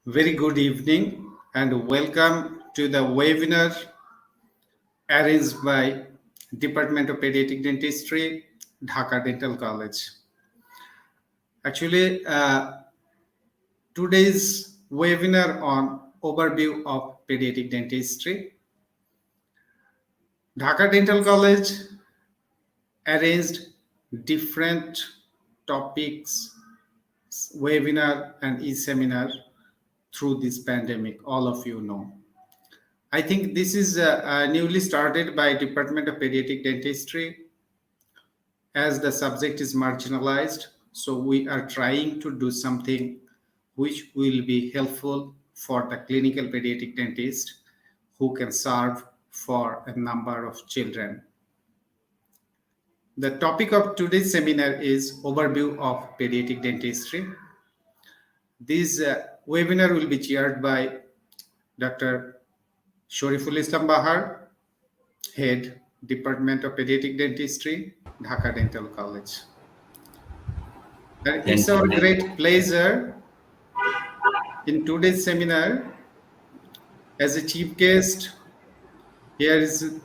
Very good evening and welcome to the webinar arranged by Department of Paediatric Dentistry, Dhaka Dental College. Actually, today's webinar on overview of pediatric dentistry. Dhaka Dental College arranged different topics, webinar and e-seminar through this pandemic, all of you know. I think this is newly started by Department of Paediatric Dentistry as the subject is marginalized. So we are trying to do something which will be helpful for the clinical pediatric dentist who can serve for a number of children. The topic of today's seminar is overview of pediatric dentistry. This webinar will be chaired by Dr. Shariful Islam Bahar, Head, Department of Paediatric Dentistry, Dhaka Dental College. And it's our great pleasure in today's seminar as a chief guest. Here is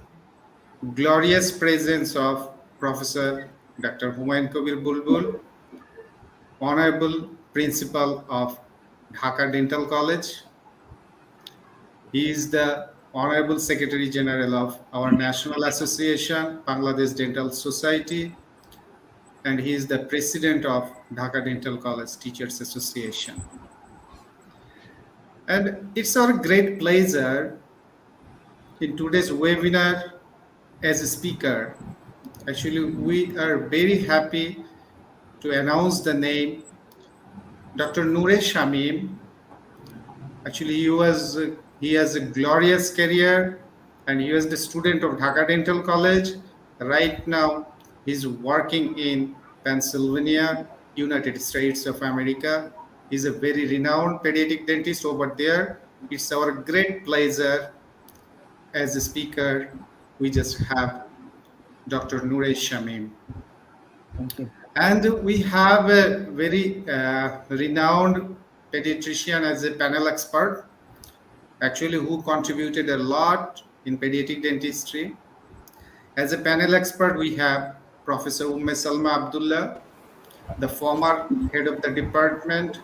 glorious presence of Professor Dr. Humayun Kabir Bulbul, Honorable Principal of Dhaka Dental College. He is the Honorable Secretary General of our National Association, Bangladesh Dental Society, and he is the President of Dhaka Dental College Teachers Association. And it's our great pleasure in today's webinar as a speaker. Actually, we are very happy to announce the name Dr. Noor Shamim. Actually, he has a glorious career and he was the student of Dhaka Dental College. Right now, he's working in Pennsylvania, United States of America. He's a very renowned pediatric dentist over there. It's our great pleasure as a speaker. We just have Dr. Noor Shamim. Thank you. And we have a very renowned pediatrician as a panel expert, actually who contributed a lot in pediatric dentistry. As a panel expert, we have Professor Salma Abdullah, the former head of the Department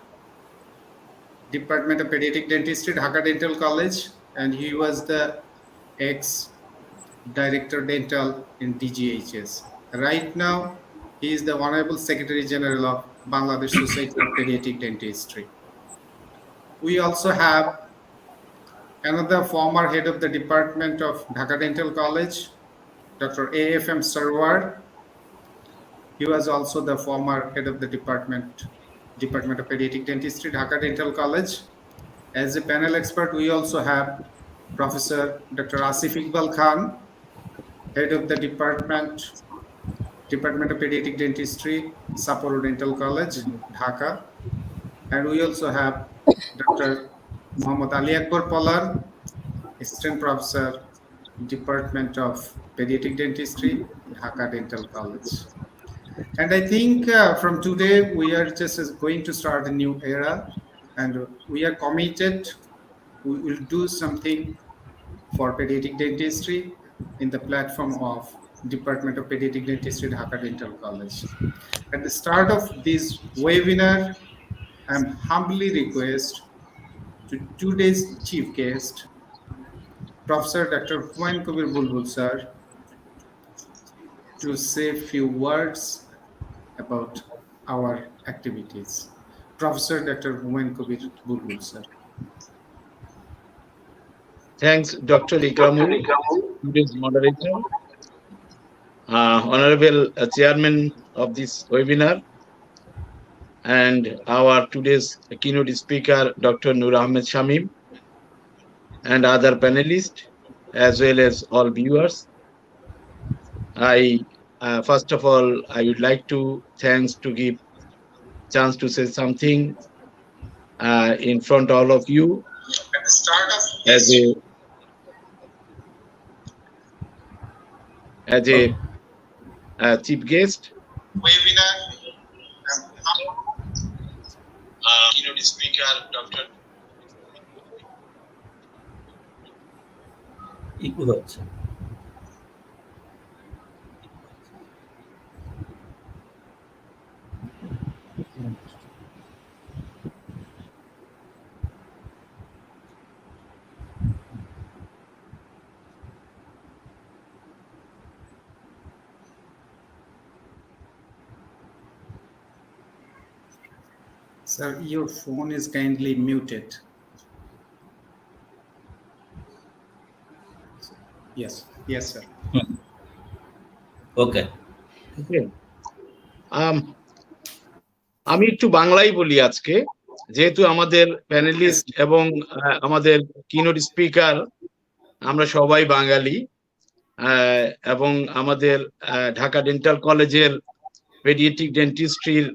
of Paediatric Dentistry, Dhaka Dental College, and he was the ex-director dental in DGHS. Right now, he is the Honorable Secretary General of Bangladesh Society of Pediatric Dentistry. We also have another former head of the Department of Dhaka Dental College, Dr. AFM Sarwar. He was also the former head of the Department of Paediatric Dentistry, Dhaka Dental College. As a panel expert, we also have Professor Dr. Asif Iqbal Khan, head of the Department of Paediatric Dentistry, Sapporo Dental College, Dhaka. And we also have Dr. Muhammad Ali Akbar Polar, Assistant Professor, Department of Paediatric Dentistry, Dhaka Dental College. And I think from today, we are just going to start a new era and we are committed. We will do something for pediatric dentistry in the platform of Department of Paediatric Dentistry, Dhaka Dental College. At the start of this webinar, I am humbly request to today's chief guest, Professor Dr. Humayun Kabir Bulbul sir, to say a few words about our activities. Professor Dr. Humayun Kabir Bulbul sir. Thanks, Dr. Ikramul, today's moderator, Honorable Chairman of this webinar, and our today's keynote speaker, Dr. Noor Shamim, and other panelists, as well as all viewers. First of all, I would like to give chance to say something in front of all of you At the start of as a chief guest. Webinar, keynote speaker, Dr. Eco হচ্ছে। Sir, your phone is kindly muted. Yes, sir. ওকে, আমি একটু বাংলাই বলি আজকে, যেহেতু আমাদের panelist এবং আমাদের কিনোট স্পিকার আমরা সবাই বাঙালি, এবং আমাদের ঢাকা ডেন্টাল কলেজের পেডিয়াট্রিক ডেন্টিস্ট্রির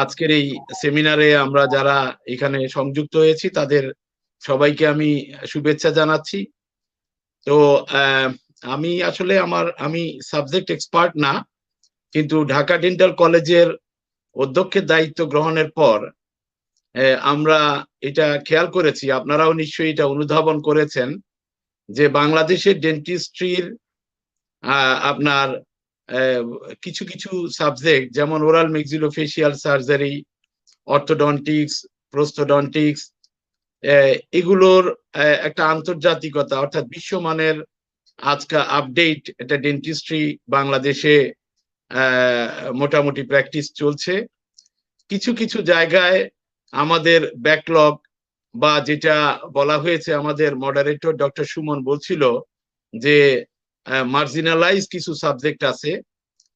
আজকের এই সেমিনারে আমরা যারা এখানে সংযুক্ত হয়েছি তাদের সবাইকে আমি শুভেচ্ছা জানাচ্ছি। তো আমি আসলে আমি সাবজেক্ট এক্সপার্ট না, কিন্তু ঢাকা ডেন্টাল কলেজের অধ্যক্ষের দায়িত্ব গ্রহণের পর আমরা এটা খেয়াল করেছি, আপনারাও নিশ্চয়ই এটা অনুধাবন করেছেন, যে বাংলাদেশের ডেন্টিস্ট্রির আপনার কিছু কিছু সাবজেক্ট যেমন ওরাল ম্যাক্সিলোফেশিয়াল সার্জারি, অর্থোডন্টিক্স, প্রোস্থোডন্টিক্স, এগুলোর একটা আন্তর্জাতিকতা অর্থাৎ বিশ্বমানের আজকে আপডেট এটা ডেন্টিস্ট্রি বাংলাদেশে মোটামুটি প্র্যাকটিস চলছে। কিছু কিছু জায়গায় আমাদের ব্যাকলগ বা যেটা বলা হয়েছে, আমাদের মডারেটর ডক্টর সুমন বলছিল যে মার্জিনালাইজ কিছু সাবজেক্ট আছে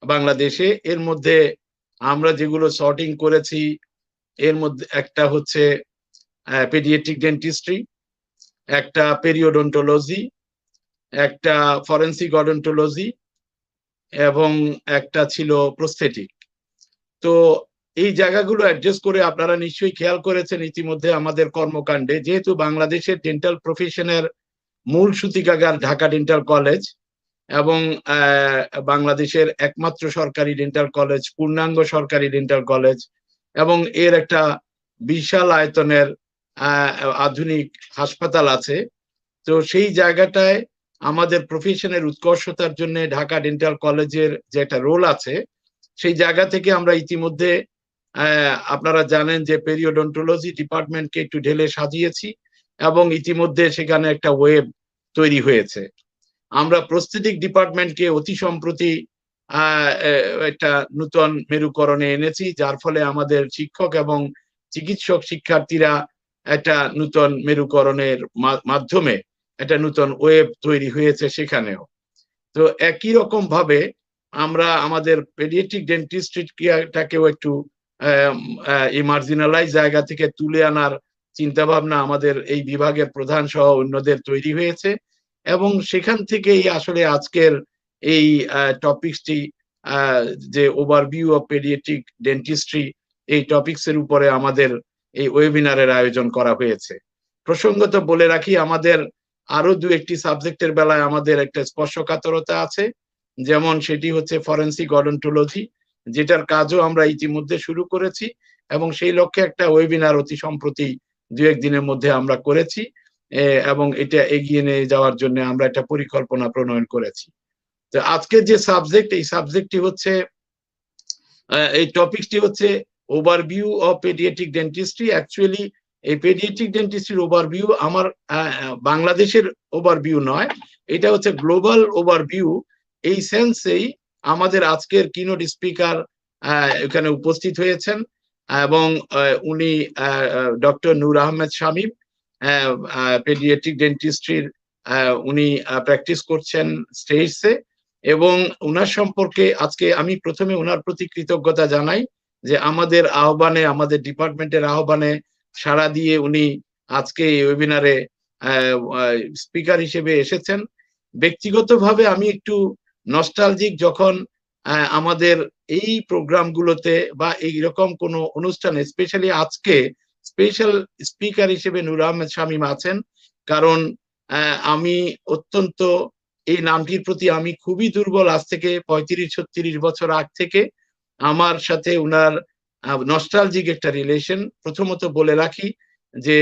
বাংলাদেশে। এর মধ্যে আমরা যেগুলো সর্টিং করেছি এর মধ্যে একটা হচ্ছে পেডিয়াট্রিক ডেন্টিস্ট্রি, একটা পেরিওডন্টোলজি, একটা ফরেন্সিক অডন্টোলজি এবং একটা ছিল প্রস্থেটিক। তো এই জায়গাগুলো অ্যাডজাস্ট করে আপনারা নিশ্চয়ই খেয়াল করেছেন ইতিমধ্যে আমাদের কর্মকাণ্ডে, যেহেতু বাংলাদেশের ডেন্টাল প্রফেশনের মূল সূতিকাগার ঢাকা ডেন্টাল কলেজ এবং বাংলাদেশের একমাত্র সরকারি ডেন্টাল কলেজ, পূর্ণাঙ্গ সরকারি ডেন্টাল কলেজ, এবং এর একটা বিশাল আয়তনের আধুনিক হাসপাতাল আছে। তো সেই জায়গাটায় আমাদের প্রফেশনের উৎকর্ষতার জন্য ঢাকা ডেন্টাল কলেজের যে একটা রোল আছে, সেই জায়গা থেকে আমরা ইতিমধ্যে আপনারা জানেন যে পেরিওডন্টোলজি ডিপার্টমেন্টকে একটু ঢেলে সাজিয়েছি এবং ইতিমধ্যে সেখানে একটা ওয়েব তৈরি হয়েছে। আমরা প্রস্থেটিক ডিপার্টমেন্টকে অতি সম্প্রতি একটা নূতন মেরুকরণে এনেছি, যার ফলে আমাদের শিক্ষক এবং চিকিৎসক শিক্ষার্থীরা একটা নূতন মেরুকরণের মাধ্যমে একটা নূতন ওয়েব তৈরি হয়েছে সেখানেও। তো একই রকম ভাবে আমরা আমাদের পেডিয়াট্রিক ডেন্টিস্ট্রিটাকেও একটু এই মার্জিনালাইজ জায়গা থেকে তুলে আনার চিন্তা ভাবনা আমাদের এই বিভাগের প্রধান সহ অন্যদের তৈরি হয়েছে, এবং সেখান থেকেই আসলে আজকের এই টপিকসটি, যে ওভারভিউ অফ পেডিয়াট্রিক ডেন্টিস্ট্রি, এই টপিকস এর উপরে আমাদের এই ওয়েবিনারের আয়োজন করা হয়েছে। প্রসঙ্গত বলে রাখি, আমাদের আরো দু একটি সাবজেক্টের বেলায় আমাদের একটা স্পর্শকাতরতা আছে, যেমন সেটি হচ্ছে ফরেন্সিক অডন্টোলজি, যেটার কাজও আমরা ইতিমধ্যে শুরু করেছি এবং সেই লক্ষ্যে একটা ওয়েবিনার অতি সম্প্রতি দু একদিনের মধ্যে আমরা করেছি, এবং এটা এগিয়ে নিয়ে যাওয়ার জন্য আমরা একটা পরিকল্পনা প্রণয়ন করেছি। তো আজকের যে সাবজেক্ট, এই সাবজেক্টটি হচ্ছে, এই টপিকটি হচ্ছে overview of paediatric dentistry. Actually এই পেডিয়াট্রিক ডেন্টিস্ট্রির ওভারভিউ আমার বাংলাদেশের ওভারভিউ নয়, এটা হচ্ছে গ্লোবাল ওভারভিউ। এই সেন্সেই আমাদের আজকের কিনোট স্পিকার এখানে উপস্থিত হয়েছেন এবং উনি ডক্টর নূর আহমেদ শামীম, পেডিয়াট্রিক ডেন্টিস্ট্রির উনি প্র্যাকটিস করছেন স্টেজে, এবং উনার সম্পর্কে আজকে আমি প্রথমে উনার প্রতি কৃতজ্ঞতা জানাই যে আমাদের আহ্বানে, আমাদের ডিপার্টমেন্টের আহ্বানে সাড়া দিয়ে উনি আজকে এই ওয়েবিনারে স্পিকার হিসেবে এসেছেন। ব্যক্তিগতভাবে আমি একটু নস্টালজিক, যখন আমাদের এই প্রোগ্রামগুলোতে বা এইরকম কোনো অনুষ্ঠানে, স্পেশালি আজকে স্পেশাল স্পিকার হিসেবে নূর আহমেদ শামীম আছেন, কারণ আমি অত্যন্ত এই নামটির প্রতি আমি খুবই দুর্বল। আজ থেকে 35-36 বছর আগ থেকে আমার সাথে উনার নস্টালজিক একটা রিলেশন। প্রথমত বলে রাখি যে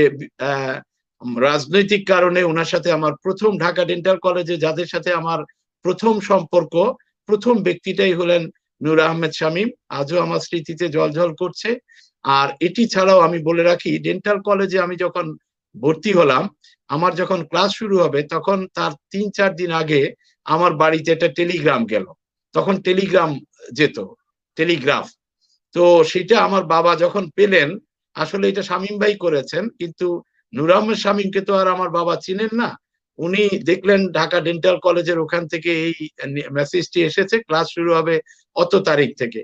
রাজনৈতিক কারণে ওনার সাথে আমার প্রথম ঢাকা ডেন্টাল কলেজে যাদের সাথে আমার প্রথম সম্পর্ক, প্রথম ব্যক্তিটাই হলেন নূর আহমেদ শামীম। আজও আমার স্মৃতিতে জলজল করছে। আর এটি ছাড়াও আমি বলে রাখি, ডেন্টাল কলেজে আমি যখন ভর্তি হলাম, আমার যখন ক্লাস শুরু হবে তখন তার 3-4 দিন আগে আমার বাড়িতে একটা টেলিগ্রাম গেল। তখন টেলিগ্রাম যেত, টেলিগ্রাফ। তো সেটা আমার বাবা যখন পেলেন, আসলে এটা শামীম ভাই করেছেন, কিন্তু নূর আহমেদ শামীমকে তো আর আমার বাবা চিনেন না। উনি দেখলেন ঢাকা ডেন্টাল কলেজের ওখান থেকে এই মেসেজটি এসেছে, ক্লাস শুরু হবে অত তারিখ থেকে।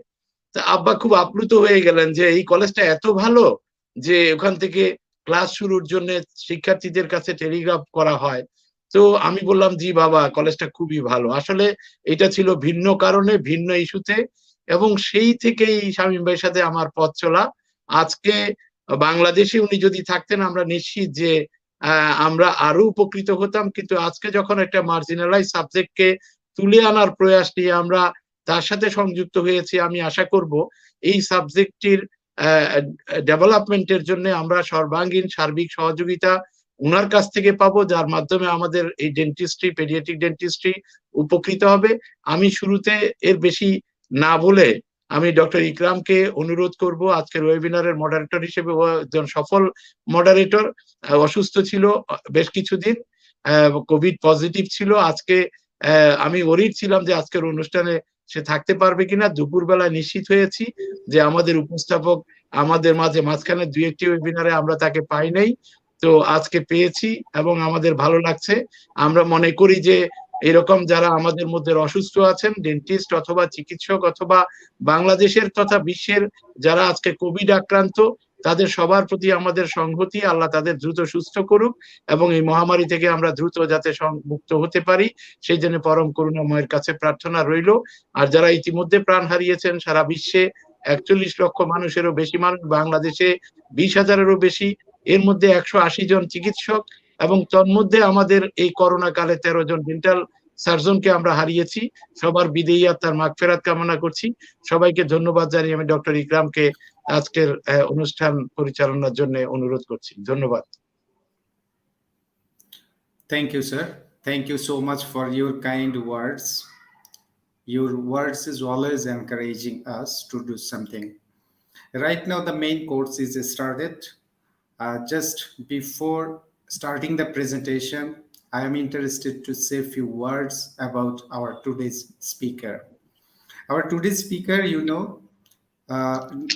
তা আব্বা খুব আপ্লুত হয়ে গেলেন যে এই কলেজটা এত ভালো যে ওখান থেকে ক্লাস শুরুর জন্য শিক্ষার্থীদের কাছে টেলিগ্রাফ করা হয়। তো আমি বললাম, জি বাবা, কলেজটা খুবই ভালো। আসলে এটা ছিল ভিন্ন কারণে, ভিন্ন ইস্যুতে, এবং সেই থেকেই শামীম ভাইয়ের সাথে আমার পথ চলা। আজকে বাংলাদেশে উনি যদি থাকতেন, আমরা নিশ্চিত যে আমরা আরো উপকৃত হতাম। কিন্তু আজকে যখন একটা মার্জিনালাইজ সাবজেক্টকে তুলে আনার প্রয়াস নিয়ে আমরা তার সাথে সংযুক্ত হয়েছি, আমি আশা করব এই সাবজেক্টটির ডেভেলপমেন্টের জন্য আমরা সর্বাঙ্গীন সার্বিক সহযোগিতা উনার কাছ থেকে পাবো, যার মাধ্যমে আমাদের এই ডেন্টিস্ট্রি, পেডিয়াট্রিক ডেন্টিস্ট্রি উপকৃত হবে। আমি শুরুতে এর বেশি না বলে আমি ডক্টর ইকরামকে অনুরোধ করব, আজকের ওয়েবিনারের মডারেটর হিসেবে ও একজন সফল মডারেটর। অসুস্থ ছিল বেশ কিছুদিন, কোভিড পজিটিভ ছিল। আজকে আমি ওরিড ছিলাম যে আজকের অনুষ্ঠানে সে থাকতে পারবে কিনা। দুপুরবেলা নিশ্চিত হয়েছি যে আমাদের উপস্থাপক আমাদের মাঝে, মাঝখানে 2-1টি ওয়েবিনারে আমরা তাকে পাই নাই, তো আজকে পেয়েছি এবং আমাদের ভালো লাগছে। আমরা মনে করি যে এরকম যারা আমাদের মধ্যে অসুস্থ আছেন, ডেন্টিস্ট অথবা চিকিৎসক অথবা বাংলাদেশের তথা বিশ্বের যারা আজকে কোভিড আক্রান্ত, তাদের সবার প্রতি আমাদের সংহতি। আল্লাহ তাদের দ্রুত সুস্থ করুক এবং এই মহামারী থেকে আমরা দ্রুত যাতে মুক্ত হতে পারি, সেই জন্য পরম করুণাময়ের কাছে প্রার্থনা রইল। আর যারা ইতিমধ্যে প্রাণ হারিয়েছেন, সারা বিশ্বে 41 লক্ষ মানুষেরও বেশি মানুষ, বাংলাদেশে 20,000-এরও বেশি, এর মধ্যে 180 জন চিকিৎসক, এবং তন্মধ্যে আমাদের এই করোনা কালে 13 জন ডেন্টাল সার্জনকে আমরা হারিয়েছি। সবার বিদেয়ী আত্মার মাগফিরাত কামনা করছি। সবাইকে ধন্যবাদ জানিয়ে আমি ডক্টর ইকরামকে আজকের অনুষ্ঠান পরিচালনার জন্য অনুরোধ করছি। ধন্যবাদ। Thank you, sir. Thank you so much for your kind words. Your words is always encouraging us to do something. Right now, the main course is started. Just before starting the presentation, I am interested to say a few words about our today's speaker. Our today's speaker,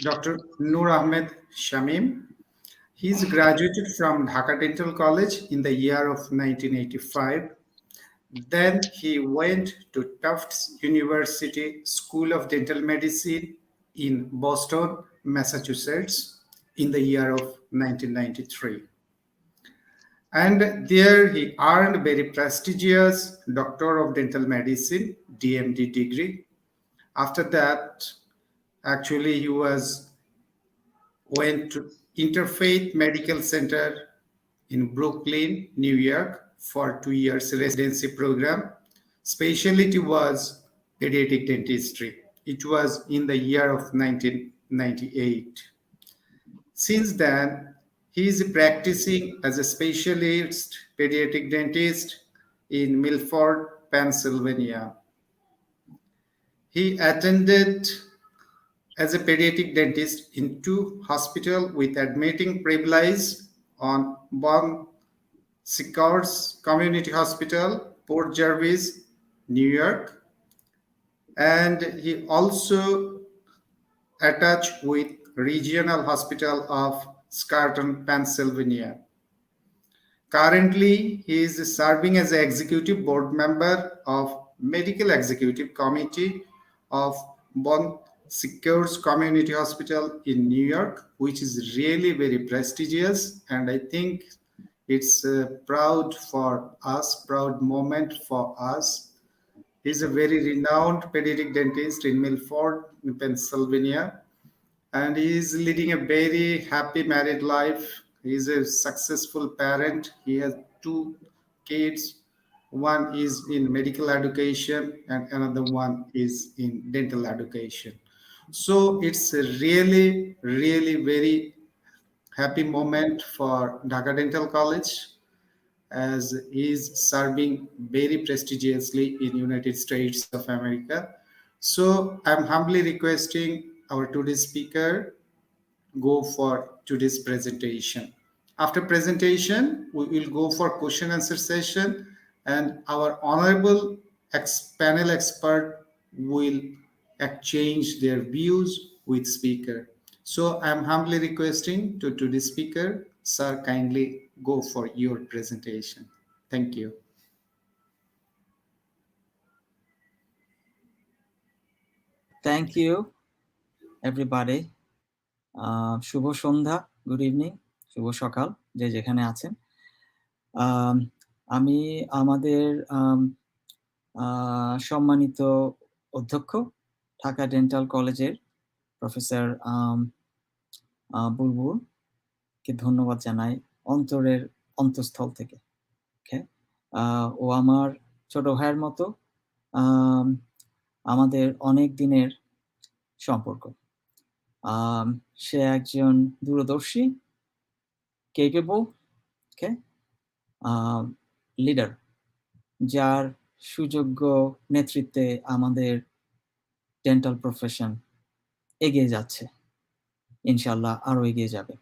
Dr. Noor Ahmed Shamim. He's graduated from Dhaka Dental College in the year of 1985. Then he went to Tufts University School of Dental Medicine in Boston, Massachusetts in the year of 1993. And there he earned very prestigious Doctor of Dental Medicine, DMD degree. After that, actually he went to Interfaith Medical Center in Brooklyn, New York for 2 years residency program. Specialty was pediatric dentistry. It was in the year of 1998. Since then, he is practicing as a specialist pediatric dentist in Milford, Pennsylvania. He attended as a pediatric dentist in 2 hospitals with admitting privilege on Bon Secours Community Hospital, Port Jervis, New York, and he also attached with Regional Hospital of Scranton, Pennsylvania. Currently, he is serving as an executive board member of Medical Executive Committee of Bon Secours Community Hospital in New York, which is really very prestigious, and I think it's proud for us, proud moment for us. He's a very renowned pediatric dentist in Milford, Pennsylvania, and he is leading a very happy married life. He is a successful parent. He has 2 kids. One is in medical education and another one is in dental education. So it's a really, really very happy moment for Dhaka Dental College. as he is serving very prestigiously in United States of America. So I'm humbly requesting our today's speaker go for today's presentation. After presentation, we will go for question answer session, and our honorable panel expert will exchange their views with speaker. So I'm humbly requesting to today's speaker, sir, kindly go for your presentation. Thank you. Thank you, everybody. শুভ সন্ধ্যা, good evening, শুভ সকাল, যে যেখানে আছেন। আমি আমাদের সম্মানিত অধ্যক্ষ ঢাকা ডেন্টাল কলেজের প্রফেসর বুলবুলকে ধন্যবাদ জানাই অন্তরের অন্তঃস্থল থেকে। ও আমার ছোট ভাইয়ের মতো, আমাদের অনেক দিনের সম্পর্ক। সে একজন দূরদর্শী, কেপেবল লিডার, যার সুযোগ্য নেতৃত্বে আমাদের ডেন্টাল প্রফেশন এগিয়ে যাচ্ছে, ইনশাল্লাহ আরো এগিয়ে যাবে।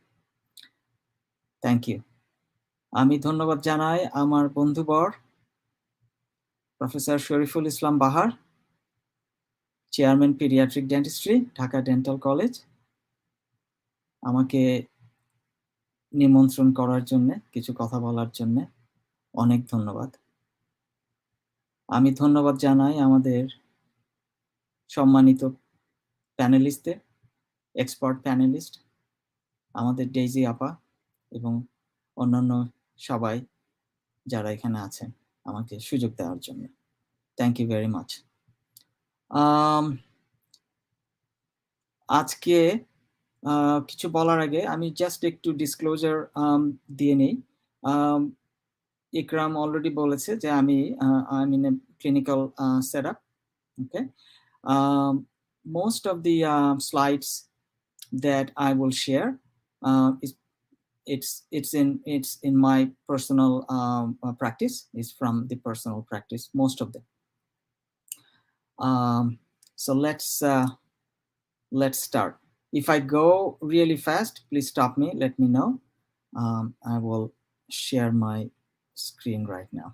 Thank you. আমি ধন্যবাদ জানাই আমার বন্ধুবর professor Shariful Islam Bahar, chairman paediatric dentistry, Dhaka dental college, আমাকে নিমন্ত্রণ করার জন্য, কিছু কথা বলার জন্য অনেক ধন্যবাদ। আমি ধন্যবাদ জানাই আমাদের সম্মানিত প্যানেলিস্টদের, এক্সপার্ট প্যানেলিস্ট, আমাদের ডেইজি আপা এবং অন্যান্য সবাই যারা এখানে আছেন আমাকে সুযোগ দেওয়ার জন্য। Thank you very much. আজকে কিছু বলার আগে আমি জাস্ট একটু ডিসক্লোজার দিয়ে নেই। ইকরাম অলরেডি বলেছে যে আমি in a clinical setup. Okay, most of the slides that I will share it's in my personal practice. It's from the personal practice, most of them. So let's start. If I go really fast, please stop me, let me know. I will share my screen right now.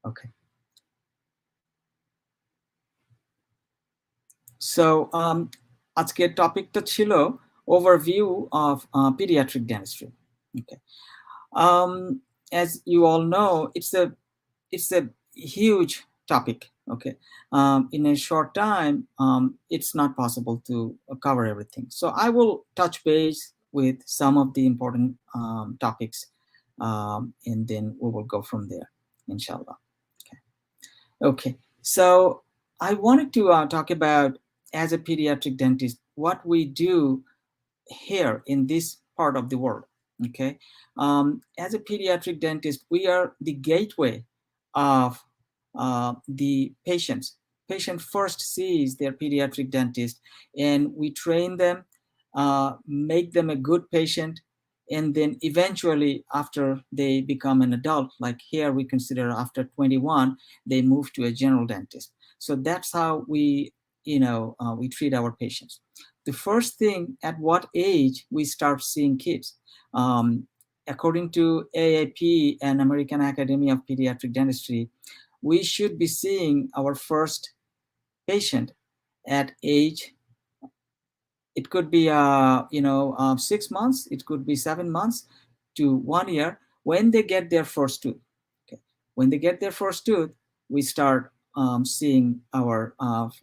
Okay. So আজকের টপিকটা ছিল overview of pediatric dentistry. Okay. As you all know, it's a huge topic. Okay. In a short time, it's not possible to cover everything. So I will touch base with some of the important topics, and then we will go from there, inshallah. Okay, so I wanted to talk about, as a pediatric dentist, what we do here in this part of the world. Okay, as a pediatric dentist, we are the gateway of the patients. Patient first sees their pediatric dentist, and we train them, make them a good patient, and then eventually, after they become an adult, like here we consider after 21, they move to a general dentist. So that's how we treat our patients. The first thing, at what age we start seeing kids? According to AAP and American Academy of Pediatric Dentistry, we should be seeing our first patient at age, it could be 6 months, it could be 7 months to 1 year, when they get their first tooth. Okay. When they get their first tooth, we start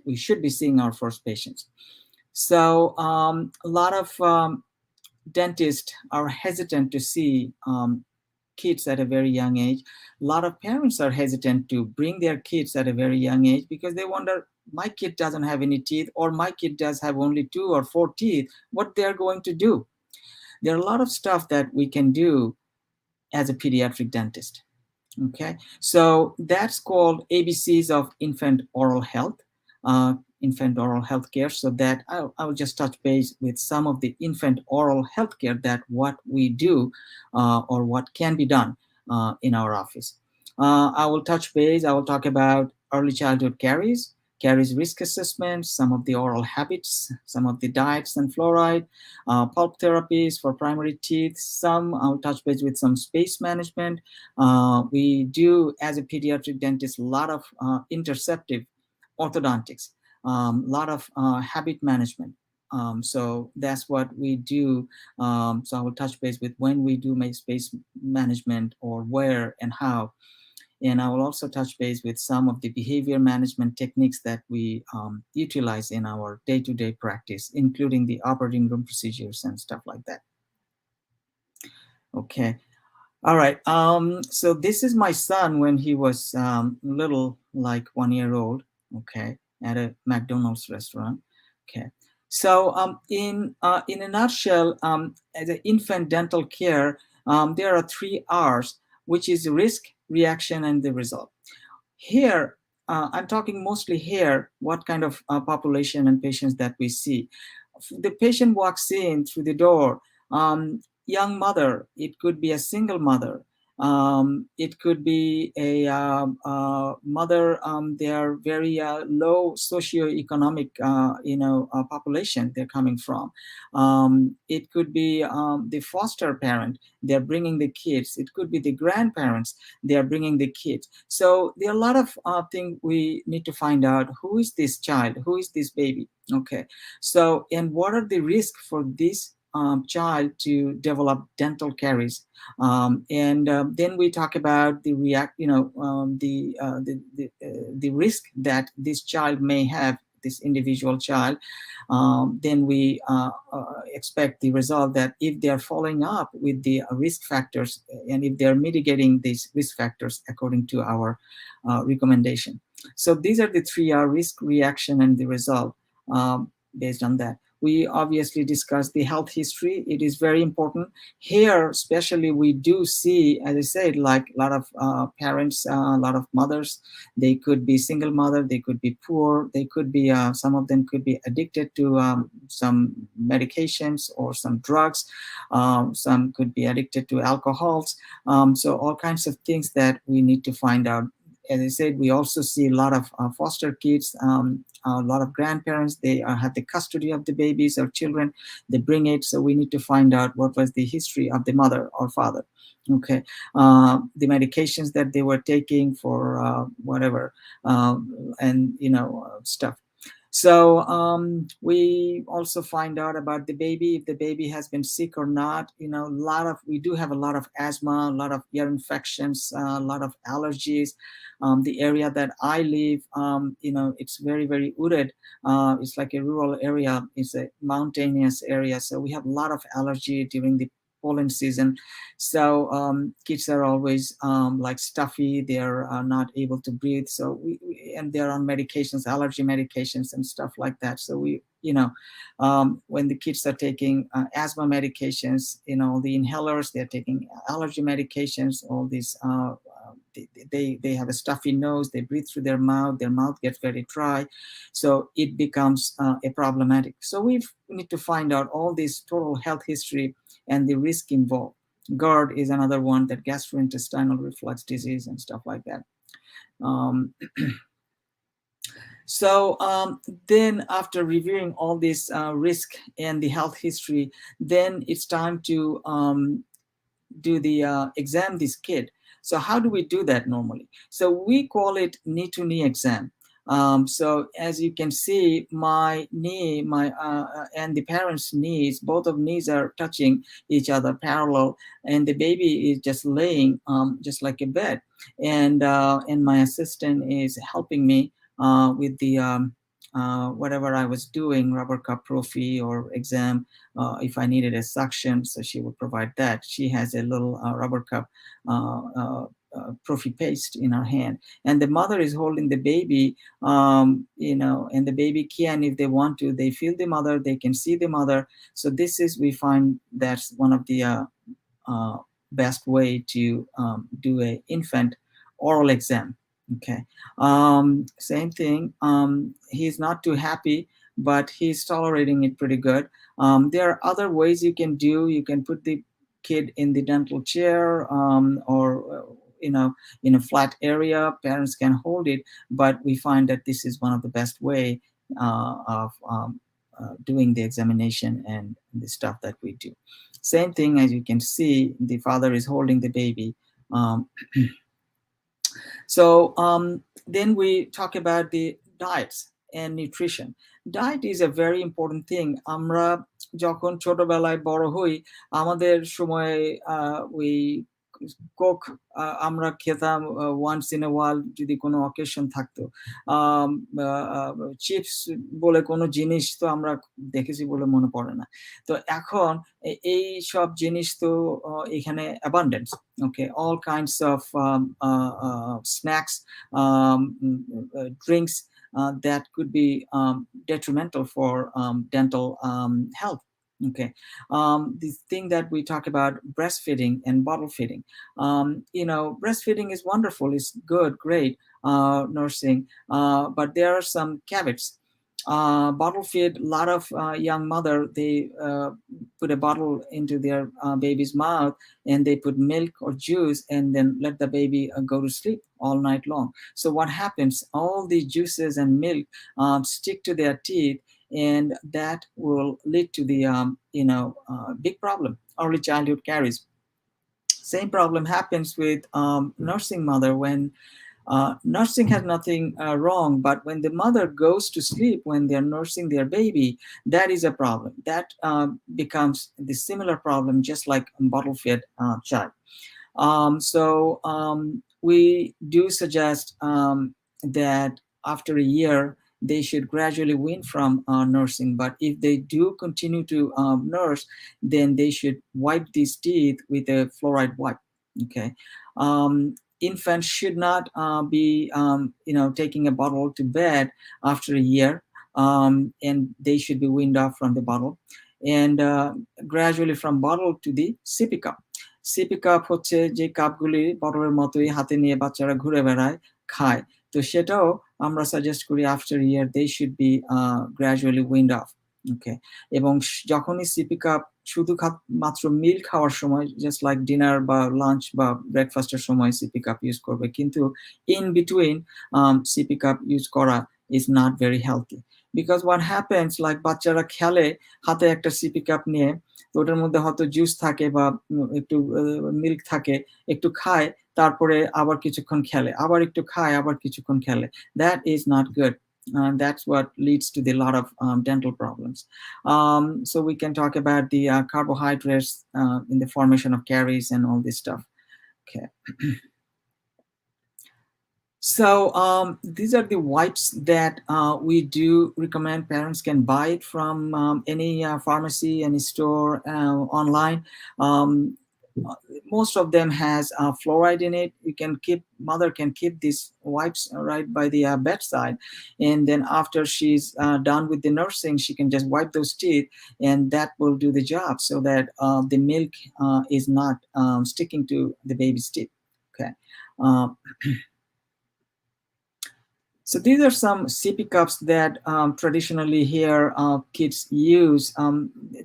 we should be seeing our first patients. So a lot of dentists are hesitant to see kids at a very young age. A lot of parents are hesitant to bring their kids at a very young age because they wonder, my kid doesn't have any teeth, or my kid does have only 2 or 4 teeth, what they're going to do. There are a lot of stuff that we can do as a pediatric dentist. Okay, so that's called ABCs of infant oral health, infant oral health care. So that I'll just touch base with some of the infant oral health care, that what we do or what can be done in our office. I will touch base, I will talk about early childhood caries, caries risk assessment, some of the oral habits, some of the diets and fluoride, pulp therapies for primary teeth, some I'll touch base with some space management. We do, as a pediatric dentist, a lot of interceptive orthodontics, a lot of habit management. So that's what we do. So I will touch base with when we do make space management, or where and how. And I will also touch base with some of the behavior management techniques that we utilize in our day-to-day practice, including the operating room procedures and stuff like that. Okay. All right. So this is my son when he was little, like 1 year old. Okay, at a McDonald's restaurant. Okay. So in a nutshell, as an infant dental care, there are 3 R's, which is risk, reaction, and the result. Here, I'm talking mostly here, what kind of population and patients that we see. The patient walks in through the door, young mother, it could be a single mother, it could be a mother, they are very low socioeconomic population they're coming from. It could be the foster parent, they're bringing the kids. It could be the grandparents, they're bringing the kids. So there are a lot of things we need to find out. Who is this child? Who is this baby? Okay, so, and what are the risks for this child to develop dental caries? Then we talk about the the risk that this child may have, this individual child. Then we expect the result, that if they are following up with the risk factors, and if they're mitigating these risk factors according to our recommendation. So these are the 3 R: risk, reaction, and the result. Based on that, we obviously discuss the health history. It is very important here, especially we do see, as I said, like a lot of parents, a lot of mothers. They could be single mother, they could be poor, they could be some of them could be addicted to some medications or some drugs, some could be addicted to alcohols. So all kinds of things that we need to find out. As I said, we also see a lot of foster kids, a lot of grandparents. They have the custody of the babies or children. They bring it, so we need to find out what was the history of the mother or father. Okay, the medications that they were taking for whatever, and stuff. So we also find out about the baby, if the baby has been sick or not. We do have a lot of asthma, a lot of ear infections, a lot of allergies. The area that I live, it's very, very wooded. It's like a rural area. It's a mountainous area. So we have a lot of allergy during the pollen season. So kids are always like stuffy, they're not able to breathe. So and they're on medications, allergy medications and stuff like that. So when the kids are taking asthma medications, the inhalers, they're taking allergy medications, all these, they have a stuffy nose, they breathe through their mouth gets very dry. So it becomes a problematic. So we need to find out all this total health history and the risk involved. GERD is another one, that gastrointestinal reflux disease and stuff like that. So then after reviewing all this risk and the health history, then it's time to do the exam this kid. So how do we do that normally? So we call it knee-to-knee exam. So as you can see, my knee, and the parents' knees, both of knees are touching each other parallel, and the baby is just laying just like a bed, and my assistant is helping me with the whatever I was doing, rubber cup prophy or exam, if I needed a suction, so she would provide that. She has a little rubber cup prophy paste in her hand, and the mother is holding the baby, and the baby can, if they want to, they feel the mother, they can see the mother. So this is, we find that's one of the best way to do a infant oral exam. Okay. Same thing. He's not too happy, but he's tolerating it pretty good. There are other ways you can do. You can put the kid in the dental chair, or in a flat area. Parents can hold it, but we find that this is one of the best way of doing the examination and the stuff that we do. Same thing, as you can see, the father is holding the baby. So then we talk about the diets and nutrition. Diet is a very important thing. আমরা যখন ছোটবেলায় বড় হই, আমাদের সময় we Coke আমরা খেতাম once in a ওয়াইল, যদি কোনো অকেশন থাকতো। চিপস বলে কোনো জিনিস তো আমরা দেখেছি বলে মনে পড়ে না। তো এখন এই সব জিনিস তো এখানে abundance. Okay, all kinds of snacks, drinks that could be detrimental for dental health. Okay, this thing that we talk about, breastfeeding and bottle feeding. Breastfeeding is wonderful, it's good, great, nursing, but there are some caveats. Bottle feed, a lot of young mother, they put a bottle into their baby's mouth, and they put milk or juice and then let the baby go to sleep all night long. So what happens, all the juices and milk stick to their teeth, and that will lead to the big problem, early childhood caries. Same problem happens with nursing mother. When nursing has nothing wrong, but when the mother goes to sleep when they're nursing their baby, that is a problem. That becomes the similar problem, just like bottle fed child. So we do suggest that after a year, they should gradually wean from nursing. But if they do continue to nurse, then they should wipe these teeth with a fluoride wipe. Okay. Infants should not be, taking a bottle to bed after a year, and they should be weaned off from the bottle, and gradually from bottle to the sippy cup. CP cup হচ্ছে যে কাপগুলি বটলের মতোই হাতে নিয়ে বাচ্চারা ঘুরে বেড়ায়, খায়। তো সেটাও আমরা সাজেস্ট করি after year they should be gradually wind off. Okay, এবং যখনই সিপি কাপ শুধু মাত্র মিল খাওয়ার সময়, জাস্ট লাইক ডিনার বা লাঞ্চ বা ব্রেকফাস্টের সময় সিপি কাপ ইউজ করবে, কিন্তু in between CP cup use করা is not very healthy. Because what happens, like বাচ্চারা খেলে হাতে একটা সিপি কাপ নিয়ে, তো ওটার মধ্যে হয়তো জুস থাকে বা একটু মিল্ক থাকে, একটু খায়, তারপরে আবার কিছুক্ষণ খেলে, আবার একটু খায়, আবার কিছুক্ষণ খেলে। That is not good. That's what leads to the lot of dental problems. So we can talk about the carbohydrates in the formation of caries and all this stuff. Okay. So these are the wipes that we do recommend. Parents can buy it from any pharmacy, any store, online. Most of them has fluoride in it. Mother can keep these wipes right by the bedside, and then after she's done with the nursing, she can just wipe those teeth, and that will do the job, so that the milk is not sticking to the baby's teeth. Okay. So these are some sippy cups that traditionally here kids use.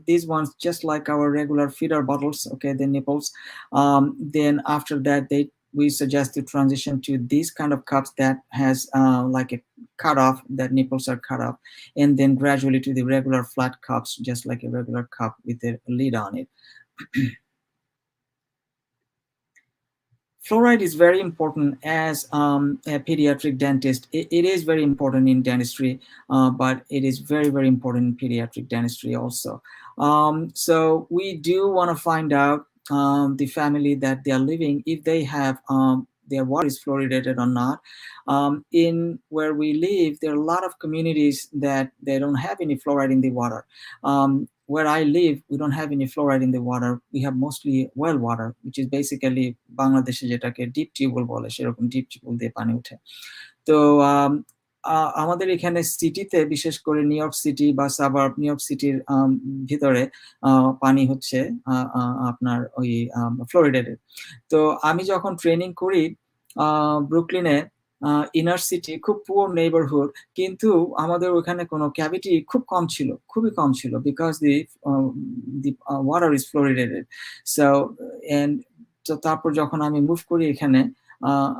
These ones, just like our regular feeder bottles, okay, the nipples. Then after that, we suggest to transition to these kind of cups that has like a cut off, that nipples are cut off, and then gradually to the regular flat cups, just like a regular cup with a lid on it. Fluoride is very important as a pediatric dentist. It is very important in dentistry, but it is very, very important in pediatric dentistry also. So we do want to find out the family that they are living, if they have their water is fluoridated or not. In where we live, there are a lot of communities that they don't have any fluoride in the water. Where I live, we don't have any fluoride in the water. We have mostly well water, which is basically বাংলাদেশে যেটাকে deep tubewell বলে, সেরকম deep tubewell দিয়ে পানি ওঠে। তো আমাদের এখানে সিটিতে, বিশেষ করে নিউ ইয়র্ক সিটি বা সাবার্ব, নিউ ইয়র্ক সিটির ভিতরে পানি হচ্ছে আপনার ওই ফ্লোরিডেটেড। তো আমি যখন ট্রেনিং করি ব্রুকলিনে, ইনার সিটি, খুব পুয়ার নেইবারহুড, কিন্তু আমাদের ওখানে কোনো ক্যাভিটি খুব কম ছিল, খুবই কম ছিল, because the water is fluoridated. So and তো তারপর যখন আমি মুভ করি এখানে,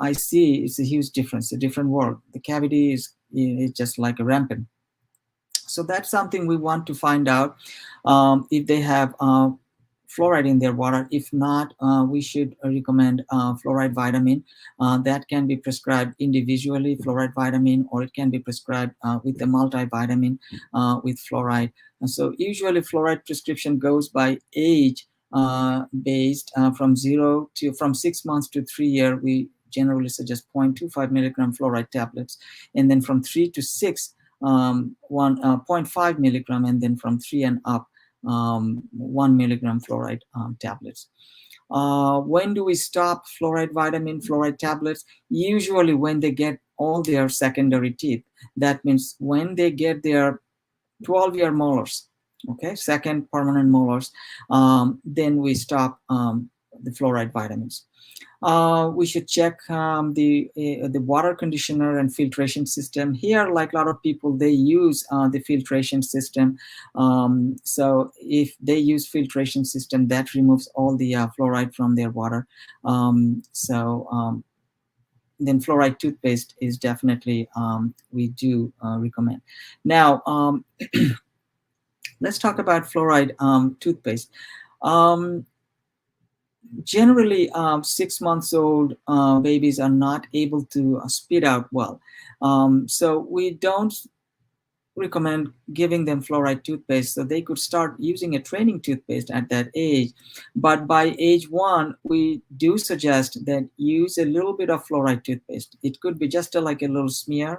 I see it's a huge difference, a different world. The cavity is just like a rampant. So that's something we want to find out, if they have fluoride in their water. If not, we should recommend fluoride vitamin that can be prescribed individually, fluoride vitamin, or it can be prescribed with the multivitamin with fluoride. And so usually fluoride prescription goes by age based, from 6 months to 3 years. We generally suggest 0.25 milligram fluoride tablets, and then from 3 to 6, 0.5 milligram, and then from 3 and up, 1 milligram fluoride tablets. When do we stop fluoride vitamin, fluoride tablets? Usually when they get all their secondary teeth. That means when they get their 12-year molars, okay, second permanent molars, then we stop the fluoride vitamins. We should check the water conditioner and filtration system. Here, like a lot of people, they use the filtration system. So if they use filtration system, that removes all the fluoride from their water. Then fluoride toothpaste is definitely, we do recommend. Now, let's talk about fluoride toothpaste. Generally, 6 months old babies are not able to spit out well. So we don't recommend giving them fluoride toothpaste. So they could start using a training toothpaste at that age. But by age 1, we do suggest that use a little bit of fluoride toothpaste. It could be just like a little smear,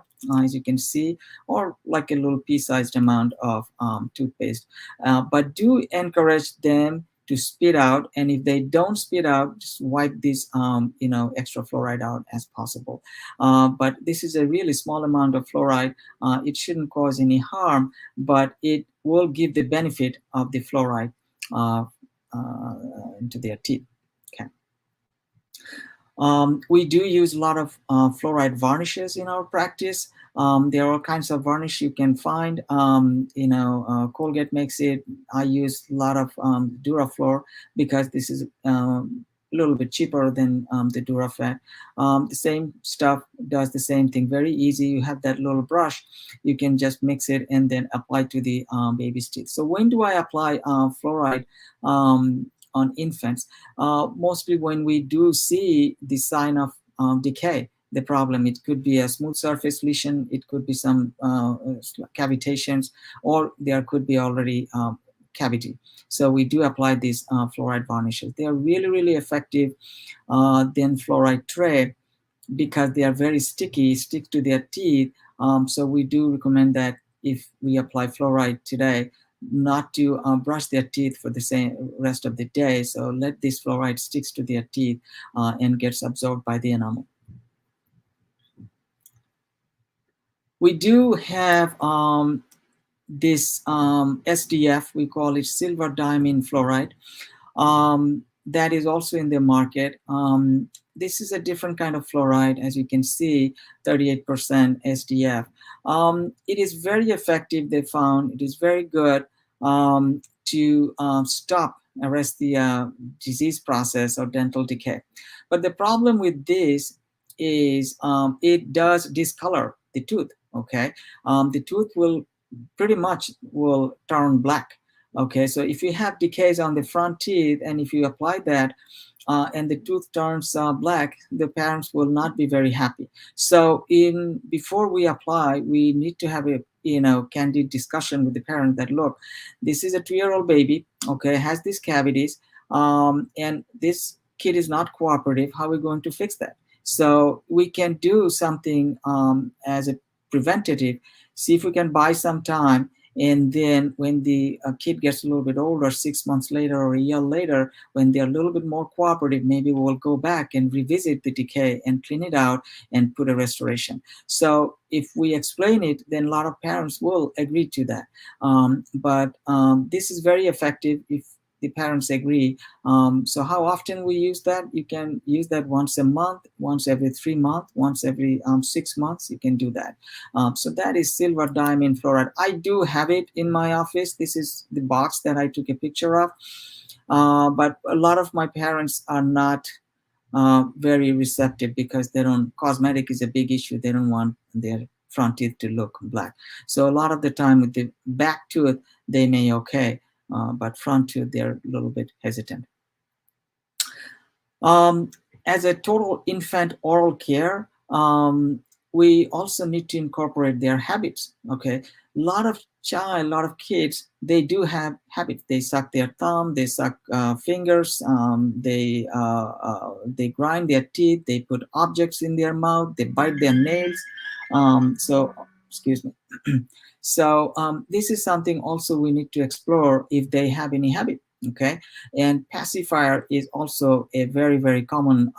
as you can see, or like a little pea-sized amount of toothpaste. But do encourage them to spit out, and if they don't spit out, just wipe this extra fluoride out as possible. But this is a really small amount of fluoride. It shouldn't cause any harm, but it will give the benefit of the fluoride into their teeth. Okay. We do use a lot of fluoride varnishes in our practice. There are all kinds of varnish you can find. Colgate makes it. I use a lot of Duraflor because this is a little bit cheaper than the Durafat. The same stuff does the same thing. Very easy. You have that little brush. You can just mix it and then apply to the baby's teeth. So when do I apply fluoride on infants? Mostly when we do see the sign of decay. The problem, it could be a smooth surface lesion, it could be some cavitations, or there could be already cavity. So we do apply these fluoride varnishes. They are really, really effective than fluoride tray because they are very sticky, stick to their teeth. So we do recommend that if we apply fluoride today, not to brush their teeth for the same rest of the day. So let this fluoride sticks to their teeth and gets absorbed by the enamel. We do have this SDF, we call it silver diamine fluoride. That is also in the market. This is a different kind of fluoride, as you can see, 38% SDF. It is very effective, they found. It is very good to arrest the disease process or dental decay. But the problem with this is it does discolor the tooth. Okay, the tooth will pretty much turn black. Okay, so if you have decays on the front teeth and if you apply that and the tooth turns black, the parents will not be very happy. So before we apply, we need to have a candid discussion with the parent that, look, this is a 2-year-old baby, okay, has these cavities, and this kid is not cooperative. How are we going to fix that? So we can do something as a preventative. See if we can buy some time, and then when the kid gets a little bit older, 6 months later or a year later, when they're a little bit more cooperative, maybe we'll go back and revisit the decay and clean it out and put a restoration. So if we explain it, then a lot of parents will agree to that. But this is very effective if the parents agree. So how often we use that? You can use that once a month, once every 3 months, once every 6 months. You can do that. So that is silver diamine fluoride. I do have it in my office. This is the box that I took a picture of. But a lot of my parents are not very receptive because they don't. Cosmetic is a big issue. They don't want their front teeth to look black. So a lot of the time with the back tooth, they may okay. But front tooth, they're a little bit hesitant. As a total infant oral care, we also need to incorporate their habits. Okay, a lot of kids, they do have habits. They suck their thumb, they suck fingers, they grind their teeth, they put objects in their mouth, they bite their nails. So, excuse me. So this is something also we need to explore if they have any habit. Okay, and pacifier is also a very, very common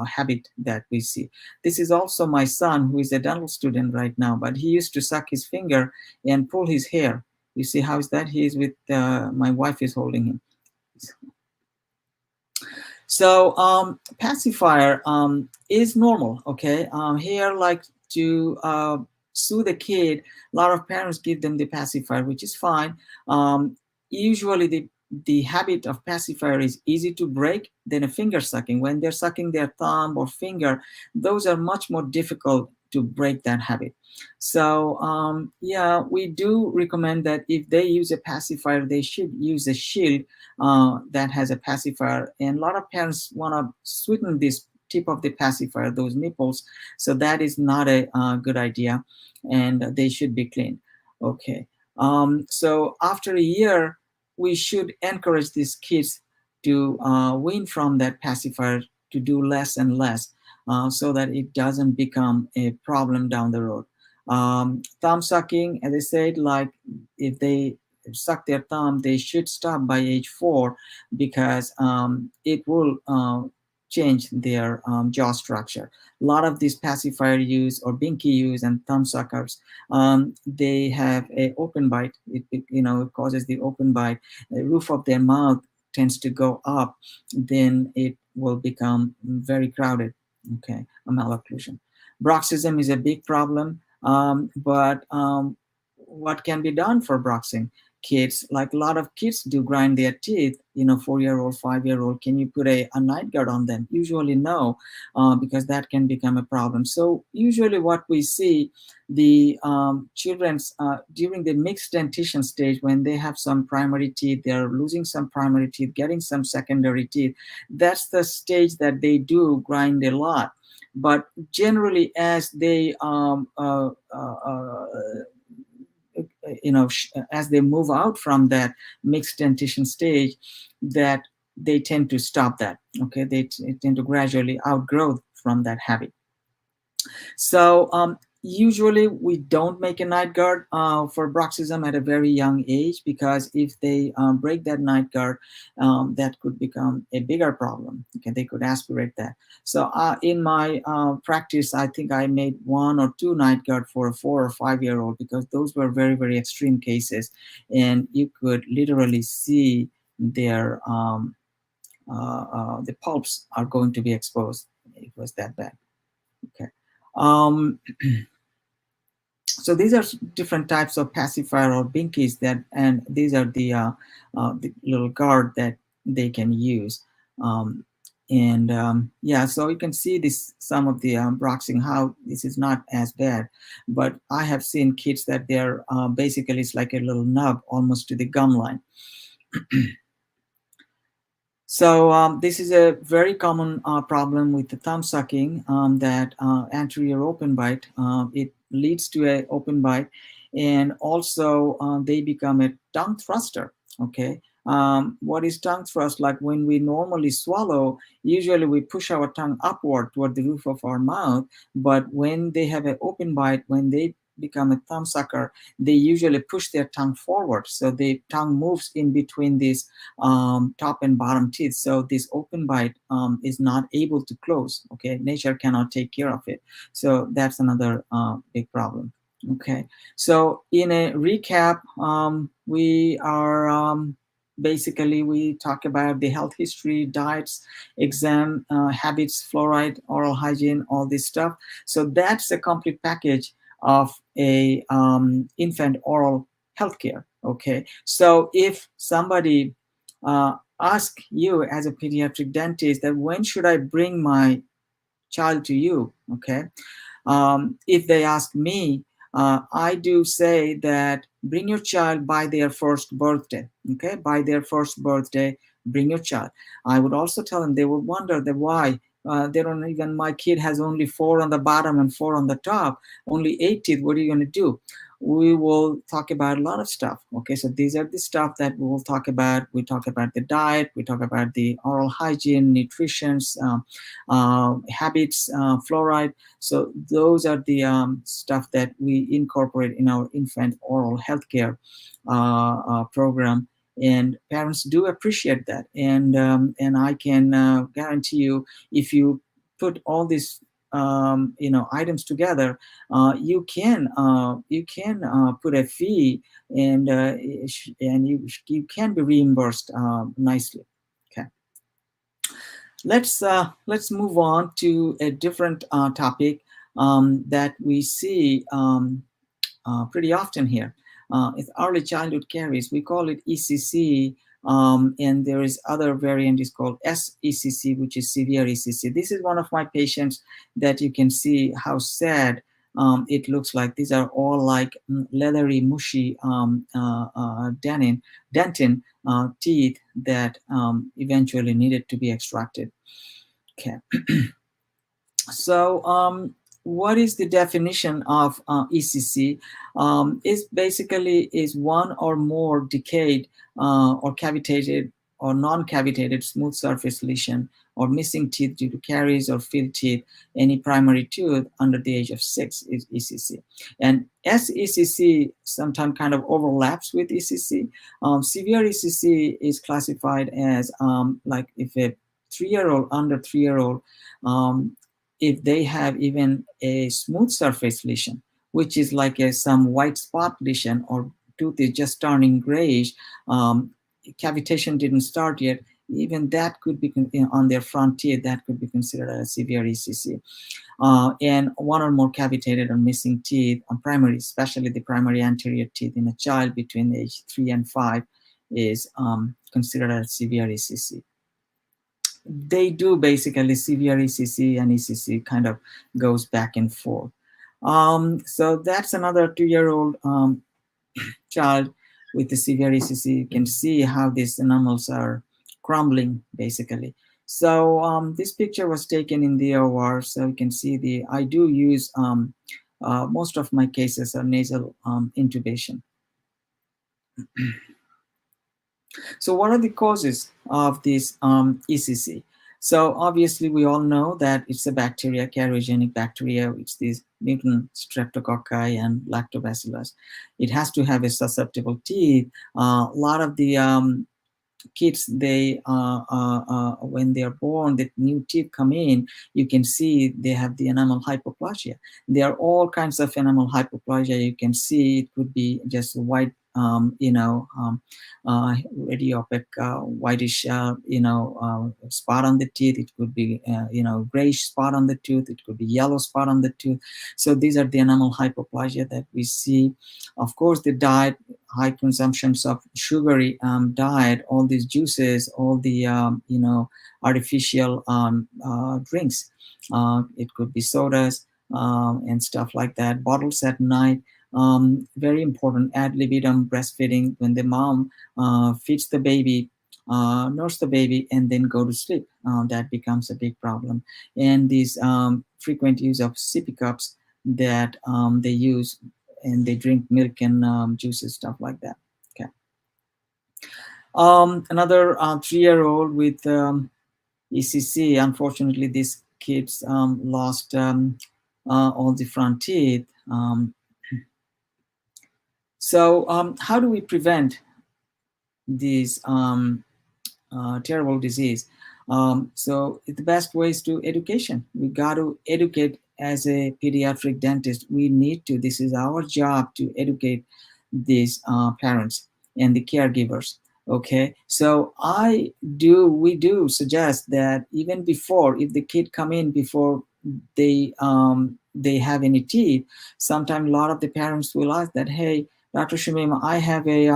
habit that we see. This is also my son, who is a dental student right now, but he used to suck his finger and pull his hair. You see how is that? He is with my wife is holding him. So pacifier is normal. Okay, here like to soothe the kid, a lot of parents give them the pacifier, which is fine. Usually the habit of pacifier is easy to break than a finger sucking. When they're sucking their thumb or finger, those are much more difficult to break that habit. So yeah, we do recommend that if they use a pacifier, they should use a shield that has a pacifier. And a lot of parents want to sweeten this tip of the pacifier, those nipples. So that is not a good idea, and they should be cleaned. Okay. So after a year, we should encourage these kids to wean from that pacifier, to do less and less, so that it doesn't become a problem down the road. Thumb sucking, as I said, like if they suck their thumb, they should stop by age 4, because it will change their jaw structure. A lot of these pacifier use or binky use and thumb suckers, they have an open bite. It causes the open bite. The roof of their mouth tends to go up, then it will become very crowded. Okay, a malocclusion. Bruxism is a big problem, but what can be done for bruxing? Kids, like a lot of kids do grind their teeth, 4-year-old, 5-year-old. Can you put a night guard on them? Usually no, because that can become a problem. So usually what we see, the children's during the mixed dentition stage, when they have some primary teeth, they're losing some primary teeth, getting some secondary teeth, that's the stage that they do grind a lot. But generally, as they as they move out from that mixed dentition stage, that they tend to stop that. Okay, they tend to gradually outgrow from that habit. So usually we don't make a night guard for bruxism at a very young age, because if they break that night guard, that could become a bigger problem. Okay, they could aspirate that. So in my practice, I think I made 1 or 2 night guard for a 4 or 5-year-old, because those were very, very extreme cases, and you could literally see their the pulps are going to be exposed. It was that bad. Okay. So these are different types of pacifier or binkies and these are the little guard that they can use. Yeah, so you can see this, some of the bruxing, how this is not as bad, but I have seen kids that they're basically, it's like a little nub almost to the gum line. So this is a very common problem with the thumb sucking, that anterior open bite. It leads to an open bite, and also they become a tongue thruster. Okay, What is tongue thrust? Like when we normally swallow, usually we push our tongue upward toward the roof of our mouth. But when they have an open bite, when they become a thumb sucker, they usually push their tongue forward. So the tongue moves in between these top and bottom teeth. So this open bite is not able to close. Okay, nature cannot take care of it. So that's another big problem. Okay, so in a recap, we are basically we talk about the health history, diets, exam, habits, fluoride, oral hygiene, all this stuff. So that's a complete package of a infant oral healthcare. Okay, so if somebody ask you as a pediatric dentist that when should I bring my child to you, okay, if they ask me, I do say that bring your child by their first birthday. Okay, by their first birthday, bring your child. I would also tell them, they would wonder that why they don't even, my kid has only 4 on the bottom and 4 on the top, only 8 teeth. What are you going to do? We will talk about a lot of stuff. Okay, so these are the stuff that we will talk about. We talk about the diet, we talk about the oral hygiene, nutrition, habits, fluoride. So those are the stuff that we incorporate in our infant oral healthcare program, and parents do appreciate that. And I can guarantee you, if you put all these items together, you can put a fee, and you can be reimbursed nicely. Okay. Let's move on to a different topic that we see pretty often here. It's early childhood caries. We call it ECC, and there is other variant is called SECC, which is severe ECC. This is one of my patients that you can see how sad it looks like. These are all like leathery, mushy dentin teeth that eventually needed to be extracted. Okay. So what is the definition of ECC? Is basically is one or more decayed or cavitated or non-cavitated smooth surface lesion or missing teeth due to caries or filled teeth, any primary tooth under the age of 6 is ECC. And SECC sometimes kind of overlaps with ECC. Severe ECC is classified as like if a 3-year-old, under 3-year-old, if they have even a smooth surface lesion, which is like some white spot lesion, or tooth is just turning grayish, cavitation didn't start yet, even that could be on their front teeth, that could be considered a severe ECC. And one or more cavitated or missing teeth on primary, especially the primary anterior teeth in a child between age 3 and 5 is considered a severe ECC. They do basically severe ECC and ECC kind of goes back and forth. So that's another 2-year-old child with the severe ECC. You can see how these enamels are crumbling basically. So this picture was taken in the OR, so you can see I do use most of my cases are nasal intubation. So what are the causes of this ECC? So obviously we all know that it's a bacteria, karyogenic bacteria. It's these mutant streptococci and lactobacillus. It has to have a susceptible teeth. A lot of the kids, they when they are born, the new teeth come in, you can see they have the enamel hypoplasia. There are all kinds of enamel hypoplasia. You can see it could be just white, radiopaque, whitish, spot on the teeth. It could be, grayish spot on the tooth. It could be yellow spot on the tooth. So these are the enamel hypoplasia that we see. Of course, the diet, high consumptions of sugary diet, all these juices, all the artificial drinks. It could be sodas and stuff like that. Bottles at night. Very important, ad libitum breastfeeding, when the mom feeds the baby, nurse the baby, and then go to sleep. That becomes a big problem. And these frequent use of sippy cups that they use, and they drink milk and juices, stuff like that. Okay. Another 3-year-old with ECC. Unfortunately, these kids lost all the front teeth. So how do we prevent these terrible disease? So the best way is to education. We got to educate as a pediatric dentist. We need to. This is our job to educate these parents and the caregivers. Okay, so we do suggest that even before, if the kid come in before they have any teeth, sometimes a lot of the parents will ask that, hey, Dr. Shamim, I have a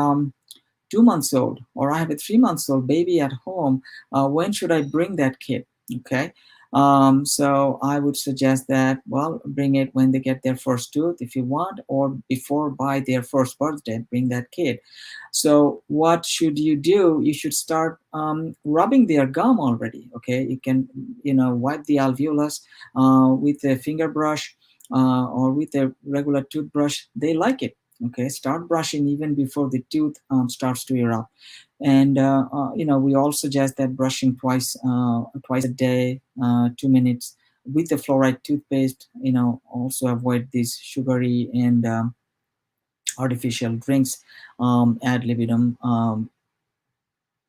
2 months old, or I have a 3 months old baby at home. When should I bring that kid? Okay. So I would suggest that, well, bring it when they get their first tooth if you want, or before by their first birthday, bring that kid. So what should you do? You should start rubbing their gum already. Okay. You can, wipe the alveolus with a finger brush or with a regular toothbrush. They like it. Okay, start brushing even before the tooth starts to erupt. And we all suggest that brushing twice a day, 2 minutes with the fluoride toothpaste. Also avoid these sugary and artificial drinks, ad libitum,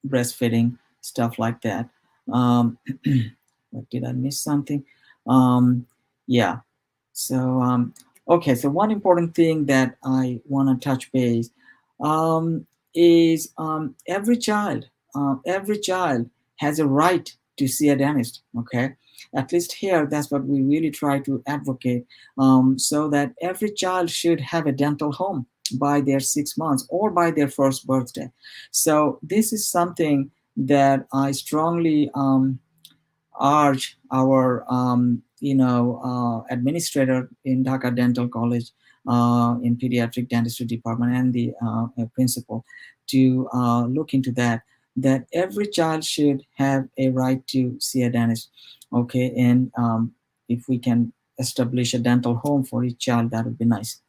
breastfeeding, stuff like that. Did I miss something? Yeah. So okay, so one important thing that I want to touch base is every child has a right to see a dentist. Okay, at least here, that's what we really try to advocate, so that every child should have a dental home by their 6 months or by their first birthday. So this is something that I strongly urge our administrator in Dhaka Dental College in Pediatric Dentistry Department and the principal to look into that every child should have a right to see a dentist. Okay, and if we can establish a dental home for each child, that would be nice.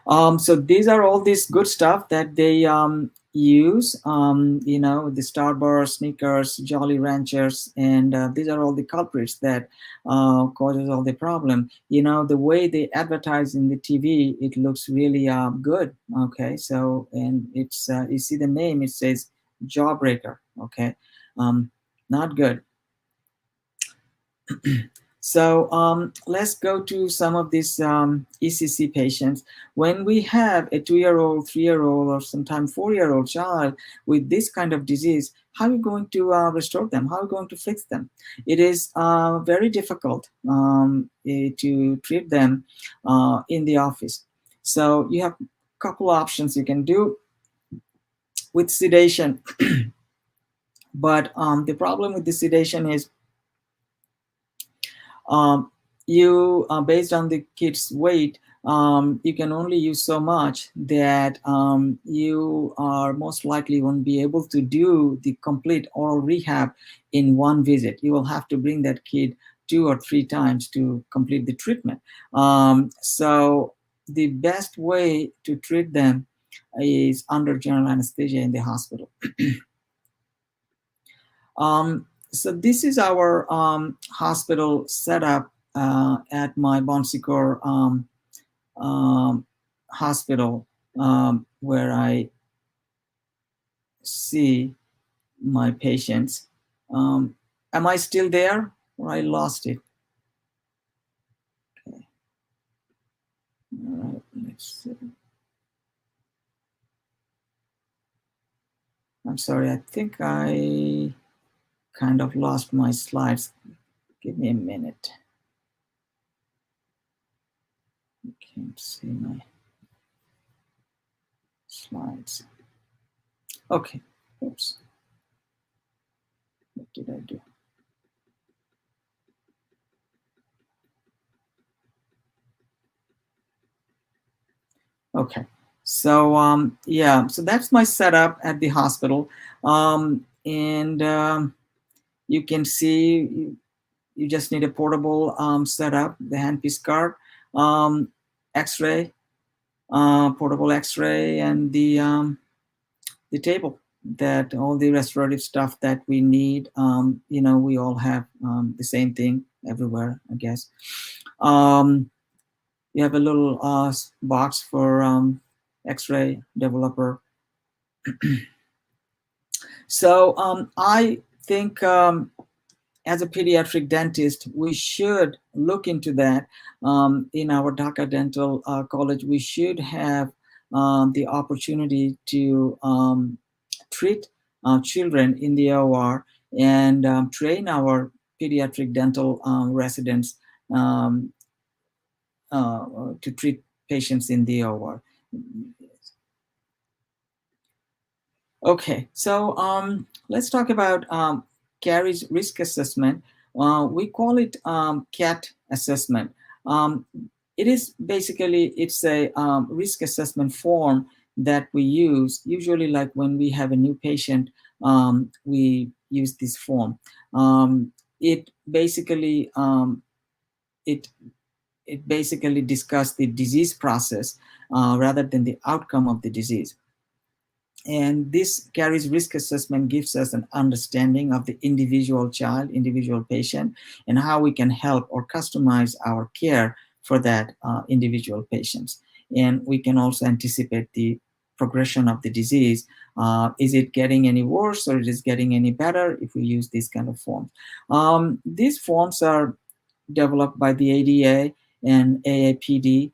So these are all this good stuff that they use, the Starburst, Snickers, Jolly Ranchers, and these are all the culprits that causes all the problem. The way they advertise in the TV, it looks really good. Okay, so, and it's you see the name, it says Jawbreaker. Okay, not good. So let's go to some of these ECC patients. When we have a 2-year-old, 3-year-old, or sometimes 4-year-old child with this kind of disease, how are we going to restore them? How are we going to fix them? It is very difficult to treat them in the office. So you have a couple options you can do with sedation. But the problem with the sedation is you based on the kid's weight, you can only use so much that you are most likely won't be able to do the complete oral rehab in one visit. You will have to bring that kid 2 or 3 times to complete the treatment. So the best way to treat them is under general anesthesia in the hospital. So this is our hospital setup at my Bon Secours hospital, where I see my patients. Am I still there, or I lost it? Okay. All right, let's see. I'm sorry, I think I kind of lost my slides. Give me a minute. I can't see my slides. Okay, oops. What did I do? Okay, so yeah, so that's my setup at the hospital. And you can see you just need a portable setup, the handpiece card, X-ray, portable X-ray, and the the table, that all the restorative stuff that we need, we all have the same thing everywhere, I guess. You have a little box for X-ray developer. So I think as a pediatric dentist, we should look into that. In our Dhaka Dental College, we should have the opportunity to treat children in the OR and train our pediatric dental residents to treat patients in the OR. Okay, so let's talk about caries risk assessment. We call it CAT assessment. It is basically, it's a risk assessment form that we use, usually like when we have a new patient, we use this form. It basically discusses the disease process rather than the outcome of the disease. And this caries risk assessment gives us an understanding of the individual child, individual patient, and how we can help or customize our care for that individual patients. And we can also anticipate the progression of the disease. Is it getting any worse or is it getting any better if we use these kind of forms? These forms are developed by the ADA and AAPD.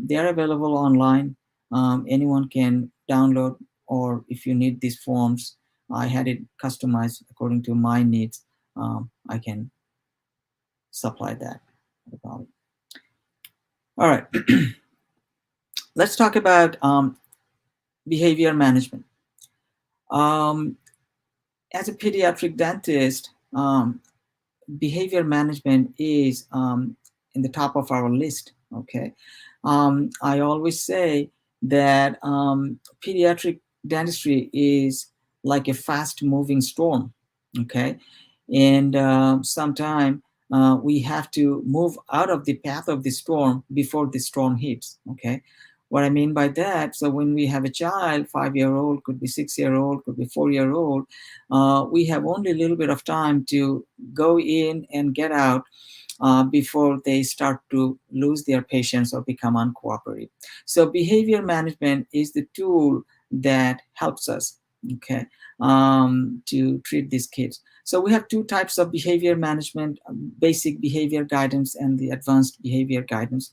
They are available online. Anyone can download, or if you need these forms, I had it customized according to my needs. I can supply that. All right. Let's talk about behavior management. As a pediatric dentist, behavior management is in the top of our list. Okay. I always say that pediatric dentistry is like a fast moving storm. Okay. And sometimes we have to move out of the path of the storm before the storm hits. Okay. What I mean by that, so when we have a child, 5-year-old, could be 6-year-old, could be 4-year-old, we have only a little bit of time to go in and get out before they start to lose their patience or become uncooperative. So behavior management is the tool that helps us, okay, to treat these kids. So we have two types of behavior management: basic behavior guidance and the advanced behavior guidance.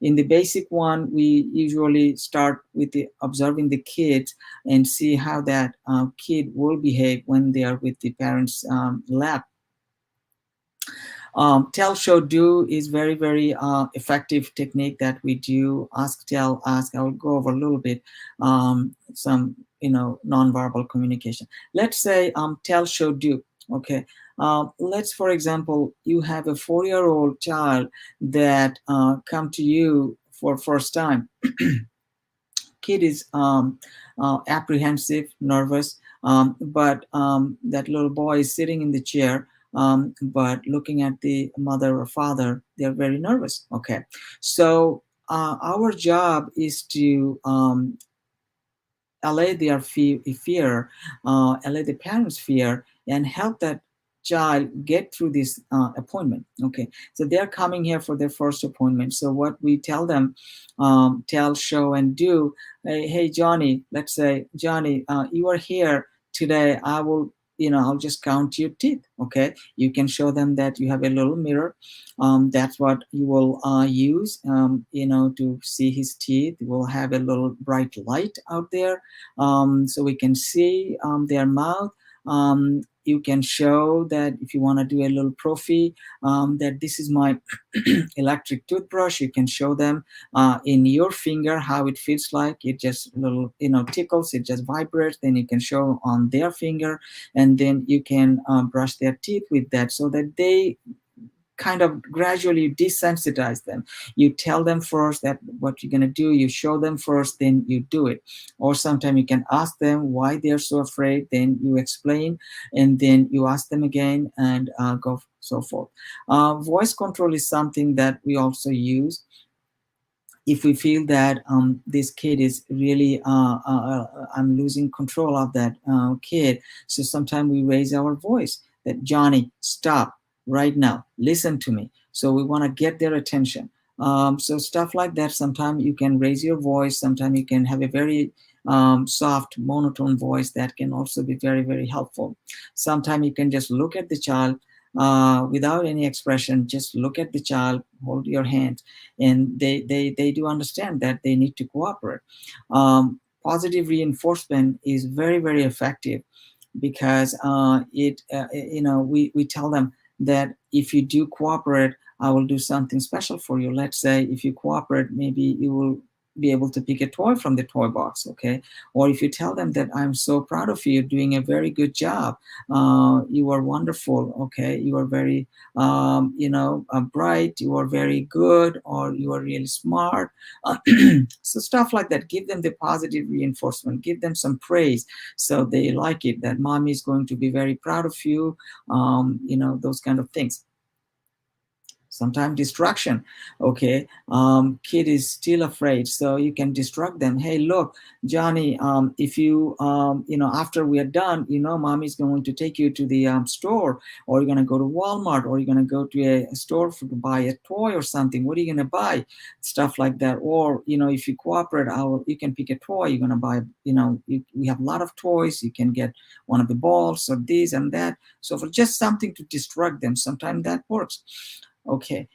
In the basic one, we usually start with observing the kids and see how that kid will behave when they are with the parents' lap. Tell, show, do is very, very effective technique that we do. Ask, tell, ask. I will go over a little bit some nonverbal communication. Let's say tell, show, do. Okay. Let's, for example, you have a 4-year-old child that come to you for first time. Kid is apprehensive, nervous, but that little boy is sitting in the chair. But looking at the mother or father, they're very nervous. Okay, so our job is to allay their fear, allay the parents' fear, and help that child get through this appointment. Okay, so they're coming here for their first appointment. So what we tell them, tell, show, and do. Hey Johnny, let's say, Johnny, you are here today. I'll just count your teeth. Okay, you can show them that you have a little mirror. That's what you will use, to see his teeth. We'll have a little bright light out there, so we can see their mouth. You can show that if you want to do a little prophy, that this is my electric toothbrush. You can show them in your finger how it feels like. It just little, tickles, it just vibrates. Then you can show on their finger, and then you can brush their teeth with that, so that they kind of gradually desensitize them. You tell them first that what you're going to do, you show them first, then you do it. Or sometimes you can ask them why they're so afraid, then you explain, and then you ask them again, and go so forth. Voice control is something that we also use. if we feel that this kid is really I'm losing control of that kid, so sometimes we raise our voice that, Johnny, stop right now, listen to me. So we want to get their attention. So stuff like that, sometimes you can raise your voice, sometimes you can have a very soft monotone voice. That can also be very, very helpful. Sometimes you can just look at the child without any expression, just look at the child, hold your hand, and they do understand that they need to cooperate. Positive reinforcement is very, very effective, because we tell them that if you do cooperate, I will do something special for you. Let's say if you cooperate, maybe you will be able to pick a toy from the toy box, okay? Or if you tell them that, I'm so proud of you, doing a very good job, you are wonderful, okay? You are very bright, you are very good, or you are really smart. So stuff like that, give them the positive reinforcement, give them some praise, so they like it, that mommy is going to be very proud of you, those kind of things. Sometimes distraction, okay? Kid is still afraid, so you can distract them. Hey, look, Johnny, if you after we are done, mommy's going to take you to the store, or you're going to go to Walmart, or you're going to go to a store to buy a toy or something. What are you going to buy? Stuff like that. Or if you cooperate, you can pick a toy. You're going to buy, we have a lot of toys. You can get one of the balls or this and that. So for just something to distract them, sometimes that works. Okay.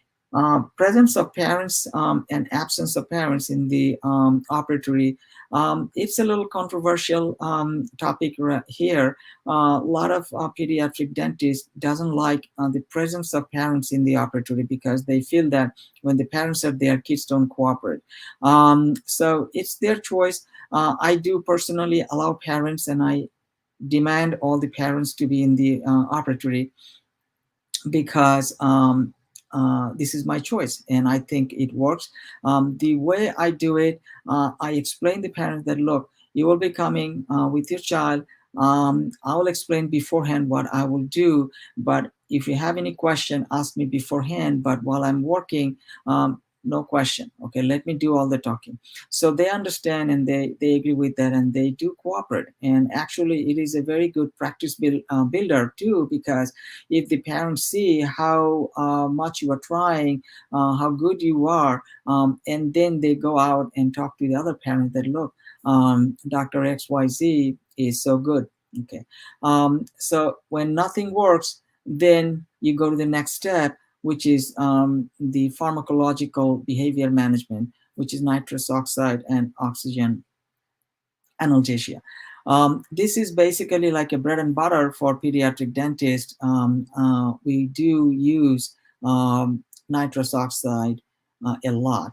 Presence of parents and absence of parents in the operatory. It's a little controversial topic here. A lot of pediatric dentists doesn't like the presence of parents in the operatory, because they feel that when the parents are there, kids don't cooperate. So it's their choice. I do personally allow parents, and I demand all the parents to be in the operatory, because this is my choice and I think it works. The way I do it, I explain the parents that, look, you will be coming with your child. I will explain beforehand what I will do, but if you have any question, ask me beforehand. But while I'm working, no question. Okay, let me do all the talking. So they understand, and they agree with that, and they do cooperate. And actually, it is a very good practice builder too, because if the parents see how much you are trying, how good you are, and then they go out and talk to the other parents that, look, Dr. XYZ is so good. Okay. So when nothing works, then you go to the next step, which is the pharmacological behavior management, which is nitrous oxide and oxygen analgesia. This is basically like a bread and butter for pediatric dentists. We do use nitrous oxide a lot.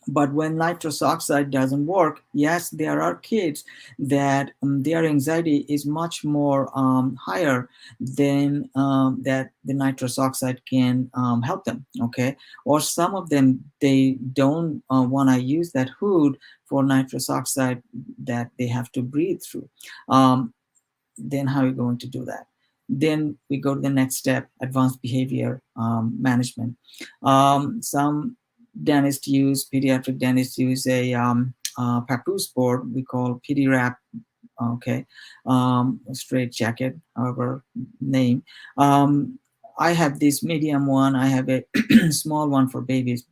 But when nitrous oxide doesn't work, yes, there are kids that their anxiety is much more higher than that the nitrous oxide can help them, okay? Or some of them, they don't want to use that hood for nitrous oxide that they have to breathe through. Then how are you going to do that? Then we go to the next step, advanced behavior management. Some pediatric dentists use a papoose board we call PD wrap, okay, straight jacket, however name. I have this medium one, I have a small one for babies.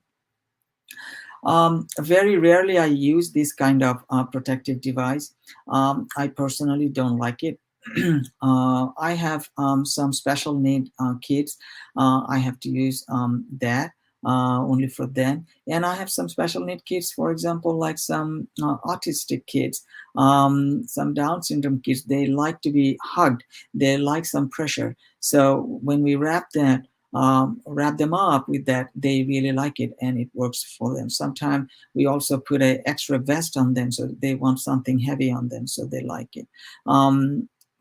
Very rarely I use this kind of protective device. I personally don't like it. I have some special need kids. I have to use that only for them. And I have some special need kids, for example, like some autistic kids, some Down syndrome kids. They like to be hugged. They like some pressure. So when we wrap them up with that, they really like it and it works for them. Sometimes we also put an extra vest on them, so they want something heavy on them, so they like it.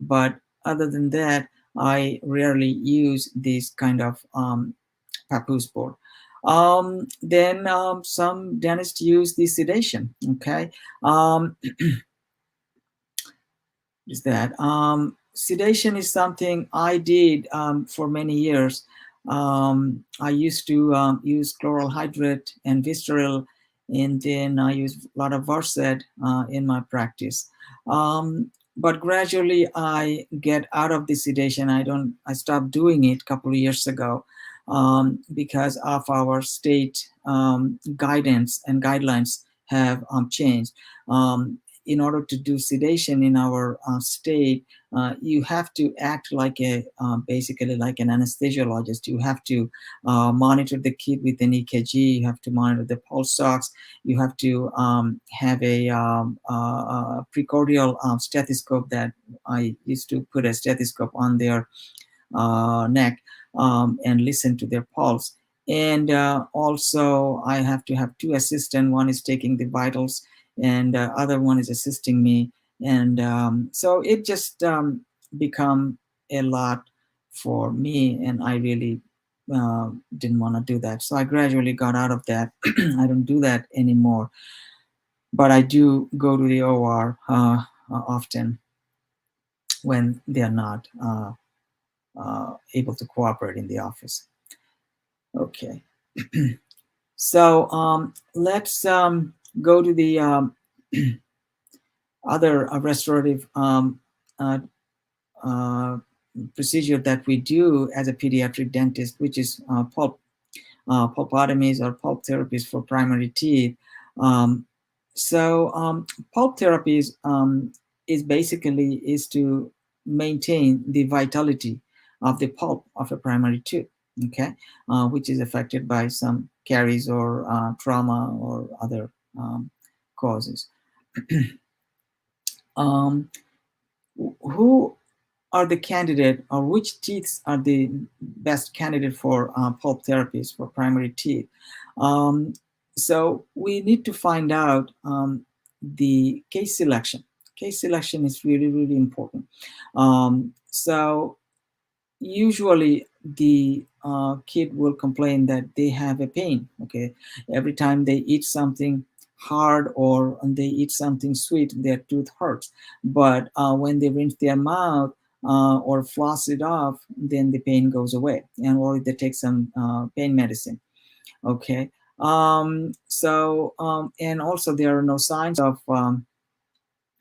But other than that, I rarely use this kind of papoose board. Then some dentists use the sedation, okay? Is that sedation is something I did for many years. I used to use chloral hydrate and Vistaril, and then I use a lot of Versed in my practice. But gradually I get out of the sedation. I stopped doing it a couple of years ago because of our state guidance and guidelines have changed. In order to do sedation in our state, you have to act like basically like an anesthesiologist. You have to monitor the kid with an EKG. You have to monitor the pulse ox. You have to have a precordial stethoscope that I used to put a stethoscope on their neck and listen to their pulse. And also, I have to have two assistants. One is taking the vitals, and other one is assisting me. And so it just become a lot for me, and I really didn't want to do that. So I gradually got out of that. I don't do that anymore, but I do go to the OR often when they're not able to cooperate in the office. Okay. So let's go to the other restorative procedure that we do as a pediatric dentist, which is pulpotomies or pulp therapies for primary teeth. Pulp therapies is to maintain the vitality of the pulp of a primary tooth, okay, which is affected by some caries or trauma or other causes. Who are the candidate, or which teeth are the best candidate for pulp therapies for primary teeth? So we need to find out the case selection. Case selection is really, really important. So usually the kid will complain that they have a pain, okay? Every time they eat something hard or they eat something sweet, their tooth hurts. But when they rinse their mouth or floss it off, then the pain goes away, and or they take some pain medicine, okay? And also there are no signs of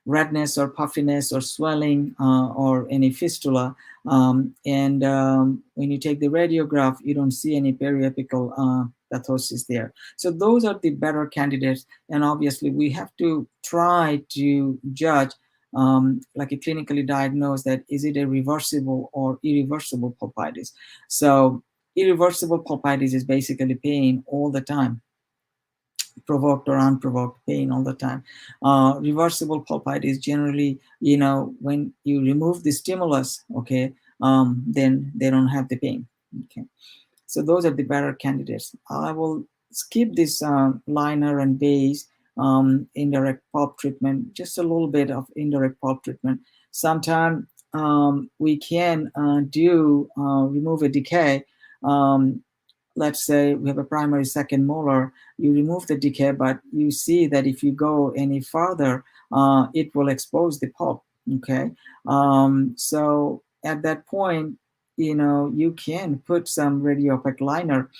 redness or puffiness or swelling or any fistula. When you take the radiograph, you don't see any periapical pathosis there. So those are the better candidates. And obviously we have to try to judge, like a clinically diagnosed, that is it a reversible or irreversible pulpitis. So irreversible pulpitis is basically pain all the time, provoked or unprovoked pain all the time. Reversible pulpitis generally, when you remove the stimulus, okay, then they don't have the pain. Okay, so those are the better candidates. I will skip this liner and base indirect pulp treatment, just a little bit of indirect pulp treatment. Sometimes we can remove a decay. Let's say we have a primary second molar, you remove the decay, but you see that if you go any further, it will expose the pulp, okay? So at that point, you can put some radiopaque liner.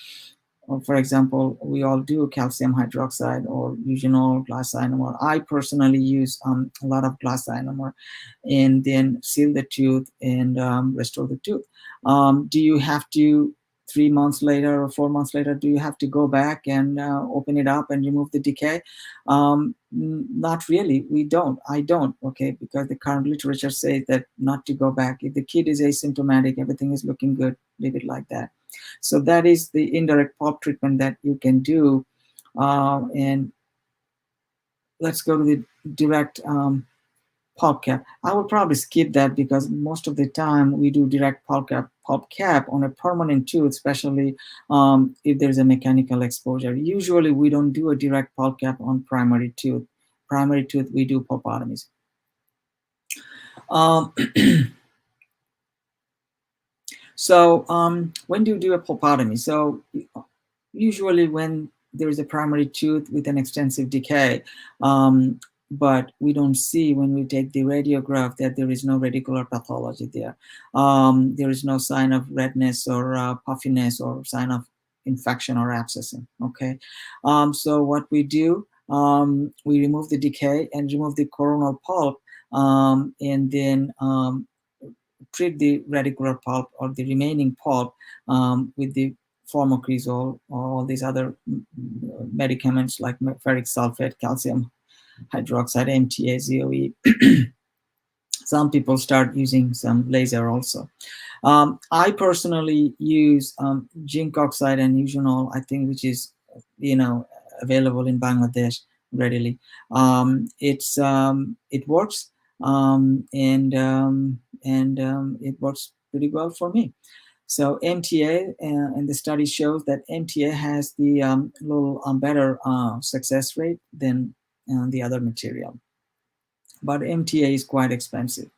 For example, we all do calcium hydroxide or eugenol, glass ionomer. I personally use a lot of glass ionomer, and then seal the tooth and restore the tooth. Do you have to, 3 months later or 4 months later, do you have to go back and open it up and remove the decay? Not really. I don't, okay, because the current literature says that not to go back. If the kid is asymptomatic, everything is looking good, leave it like that. So that is the indirect pulp treatment that you can do. And let's go to the direct pulp cap. I will probably skip that because most of the time we do direct pulp cap on a permanent tooth, especially if there's a mechanical exposure. Usually we don't do a direct pulp cap on primary tooth. Primary tooth, we do pulpotomies. So when do you do a pulpotomy? So usually when there is a primary tooth with an extensive decay, but we don't see when we take the radiograph that there is no radicular pathology there. There is no sign of redness or puffiness or sign of infection or abscessing. Okay, so what we do, we remove the decay and remove the coronal pulp, and then treat the radicular pulp or the remaining pulp with the formocresol or all these other medicaments like ferric sulfate, calcium hydroxide, MTA, ZOE. Some people start using some laser also. I personally use zinc oxide and eugenol, I think, which is available in Bangladesh readily. It works, and it works pretty well for me. So MTA, and the study shows that MTA has the little better success rate than the other material, but MTA is quite expensive.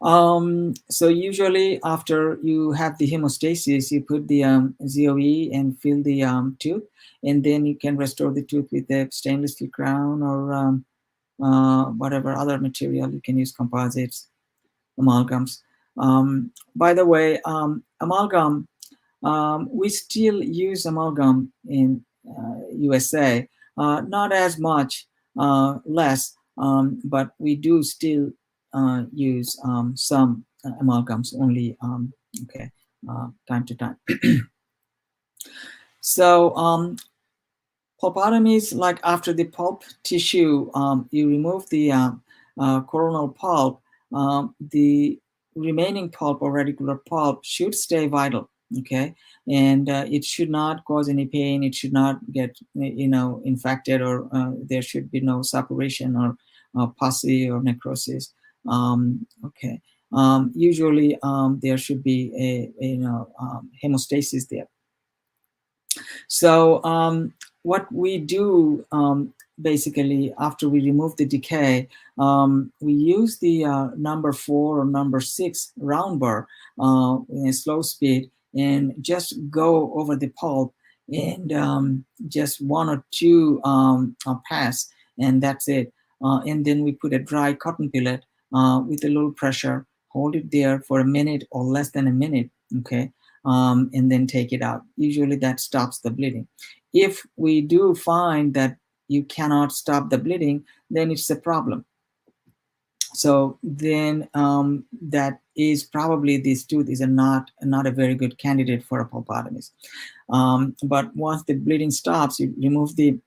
So usually after you have the hemostasis, you put the ZOE and fill the tooth, and then you can restore the tooth with a stainless steel crown or whatever other material you can use, composites, amalgams. By the way, amalgam, we still use amalgam in USA, not as much, less, but we do still use some amalgams only, okay, time to time. So pulpotomies, like after the pulp tissue, you remove the coronal pulp, the remaining pulp or radicular pulp should stay vital, okay, and it should not cause any pain. It should not get infected, or there should be no suppuration or pus or necrosis. Okay, usually there should be a hemostasis there. So what we do basically after we remove the decay, we use the number 4 or number 6 round burr in a slow speed and just go over the pulp, and just 1 or 2 pass, and that's it. And then we put a dry cotton pillet with a little pressure, hold it there for a minute or less than a minute, okay, and then take it out. Usually that stops the bleeding. If we do find that you cannot stop the bleeding, then it's a problem. So then that is probably this tooth is not a very good candidate for a pulpotomy. But once the bleeding stops, you remove the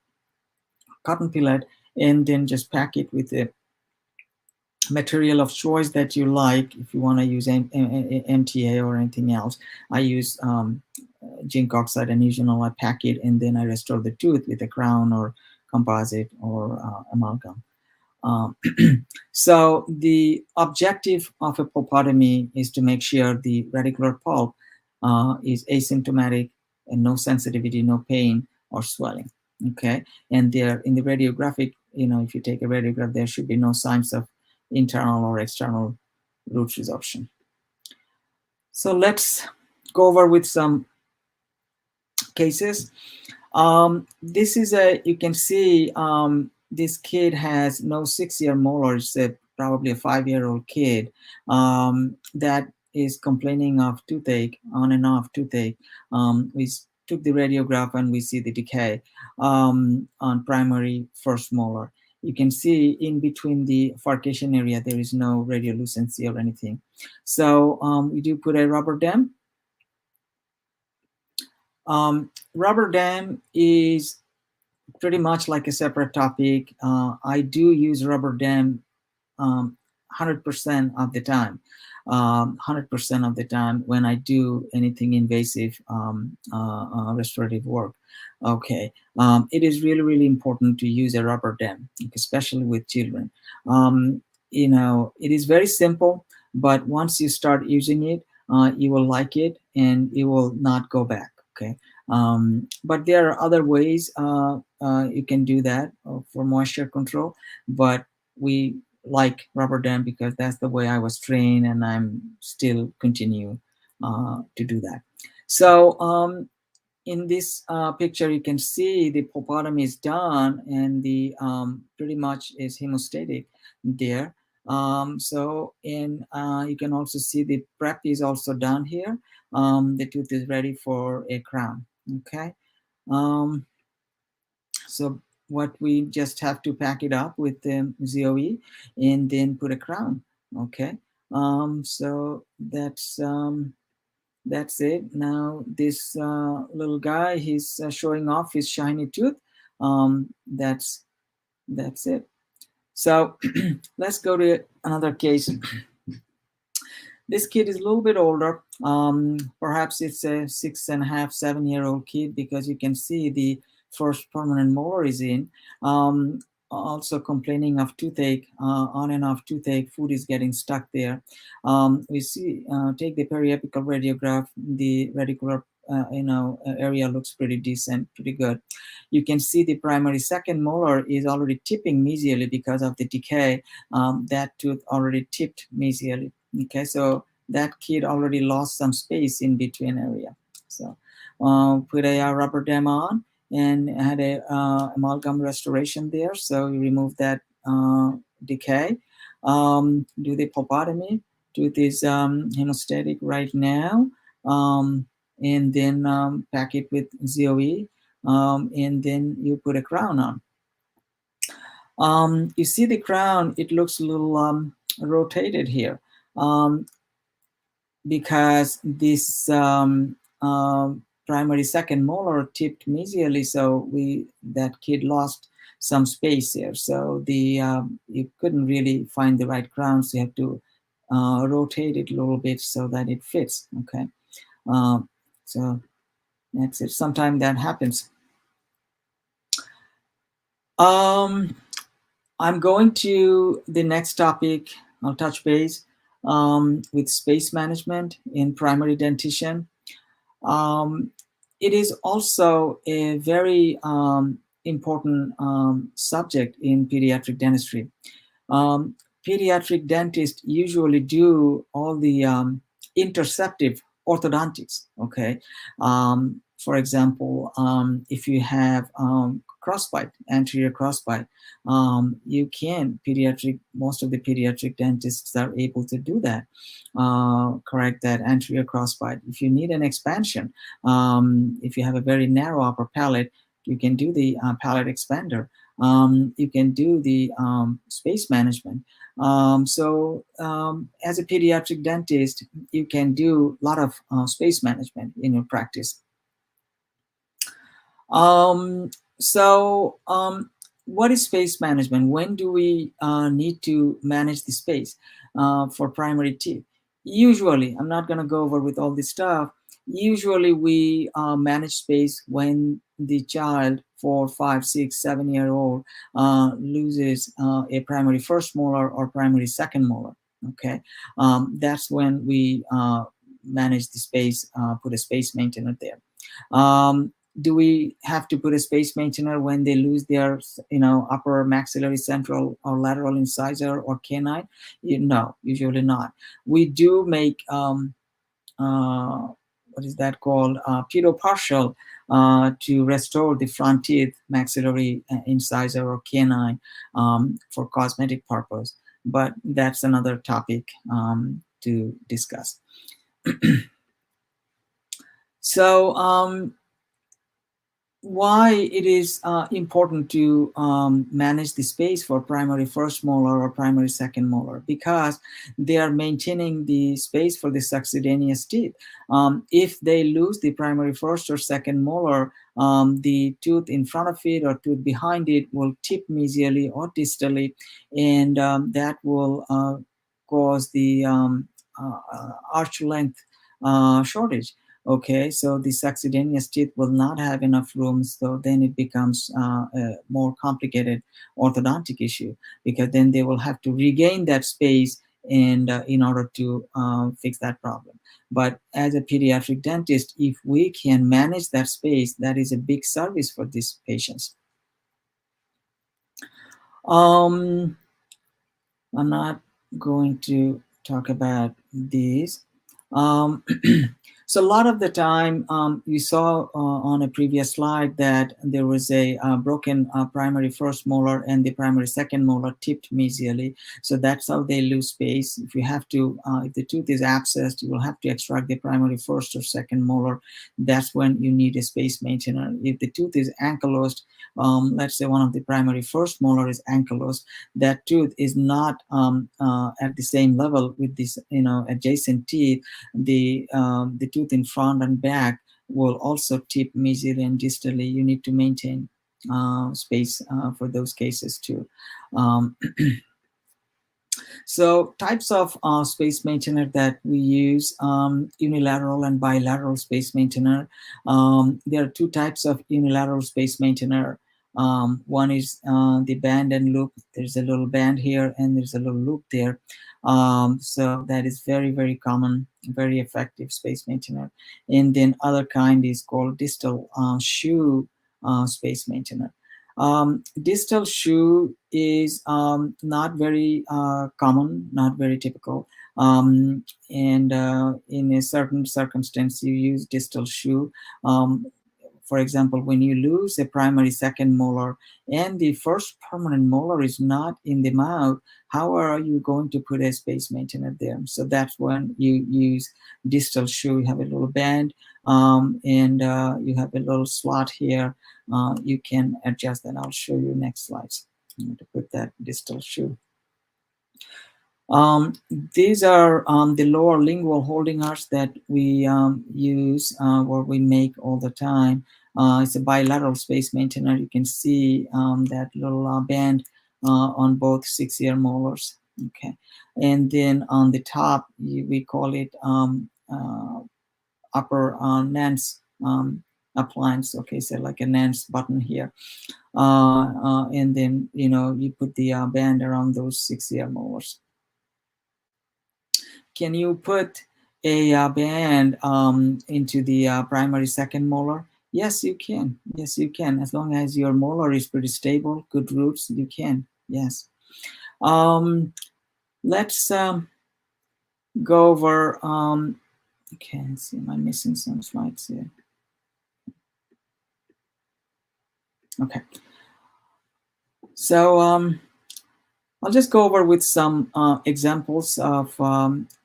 cotton pillet and then just pack it with a material of choice that you like. If you want to use MTA or anything else, I use zinc oxide and eugenol. I pack it and then I restore the tooth with a crown or composite or amalgam. So the objective of a pulpotomy is to make sure the radicular pulp is asymptomatic and no sensitivity, no pain or swelling. Okay, and there in the radiographic, if you take a radiograph, there should be no signs of internal or external root resorption. So let's go over with some cases. This is you can see this kid has no 6-year molar. It's probably a 5-year-old kid that is complaining of toothache, on and off toothache. We took the radiograph and we see the decay on primary first molar. You can see in between the furcation area, there is no radiolucency or anything. So we do put a rubber dam. Rubber dam is pretty much like a separate topic. I do use rubber dam 100% of the time. 100% of the time when I do anything invasive restorative work. Okay, it is really, really important to use a rubber dam, especially with children. It is very simple, but once you start using it, you will like it and you will not go back. Okay, but there are other ways you can do that for moisture control, but we like rubber dam because that's the way I was trained, and I'm still continue to do that. So in this picture, you can see the pulpotomy is done, and the pretty much is hemostatic there. So you can also see the prep is also done here. The tooth is ready for a crown. Okay. So what we just have to pack it up with the ZOE and then put a crown. Okay. So that's it. Now this little guy, he's showing off his shiny tooth. That's it. So let's go to another case. This kid is a little bit older. Perhaps it's a 6.5, 7-year-old kid, because you can see the first permanent molar is in. Also complaining of toothache, on and off toothache, food is getting stuck there. We see, take the periapical radiograph, the radicular area looks pretty decent, pretty good. You can see the primary second molar is already tipping mesially because of the decay. That tooth already tipped mesially. Okay, so that kid already lost some space in between area. So put a rubber dam on and had a amalgam restoration there. So we remove that decay. Do the pulpotomy. Tooth is hemostatic right now. And then pack it with ZOE. And then you put a crown on. You see the crown, it looks a little rotated here. Because this primary second molar tipped mesially, so that kid lost some space here. So you couldn't really find the right crown, so you have to rotate it a little bit so that it fits. Okay, so that's it. Sometimes that happens. I'm going to the next topic. I'll touch base with space management in primary dentition. It is also a very important subject in pediatric dentistry. Pediatric dentists usually do all the interceptive orthodontics. Okay, for example, if you have crossbite, anterior crossbite, most of the pediatric dentists are able to do that, correct that anterior crossbite. If you need an expansion, if you have a very narrow upper palate, you can do the palate expander. You can do the space management. So as a pediatric dentist, you can do a lot of space management in your practice. What is space management? When do we need to manage the space for primary teeth? Usually, I'm not going to go over with all this stuff. Usually, we manage space when the child, 4, 5, 6, 7-year-old, loses a primary first molar or primary second molar. Okay, that's when we manage the space, put a space maintainer there. Do we have to put a space maintainer when they lose their, upper maxillary central or lateral incisor or canine? No, usually not. We do make what is that called? Pedopartial to restore the front teeth, maxillary incisor or canine for cosmetic purpose. But that's another topic to discuss. So why it is important to manage the space for primary first molar or primary second molar? Because they are maintaining the space for the succedaneous teeth. If they lose the primary first or second molar, the tooth in front of it or tooth behind it will tip mesially or distally, and that will cause the arch length shortage. Okay, so the succedaneous teeth will not have enough room, so then it becomes a more complicated orthodontic issue, because then they will have to regain that space and in order to fix that problem. But as a pediatric dentist, if we can manage that space, that is a big service for these patients. I'm not going to talk about these. So a lot of the time, you saw on a previous slide that there was a broken primary first molar and the primary second molar tipped mesially. So that's how they lose space. If you have to, if the tooth is abscessed, you will have to extract the primary first or second molar. That's when you need a space maintainer. If the tooth is ankylosed, let's say one of the primary first molar is ankylosed, that tooth is not at the same level with this, adjacent teeth. The tooth in front and back will also tip mesially and distally. You need to maintain space for those cases too. So types of space maintainer that we use, unilateral and bilateral space maintainer. There are two types of unilateral space maintainer. One is the band and loop. There's a little band here and there's a little loop there. So that is very, very common, very effective space maintainer. And then other kind is called distal shoe space maintainer. Distal shoe is not very common, not very typical. And in a certain circumstance, you use distal shoe. For example, when you lose a primary second molar and the first permanent molar is not in the mouth, how are you going to put a space maintainer there? So that's when you use distal shoe. You have a little band and you have a little slot here. You can adjust that. I'll show you next slides. I'm going to put that distal shoe. These are the lower lingual holding arch that we use or we make all the time. It's a bilateral space maintainer. You can see that little band on both 6-ear molars. Okay, and then on the top, we call it upper nance appliance. Okay, so like a nance button here. And then, you put the band around those 6-ear molars. Can you put a band into the primary second molar? Yes, you can. Yes, you can. As long as your molar is pretty stable, good roots, you can. Yes. Let's go over. Okay, let's see. Am I missing some slides here? Okay. So I'll just go over with some examples of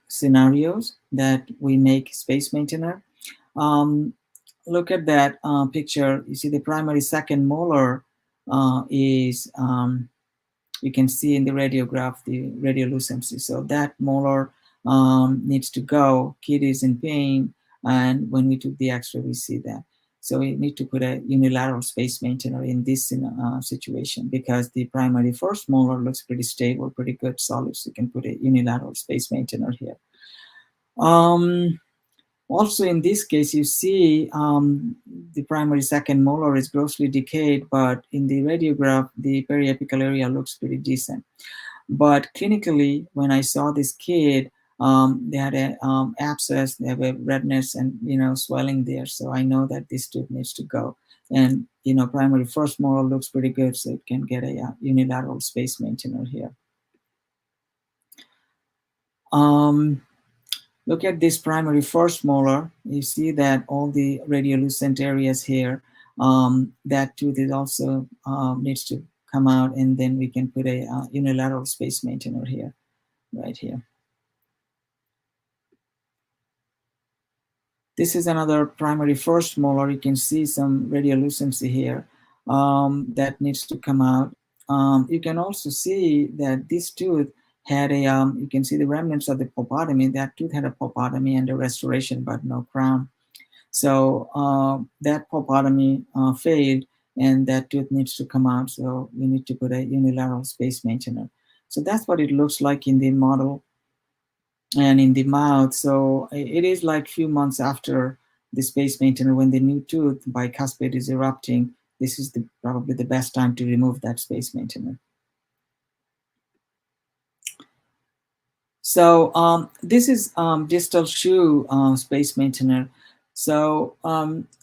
scenarios that we make space maintainer. Look at that picture. You see the primary second molar is, you can see in the radiograph, the radiolucency. So that molar needs to go. Kid is in pain. And when we took the x-ray, we see that. So we need to put a unilateral space maintainer in this situation because the primary first molar looks pretty stable, pretty good, solid. So you can put a unilateral space maintainer here. Also, in this case, you see the primary second molar is grossly decayed, but in the radiograph, the periapical area looks pretty decent. But clinically, when I saw this kid, they had an abscess, they have a redness and, swelling there. So I know that this tooth needs to go. And, primary first molar looks pretty good, so it can get a unilateral space maintainer here. Look at this primary first molar. You see that all the radiolucent areas here, that tooth is also needs to come out, and then we can put a unilateral space maintainer here, right here. This is another primary first molar. You can see some radiolucency here that needs to come out. You can also see that this tooth had a, you can see the remnants of the pulpotomy. That tooth had a pulpotomy and a restoration, but no crown. So that pulpotomy failed, and that tooth needs to come out. So we need to put a unilateral space maintainer. So that's what it looks like in the model and in the mouth. So it is like a few months after the space maintainer, when the new tooth bicuspid is erupting. This is probably the best time to remove that space maintainer. So this is distal shoe space maintainer. So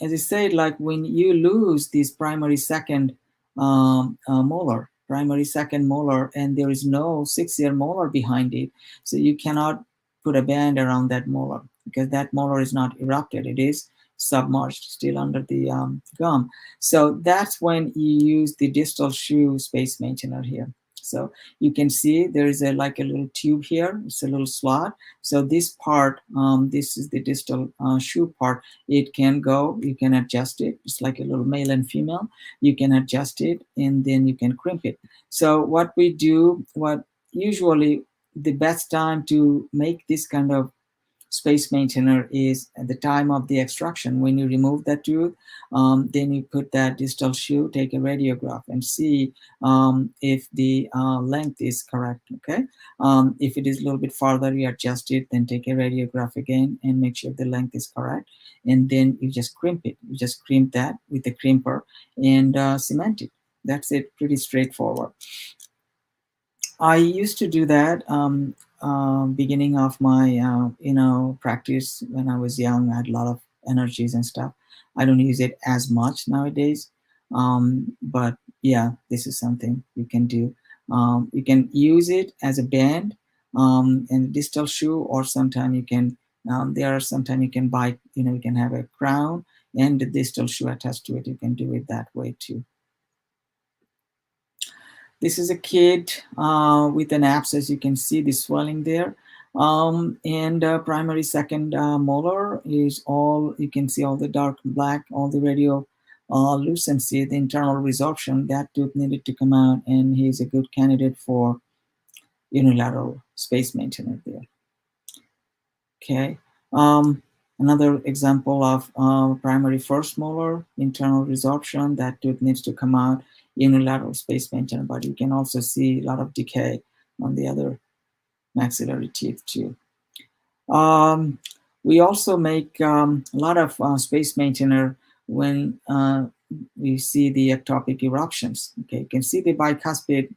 as I said, like when you lose this primary second molar, and there is no 6-ear molar behind it, so you cannot put a band around that molar. because that molar is not erupted. It is submerged still under the gum. So that's when you use the distal shoe space maintainer here. So you can see there is like a little tube here. It's a little slot. So this part, this is the distal shoe part. It can go, you can adjust it. It's like a little male and female. You can adjust it and then you can crimp it. So what we do, what usually the best time to make this kind of space maintainer is at the time of the extraction. When you remove that tooth, then you put that distal shoe, take a radiograph and see if the length is correct, okay? If it is a little bit farther, you adjust it, then take a radiograph again and make sure the length is correct. And then you just crimp it. You just crimp that with the crimper and cement it. That's it, pretty straightforward. I used to do that beginning of my practice when I was young. I had a lot of energies and stuff. I don't use it as much nowadays, but yeah, this is something you can do. You can use it as a band and distal shoe, or sometimes you can. Sometimes you can buy. You can have a crown and the distal shoe attached to it. You can do it that way too. This is a kid with an abscess. You can see the swelling there. And primary second molar is all, you can see all the dark black, all the radio lucency, the internal resorption. That tooth needed to come out, and he's a good candidate for unilateral space maintainer there. Okay. Another example of primary first molar, internal resorption. That tooth needs to come out, unilateral space maintainer, but you can also see a lot of decay on the other maxillary teeth too. We also make a lot of space maintainer when we see the ectopic eruptions. Okay, you can see the bicuspid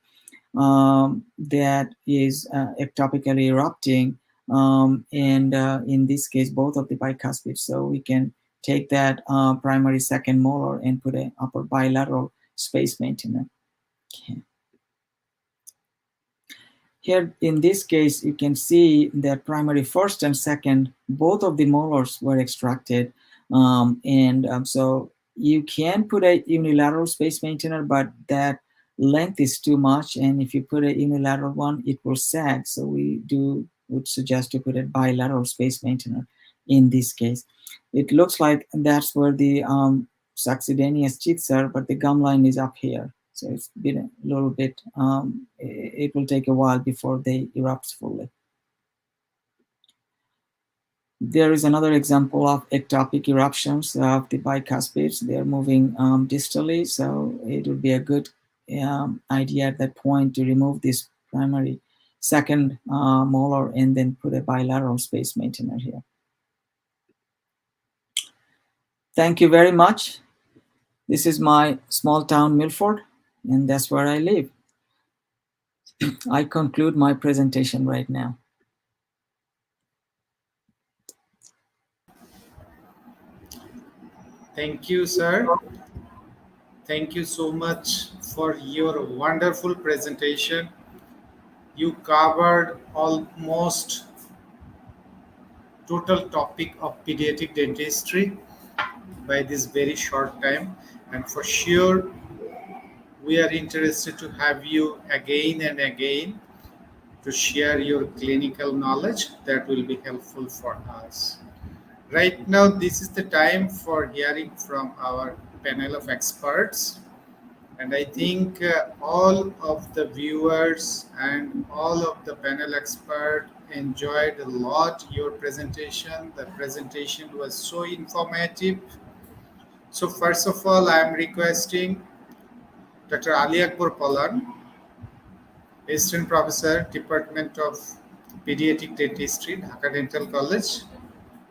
that is ectopically erupting, and in this case, both of the bicuspids. So we can take that primary second molar and put an upper bilateral space maintainer. Okay. Here, in this case, you can see that primary first and second, both of the molars were extracted. So you can put a unilateral space maintainer, but that length is too much. And if you put a unilateral one, it will sag. So we would suggest to put a bilateral space maintainer in this case. It looks like that's where the succedaneous teeth are, but the gum line is up here. So it's been a little bit, it will take a while before they erupt fully. There is another example of ectopic eruptions of the bicuspids. They're moving distally, so it would be a good idea at that point to remove this primary second molar and then put a bilateral space maintainer here. Thank you very much. This is my small town, Milford, and that's where I live. I conclude my presentation right now. Thank you, sir. Thank you so much for your wonderful presentation. You covered almost total topic of pediatric dentistry by this very short time, and for sure we are interested to have you again and again to share your clinical knowledge. That will be helpful for us. Right now, this is the time for hearing from our panel of experts. And I think all of the viewers and all of the panel experts enjoyed a lot your presentation. The presentation was so informative. So first of all, I am requesting Dr. Ali Akbar Palan, Assistant Professor, Department of Pediatric Dentistry, Dhaka Dental College,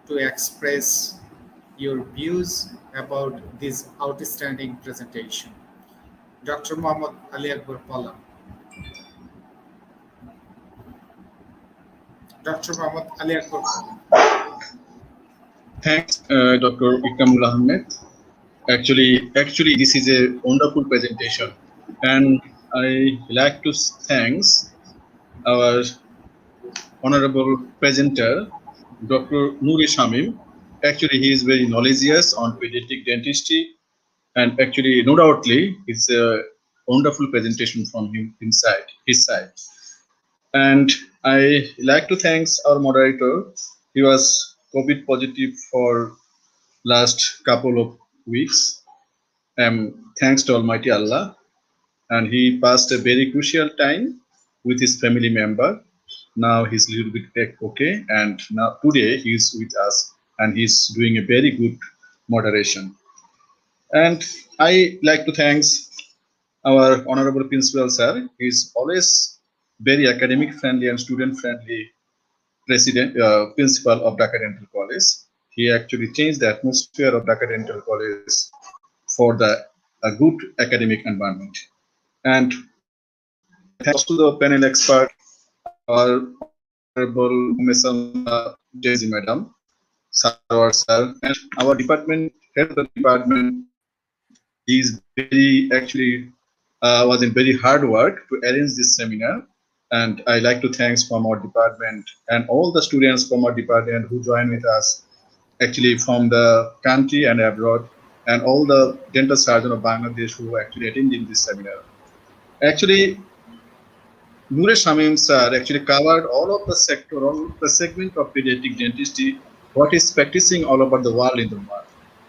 to express your views about this outstanding presentation. Dr. Muhammad Ali Akbar Palan. Dr. Muhammad Ali Akbar Palan. Thanks, Dr. Ikramul Ahmed. Actually, this is a wonderful presentation, and I like to thank our honorable presenter, Dr. Noor Shamim. Actually, he is very knowledgeous on pediatric dentistry, and actually, no doubtly, it's a wonderful presentation from his side. And I like to thanks our moderator. He was COVID positive for last couple of weeks. Thanks to Almighty Allah, and he passed a very crucial time with his family member. Now he's a little bit okay, and now today he's with us, and he's doing a very good moderation. And I like to thanks our honorable principal sir. He's always very academic friendly and student friendly principal of Dhaka Dental College. He actually changed the atmosphere of Dhaka Dental College for a good academic environment. And thanks also to the panel expert, our honorable Mesama Daisy Madam, Sarwar sir, and our department head of the department. He's very actually was in very hard work to arrange this seminar. And I like to thanks from our department and all the students from our department who joined with us actually from the country and abroad, and all the dental surgeons of Bangladesh who actually attended this seminar. Actually, Noor Shamim sir actually covered all of the sector, all of the segment of pediatric dentistry, what is practicing all over the world in the world.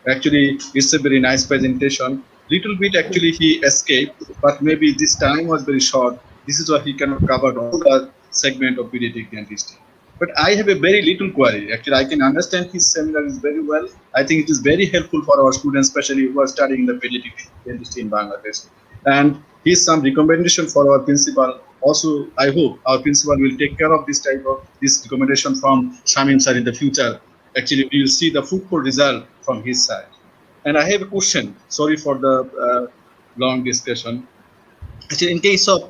Actually, it's a very nice presentation. Little bit actually he escaped, but maybe this time was very short. This is why he cannot cover all the segment of pediatric dentistry. But I have a very little query. Actually, I can understand his seminar is very well. I think it is very helpful for our students, especially who are studying the pediatric dentistry in Bangladesh. And here's some recommendation for our principal. Also, I hope our principal will take care of this type of this recommendation from Shamim sir in the future. Actually, we will see the fruitful result from his side. And I have a question. Sorry for the long discussion. Actually, in case of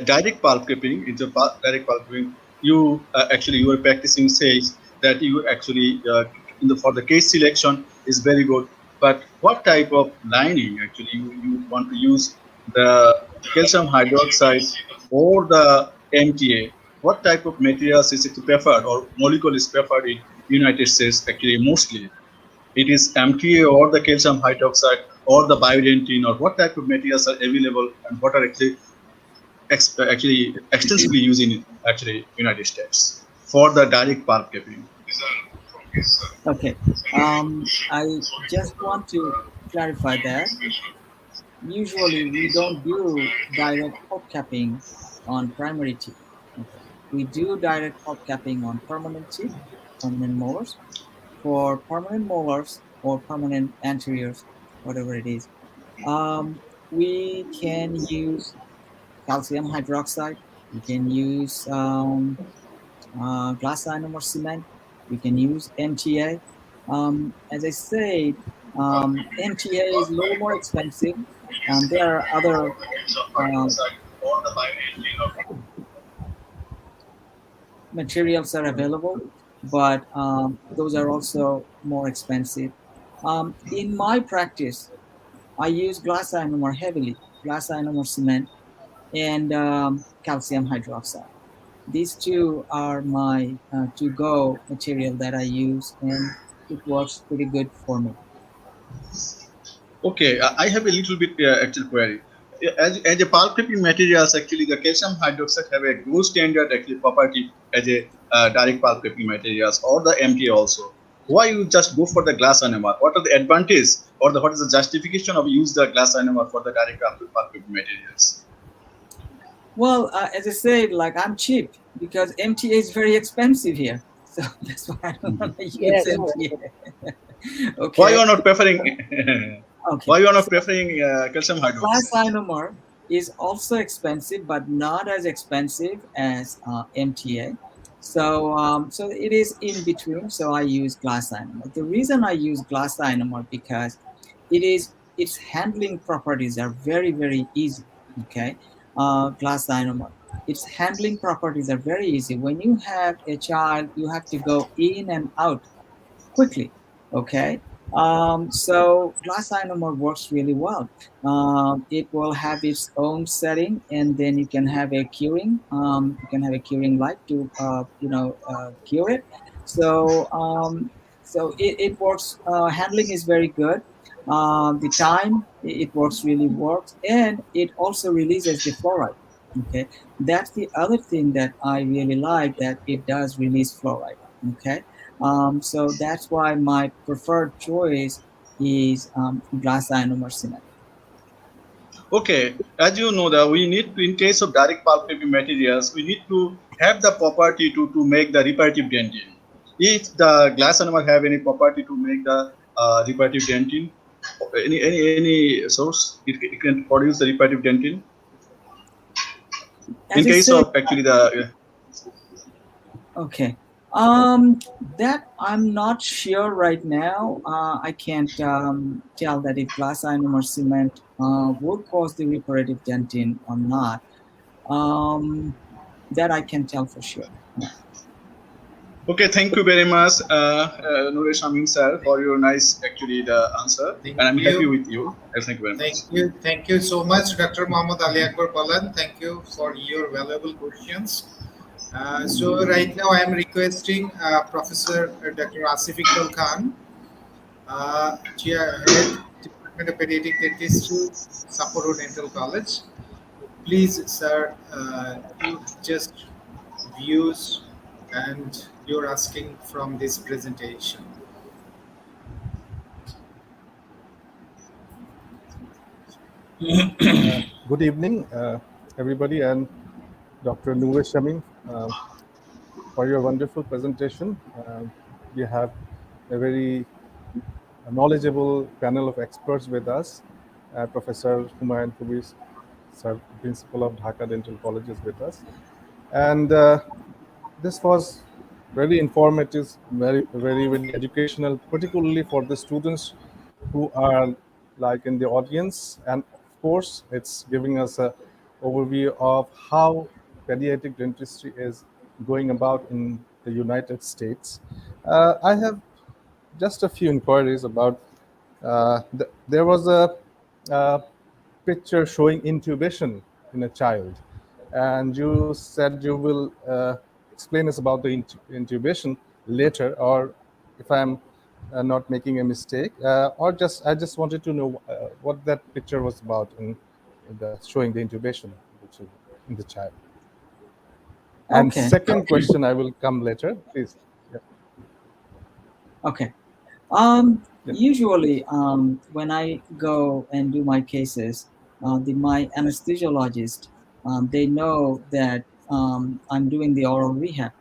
direct pulp clipping, direct pulp clipping, you actually you are practicing says that you actually for the case selection is very good. But what type of lining actually you want to use, the calcium hydroxide or the MTA? What type of materials is it preferred or molecule is preferred in United States? Actually, mostly it is MTA or the calcium hydroxide or the biodentin, or what type of materials are available and what are actually extensively used in actually United States for the direct pulp capping. Okay, I just want to clarify that usually we don't do direct pulp capping on primary teeth. Okay. We do direct pulp capping on permanent teeth, permanent molars. For permanent molars or permanent anteriors, whatever it is, we can use calcium hydroxide. We can use glass ionomer cement. We can use MTA. As I said, MTA is a little more expensive. There are other materials are available, but those are also more expensive. In my practice, I use glass ionomer heavily, glass ionomer cement, and calcium hydroxide. These two are my to-go material that I use, and it works pretty good for me. Okay, I have a little bit actual query. As a pulp clipping materials, actually the calcium hydroxide have a gold standard actually property as a direct pulp clipping materials or the MTA also. Why you just go for the glass ionomer? What are the advantages or what is the justification of use the glass ionomer for the direct pulp clipping materials? Well, as I said, like I'm cheap because MTA is very expensive here, so that's why I don't want to use MTA. Okay. Why you are not preferring? Okay. Why you are not preferring calcium hydroxide? Glass ionomer is also expensive, but not as expensive as MTA. So it is in between. So I use glass ionomer. The reason I use glass ionomer because its handling properties are very easy. Okay, glass ionomer. Its handling properties are very easy. When you have a child, you have to go in and out quickly. Okay, so glass ionomer works really well. It will have its own setting, and then you can have a curing. You can have a curing light to cure it. So it works. Handling is very good. The time it works really works, and it also releases the fluoride. Okay, that's the other thing that I really like, that it does release fluoride. Okay, so that's why my preferred choice is glass ionomer cement. Okay, as you know that we need to, in case of direct pulpable materials, we need to have the property to make the reparative dentin. If the glass animal have any property to make the reparative dentin, any source, it can produce the reparative dentin. In As I case said, of actually the okay. That I'm not sure right now. I can't tell that if glass ionomer cement would cause the reparative dentin or not. That I can tell for sure. No. okay, thank you very much, Nuresh Amin sir, for your nice actually the answer, Thank and I'm happy you. with you. Thank you very much. Thank you so much, Dr. Mohammad Ali Akbar Palan. Thank you for your valuable questions. So right now I am requesting Professor Dr. Asif Iqbal Khan, Head Department of Pediatric Dentistry, Sapporo Dental College. Please, sir, you just views and you're asking from this presentation. Good evening, everybody, and Dr. Noor Shamim, for your wonderful presentation. We have a very knowledgeable panel of experts with us. Professor Humayun Kubis, sir, Principal of Dhaka Dental College, is with us. And this was very informative, very educational, particularly for the students who are like in the audience. And of course, it's giving us a overview of how pediatric dentistry is going about in the United States. I have just a few inquiries about. There was a picture showing intubation in a child, and you said you will explain us about the intubation later, or if I'm not making a mistake, or just I just wanted to know what that picture was about in the showing the intubation in the child. And Okay. second question, I will come later, please. Yeah. Okay. Yeah. Usually, when I go and do my cases, my anesthesiologist, they know that I'm doing the oral rehab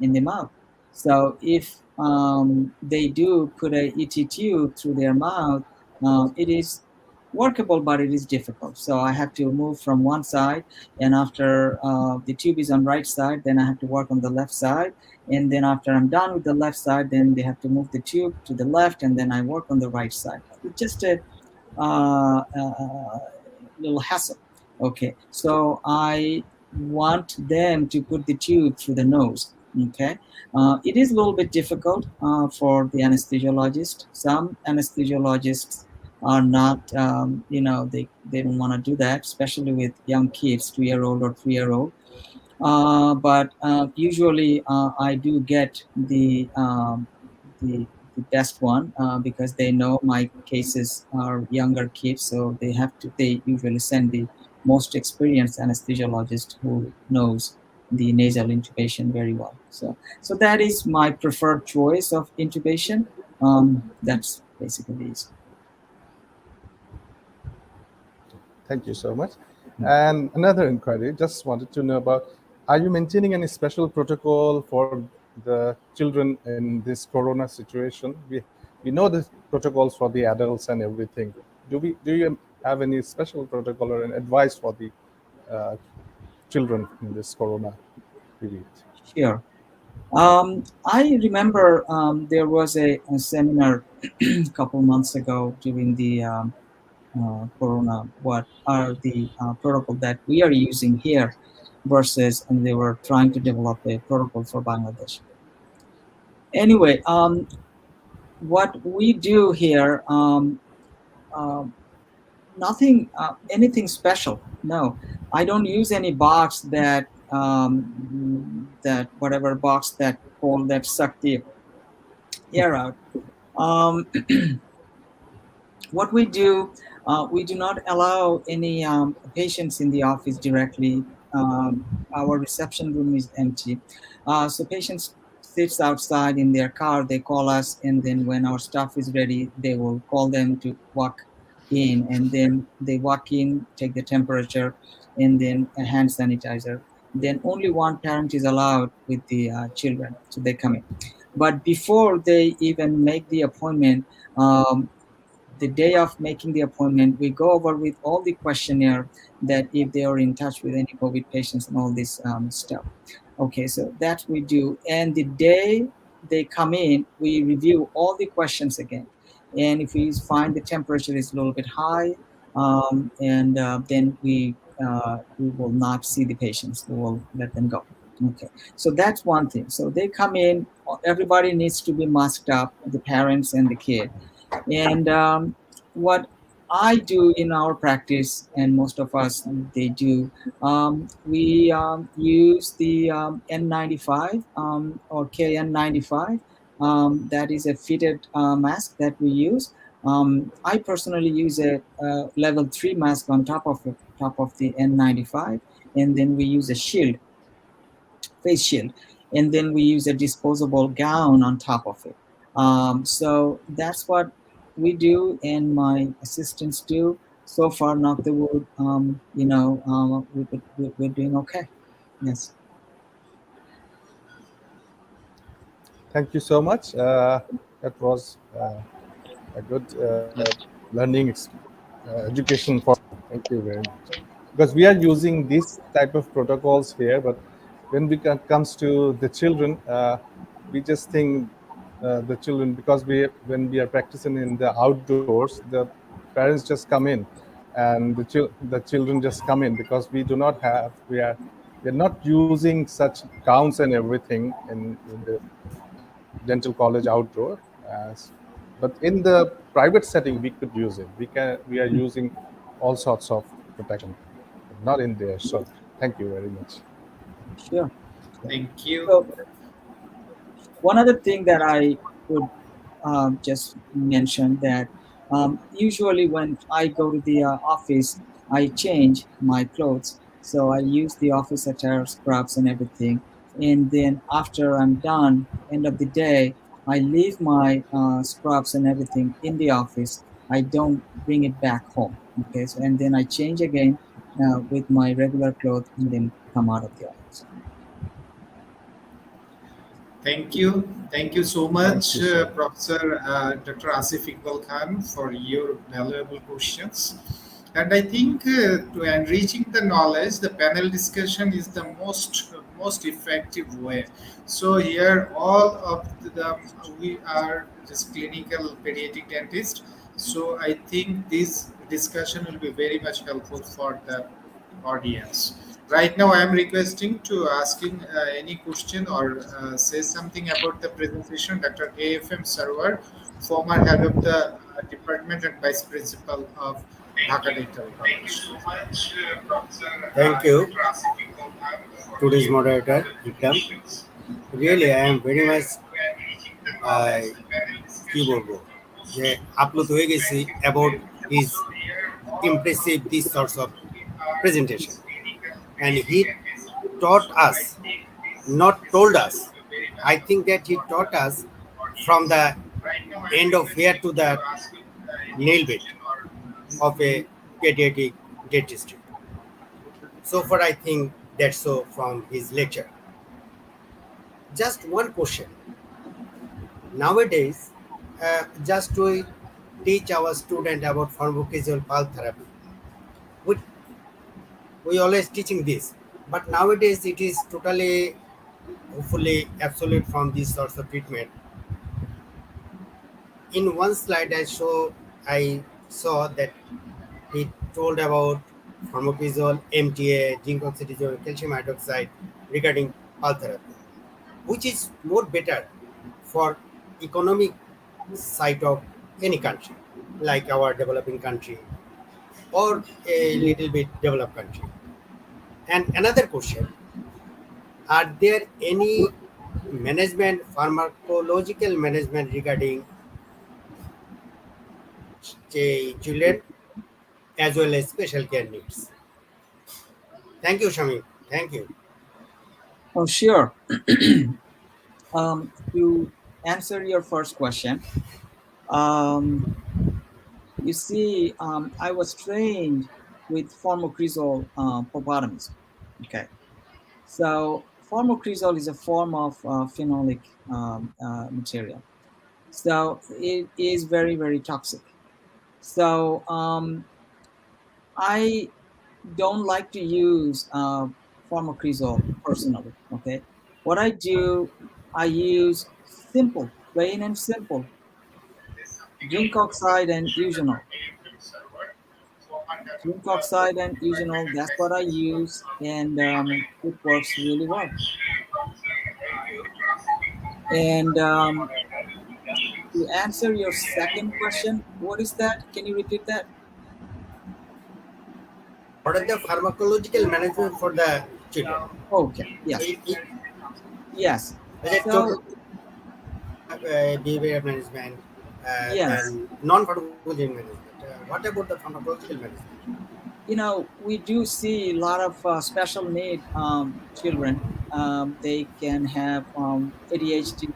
in the mouth. So if they do put a ET tube through their mouth, it is workable, but it is difficult. So I have to move from one side, and after the tube is on right side, then I have to work on the left side. And then after I'm done with the left side, then they have to move the tube to the left, and then I work on the right side. It's just a little hassle. Okay, so I want them to put the tube through the nose. Okay, it is a little bit difficult for the anesthesiologist. Some anesthesiologists are not, they don't want to do that, especially with young kids, 2-year-old or 3-year-old. But usually I do get the best one because they know my cases are younger kids, so they usually send the most experienced anesthesiologist who knows the nasal intubation very well. So that is my preferred choice of intubation. That's basically it. Thank you so much. And another inquiry, just wanted to know about, are you maintaining any special protocol for the children in this corona situation? We know the protocols for the adults and everything. Do you have any special protocol or an advice for the children in this corona period? Sure. I remember there was a seminar a couple months ago during the corona. What are the protocol that we are using here versus, and they were trying to develop a protocol for Bangladesh. Anyway, what we do here, nothing, anything special. No, I don't use any box that whatever box that hole that suck the air out. Um, what we do not allow any patients in the office directly. Our reception room is empty, so patients sits outside in their car. They call us, and then when our staff is ready, they will call them to walk in, and then they walk in, take the temperature, and then a hand sanitizer. Then only one parent is allowed with the children, so they come in. But before they even make the appointment, the day of making the appointment, we go over with all the questionnaire, that if they are in touch with any COVID patients and all this stuff. Okay, so that we do. And the day they come in, we review all the questions again. And if we find the temperature is a little bit high, and then we will not see the patients. We will let them go. Okay, so that's one thing. So they come in, everybody needs to be masked up, the parents and the kid. And what I do in our practice, and most of us they do, we use the N95 or KN95. That is a fitted mask that we use. I personally use a level 3 mask on top of the N95, and then we use a shield, face shield, and then we use a disposable gown on top of it. So that's what we do, and my assistants do. So far, knock the wood, we're doing okay. Yes. Thank you so much. That was a good learning education for. Thank you very much. Because we are using this type of protocols here, but when it comes to the children, we just think the children, because when we are practicing in the outdoors, the parents just come in, and the children just come in, because we are not using such gowns and everything in the dental college outdoor. But in the private setting, we could use it. We are using all sorts of protection, not in there. So thank you very much. Sure. Thank you. So one other thing that I would just mention, that usually when I go to the office, I change my clothes. So I use the office attire, scrubs, and everything. And then after I'm done, end of the day, I leave my scrubs and everything in the office. I don't bring it back home. Okay, so and then I change again with my regular clothes, and then come out of the office. Thank you. Thank you so Thank much, you, sir. Professor Dr. Asif Iqbal Khan, for your valuable questions. And I think to enriching the knowledge, the panel discussion is the most effective way. So here, all of we are just clinical pediatric dentists. So I think this discussion will be very much helpful for the audience. Right now, I am requesting to asking any question or say something about the presentation. Dr. AFM Sarwar, former head of the department and vice principal of Dhaka Dental College. Thank you, today's moderator, Vikram. Really, I am very much কি বলবো যে আপ্লুত হয়ে গেছি about his impressive these sorts of presentation, and he taught us, not told us. I think that he taught us from the end of hair to the nail bit of a pediatric dentistry. So far, I think that's so from his lecture. Just one question. Nowadays, just to teach our student about pharmacological pulse therapy, we always teaching this, but nowadays it is totally, hopefully, absolute from these sorts of treatment. In one slide, I saw that he told about pharmacological, MTA, zinc oxidizole, calcium hydroxide regarding pulse therapy, which is more better for economic side of any country, like our developing country or a little bit developed country. And another question, are there any management, pharmacological management regarding children as well as special care needs. Thank you, Shamim. Thank you. Oh, sure. To answer your first question, um, you see, I was trained with formocresol popotomies. Okay, so formocresol is a form of phenolic material. So it is very, very toxic. So I don't like to use formocresol personally. Okay, what I do, I use simple, plain and simple, zinc oxide and eugenol. Zinc oxide and eugenol, that's what I use, and it works really well. And to answer your second question, what is that? Can you repeat that? What are the pharmacological management for the children? Okay, yes, It yes. is it So, total behavior management yes, and non-pharmacological management. What about the pharmacological management? we do see a lot of special need children. They can have ADHD,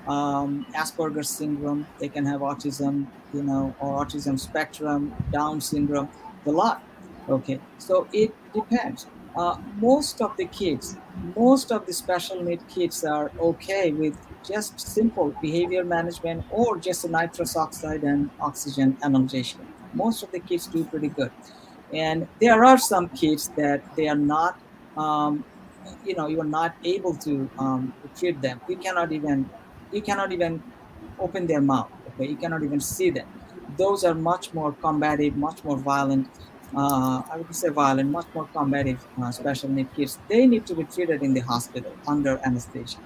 Asperger's syndrome. They can have autism, or autism spectrum, Down syndrome, a lot. Okay, so it depends. Most of the special need kids are okay with just simple behavior management or just a nitrous oxide and oxygen analgesia. Most of the kids do pretty good, and there are some kids that they are not. Um, you are not able to treat them. You cannot even open their mouth. Okay, you cannot even see them. Those are much more combative, much more violent. I would say violent, much more combative special need kids. They need to be treated in the hospital under anesthesia,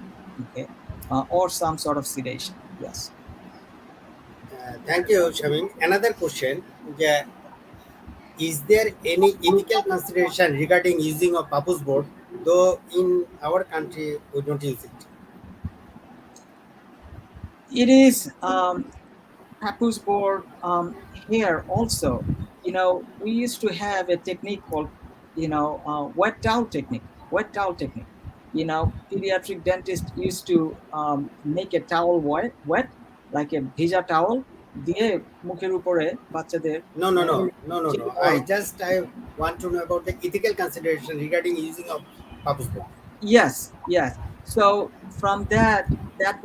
okay, or some sort of sedation. Yes. Thank you, Shamim. Another question. Yeah, is there any ethical consideration regarding using a purpose board? Though in our country we don't use it. It is papoose board here also. We used to have a technique called, wet towel technique. Wet towel technique. Pediatric dentist used to make a towel wet, like a bhija towel, দিয়ে মুখের উপরে বাচ্চাদের No, no, no, no, no, no. চিরুনি। I want to know about the ethical consideration regarding using a purpose board. Yes. So from that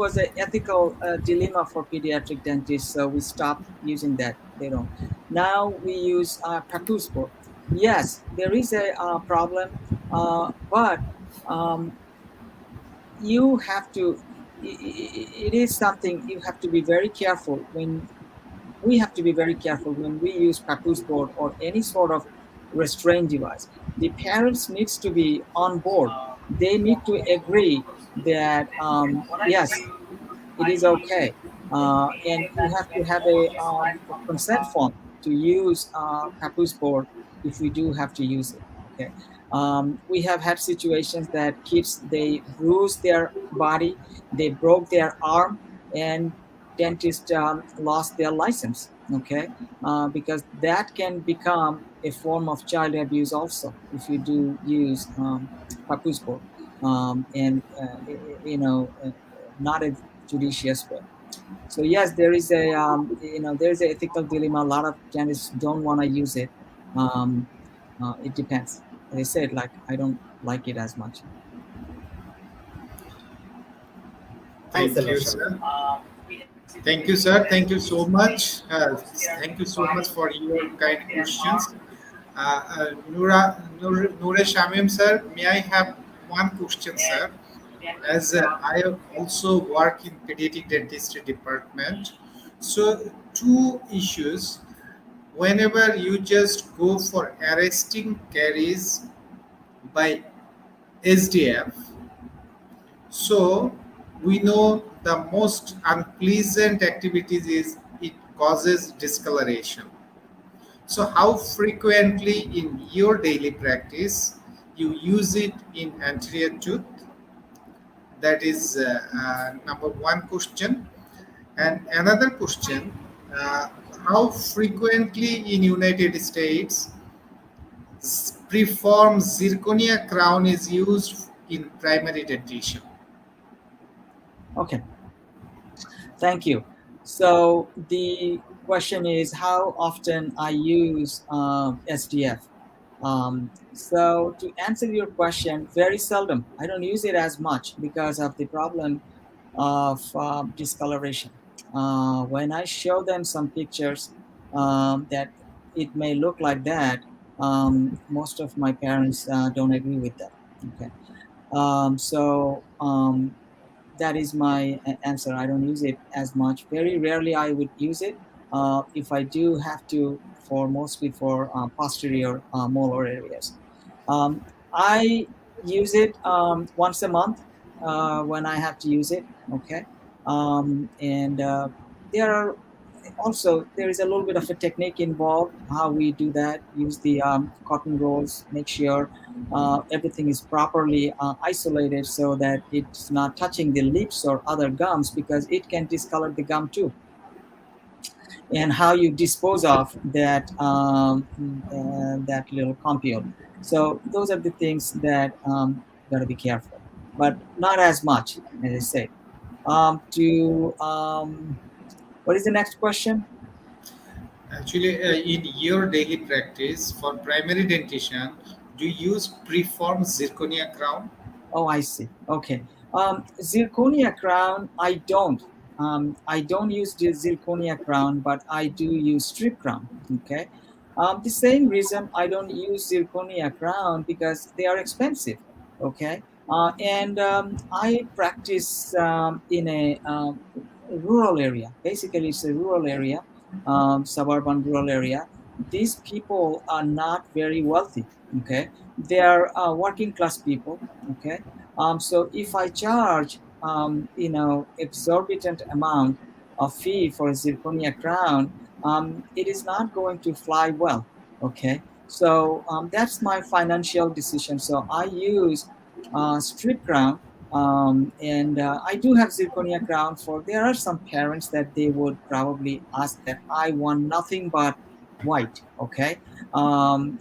was an ethical dilemma for pediatric dentists. So we stopped using that. They don't. Now we use papoose board. Yes, there is a problem, but um, you have to. It is something you have to be very careful when. We have to be very careful when we use papoose board or any sort of restraint device. The parents needs to be on board. They need to agree that yes, it is okay, and you have to have a consent form to use papoose board if we do have to use it. Okay, we have had situations that kids, they bruise their body, they broke their arm, and dentist lost their license. Okay, because that can become a form of child abuse also if you do use papoose board, and not a judicious way. So yes, there is an ethical dilemma. A lot of dentists don't want to use it. It depends. As I said, like, I don't like it as much. Thanks a Thank lot, you, Shamim. sir. Thank you, sir. Thank you so much. Thank you so much for your kind questions. Noure Shamim, sir, may I have one question, sir? As I also work in pediatric dentistry department, so two issues. Whenever you just go for arresting caries by SDF, so we know the most unpleasant activities is it causes discoloration. So how frequently in your daily practice you use it in anterior tooth? That is number one question. And another question, how frequently in United States preform zirconia crown is used in primary dentition? Okay, thank you. So the question is how often I use SDF. So to answer your question, very seldom. I don't use it as much because of the problem of discoloration. When I show them some pictures that it may look like that, most of my parents don't agree with that. Okay, so that is my answer. I don't use it as much. Very rarely I would use it. If I do have to, for mostly for posterior molar areas. Um, I use it once a month when I have to use it. Okay, and there are also there is a little bit of a technique involved how we do that. Use the cotton rolls, make sure everything is properly isolated so that it's not touching the lips or other gums, because it can discolor the gum too. And how you dispose of that that little compule. So those are the things that got to be careful, but not as much, as I said. What is the next question? Actually, in your daily practice for primary dentition, do you use preform zirconia crown? Oh, I see. Okay. Zirconia crown, I don't. I don't use the zirconia crown, but I do use strip crown. Okay. The same reason I don't use zirconia crown, because they are expensive. Okay. And I practice in a rural area. Basically, it's a rural area, suburban rural area. These people are not very wealthy. Okay. They are working class people. Okay, so if I charge exorbitant amount of fee for a zirconia crown, it is not going to fly well. Okay, so that's my financial decision. So I use strip crown, and I do have zirconia crown. For there are some parents that they would probably ask that I want nothing but white. Okay,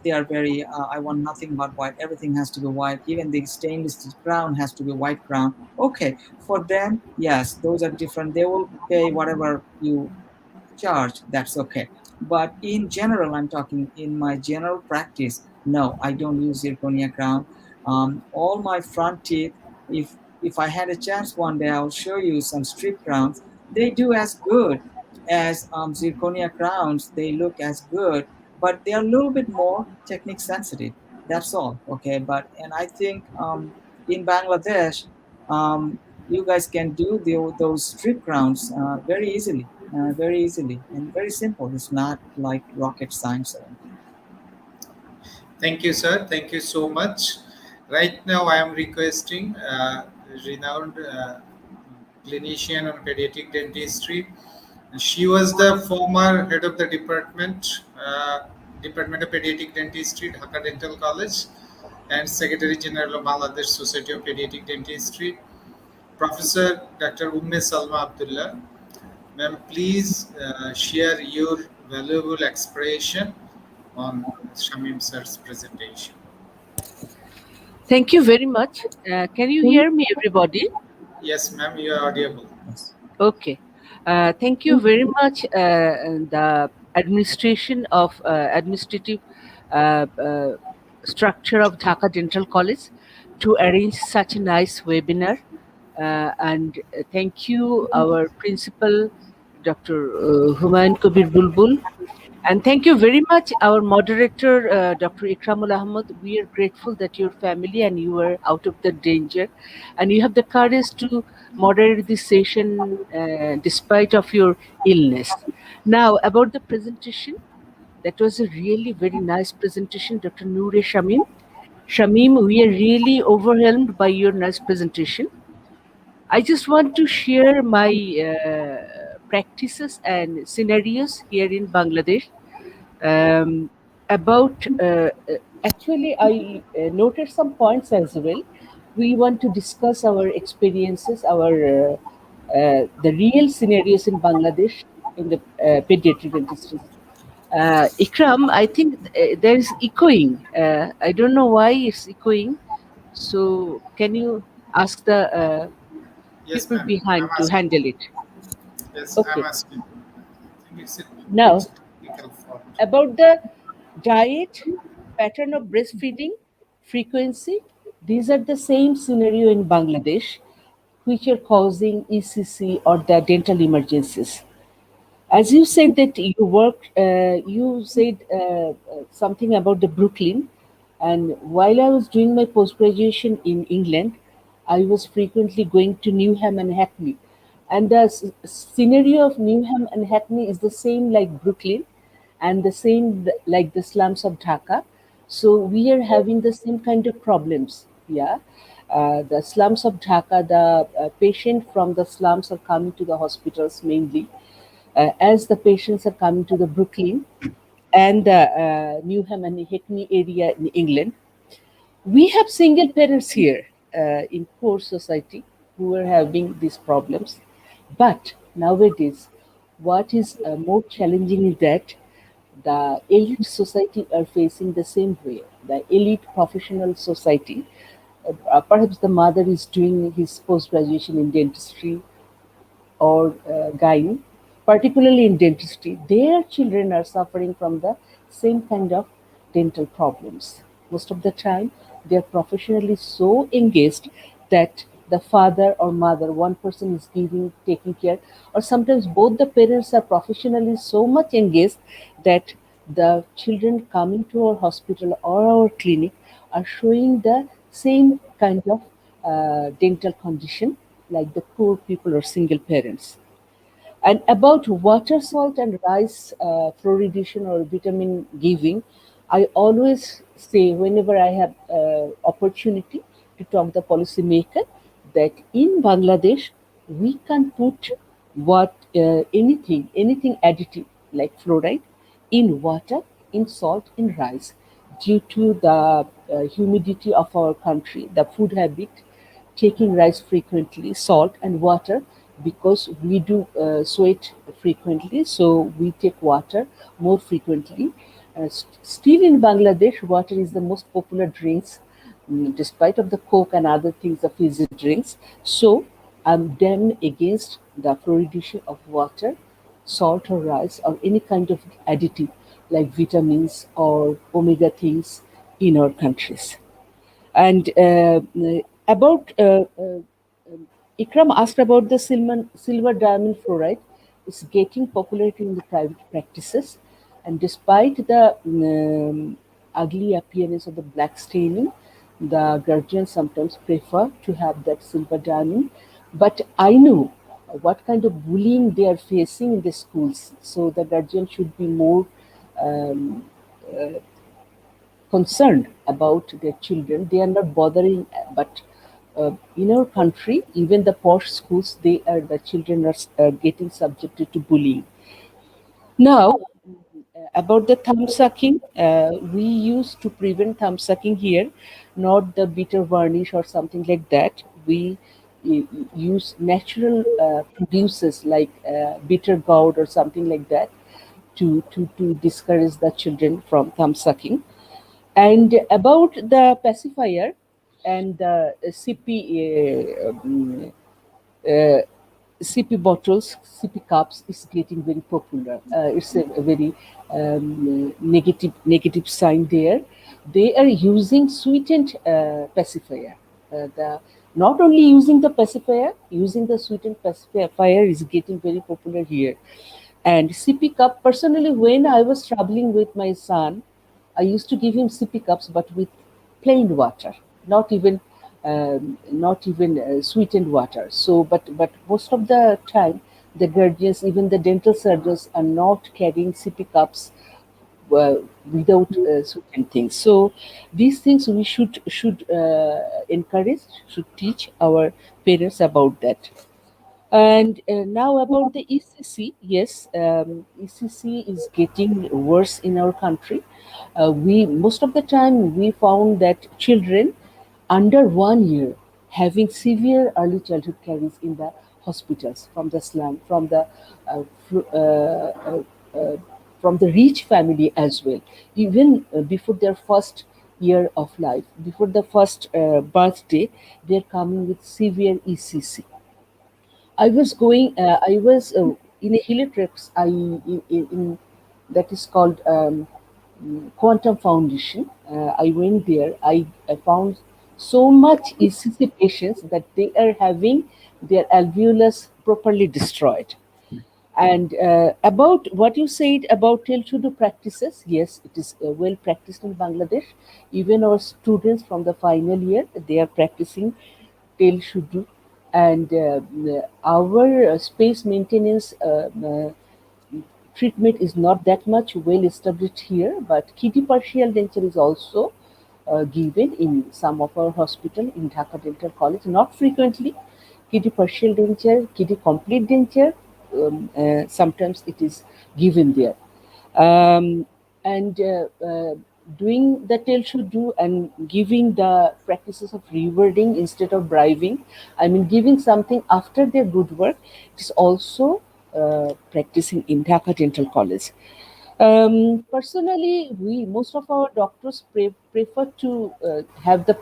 they are very I want nothing but white, everything has to be white, even the stainless steel crown has to be white crown. Okay, for them, yes, those are different, they will pay whatever you charge, that's okay. But in general, I'm talking in my general practice, no, I don't use zirconia crown. All my front teeth, if I had a chance one day, I'll show you some strip crowns. They do as good as zirconia crowns, they look as good, but they're a little bit more technique sensitive, that's all. Okay, but and I think in Bangladesh, you guys can do those strip crowns very easily and very simple. It's not like rocket science or anything. Thank you, sir. Thank you so much. Right now, I am requesting renowned clinician on pediatric dentistry. She was the former head of the Department of Pediatric Dentistry, Dhaka Dental College, and Secretary General of Bangladesh Society of Pediatric Dentistry, Professor Dr. Umme Salma Abdullah. Ma'am, please share your valuable expression on Shamim sir's presentation. Thank you very much. Can you hear me, everybody? Yes, ma'am, you are audible. Yes. Okay. Thank you very much, the administration of administrative structure of Dhaka Dental College, to arrange such a nice webinar. And thank you, our principal, Dr. Humayun Kabir Bulbul. And thank you very much, our moderator, Dr. Ikramul Ahmad. We are grateful that your family and you are out of the danger, and you have the courage to moderate this session despite of your illness. Now, about the presentation, that was a really very nice presentation, Dr. Noor Shamim. Shamim, we are really overwhelmed by your nice presentation. I just want to share my practices and scenarios here in Bangladesh. About actually, I noted some points as well, we want to discuss our experiences, the real scenarios in Bangladesh in the pediatric dentistry. Ikram, I think there is echoing. I don't know why it's echoing. So can you ask the Yes, people ma'am. I'm behind to asking. handle it? Yes, I'm Okay. asking. I think it's a Now, bit technical fault. about the diet, pattern of breastfeeding, frequency, these are the same scenario in Bangladesh, which are causing ECC or the dental emergencies. As you said that you said something about the Brooklyn, and while I was doing my post graduation in England, I was frequently going to Newham and Hackney, and the scenario of Newham and Hackney is the same like Brooklyn, and the same like the slums of Dhaka. So we are having the same kind of problems. Yeah, the slums of Dhaka, the patient from the slums are coming to the hospitals mainly as the patients are coming to the Brooklyn and the Newham and Hackney area in England. We have single parents here in poor society who are having these problems. But nowadays, what is more challenging is that the elite society are facing the same way. The elite professional society, perhaps the mother is doing his post graduation in dentistry or gynae, particularly in dentistry, their children are suffering from the same kind of dental problems. Most of the time, they are professionally so engaged that the father or mother, one person is taking care, or sometimes both the parents are professionally so much engaged that the children coming to our hospital or our clinic are showing the same kind of dental condition like the poor people or single parents. And about water, salt, and rice fluoridation or vitamin giving, I always say whenever I have opportunity to talk the policymaker that in Bangladesh we can put anything additive like fluoride in water, in salt, in rice due to the humidity of our country, the food habit, taking rice frequently, salt and water because we do sweat frequently, so we take water more frequently. Still in Bangladesh, water is the most popular drinks, despite of the Coke and other things, the fizzy drinks. So I'm damn against the fluoridation of water, salt or rice or any kind of additive like vitamins or omega things in our countries. And about Ikram asked about the silver diamond fluoride. It's getting popularity in the private practices, and despite the ugly appearance of the black staining, the guardians sometimes prefer to have that silver diamond. But I know what kind of bullying they are facing in the schools, so the guardian should be more um, concerned about their children. They are not bothering, but in our country, even the posh schools, the children are getting subjected to bullying. Now, about the thumb sucking, we used to prevent thumb sucking here, not the bitter varnish or something like that. We use natural producers like bitter gourd or something like that to discourage the children from thumb sucking. And about the pacifier and the uh, CP bottles, CP cups is getting very popular. It's a very negative sign there. They are using sweetened pacifier. The Not only using the pacifier, using the sweetened pacifier is getting very popular here. And CP cup, personally, when I was traveling with my son, I used to give him sippy cups, but with plain water, not even sweetened water. So, but most of the time, the guardians, even the dental surgeons, are not carrying sippy cups without sweetened things. So, these things we should encourage, should teach our parents about that. And now about the ECC, yes, ECC is getting worse in our country. We most of the time we found that children under 1 year having severe early childhood caries in the hospitals, from the slum, uh, fr- uh, uh, uh, from the rich family as well, even before their first year of life, before the first birthday, they're coming with severe ECC. I was in a heliotrops. That is called Quantum Foundation. I went there. I found so much ECC patients that they are having their alveolus properly destroyed. And about what you said about Telchudu practices, yes, it is well practiced in Bangladesh. Even our students from the final year, they are practicing Telchudu. And our space maintenance treatment is not that much well established here, but kidney partial denture is also given in some of our hospital in Dhaka Dental College, not frequently. Kidney partial denture, kidney complete denture, sometimes it is given there. Um, and doing the tail should do and giving the practices of rewarding instead of bribing, I mean giving something after their good work, is also practicing in Dhaka Dental College. Personally, we most of our doctors prefer to have the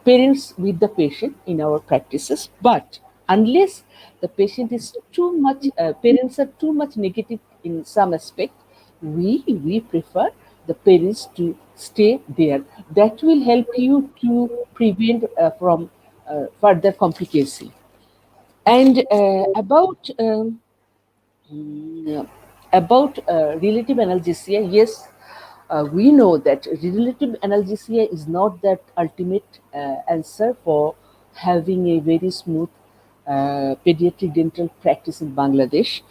parents with the patient in our practices. But unless the patient is too much, parents are too much negative in some aspect, we prefer the parents to stay there. That will help you to prevent from further complication. And Mm, about relative analgesia, yes, we know that relative analgesia is not that ultimate answer for having a very smooth pediatric dental practice in Bangladesh.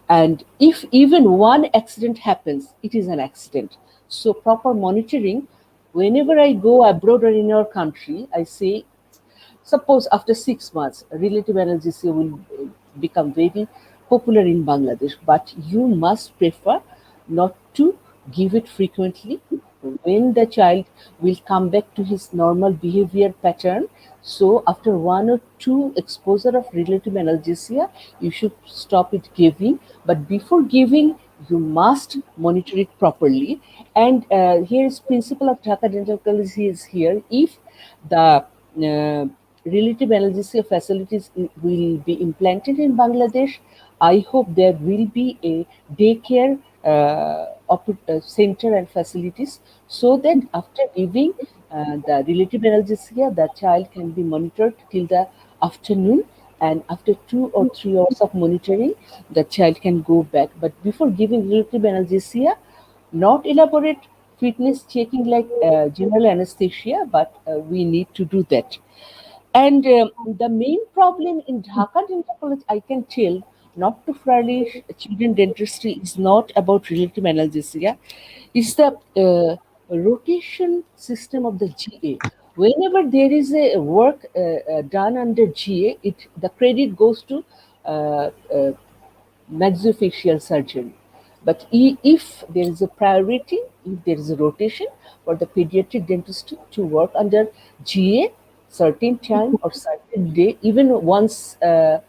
And if even one accident happens, it is an accident. So proper monitoring. Whenever I go abroad or in our country, I say, suppose after 6 months, relative analgesia will become very popular in Bangladesh, but you must prefer not to give it frequently. When the child will come back to his normal behavior pattern, so after one or two exposure of relative analgesia, you should stop it giving. But before giving, you must monitor it properly. And here is principle of Dhaka Dental College is here. If the relative analgesia facilities will be implanted in Bangladesh, I hope there will be a daycare center and facilities, so that after giving the relative analgesia, the child can be monitored till the afternoon, and after 2 or 3 hours of monitoring, the child can go back. But before giving relative analgesia, not elaborate fitness checking like general anesthesia, but we need to do that. And the main problem in Dhaka Dental College, I can tell, not to flourish children dentistry is not about relative analgesia, is the rotation system of the GA. Whenever there is a work done under GA, the credit goes to maxillofacial surgery. But if there is a priority, if there is a rotation for the pediatric dentist to work under GA, certain time or certain day, even once uh,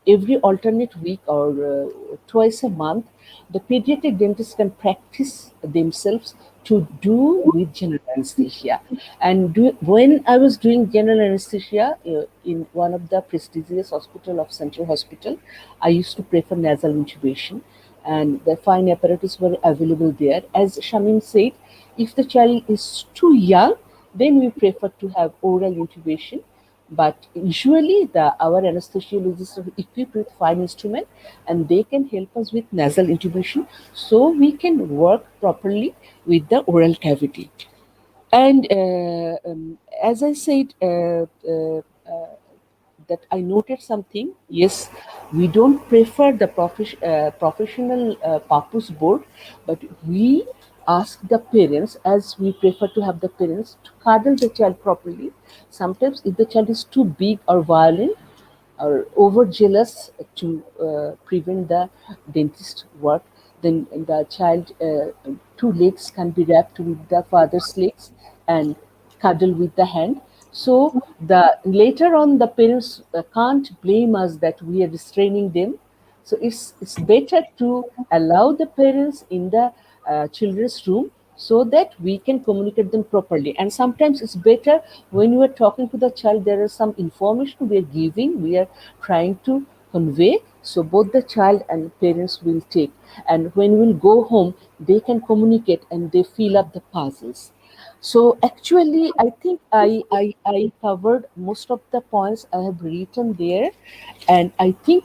every alternate week or twice a month, the pediatric dentist can practice themselves to do with general anesthesia. And when I was doing general anesthesia in one of the prestigious hospital of Central Hospital, I used to prefer nasal intubation, and the fine apparatus were available there. As Shamim said, if the child is too young, then we prefer to have oral intubation, but usually our anesthesiologists are equipped with fine instrument, and they can help us with nasal intubation, so we can work properly with the oral cavity. And as I said, that I noted something. Yes, we don't prefer the professional purpose board, but we ask the parents, as we prefer to have the parents to cuddle the child properly. Sometimes, if the child is too big or violent or over jealous to prevent the dentist work, then the child two legs can be wrapped with the father's legs and cuddle with the hand. So the later on the parents can't blame us that we are restraining them. So it's better to allow the parents in the children's room so that we can communicate them properly. And sometimes it's better when you are talking to the child, there is some information we are giving, we are trying to convey, so both the child and parents will take. And when we'll go home, they can communicate and they fill up the puzzles. So actually, I think I covered most of the points I have written there, and I think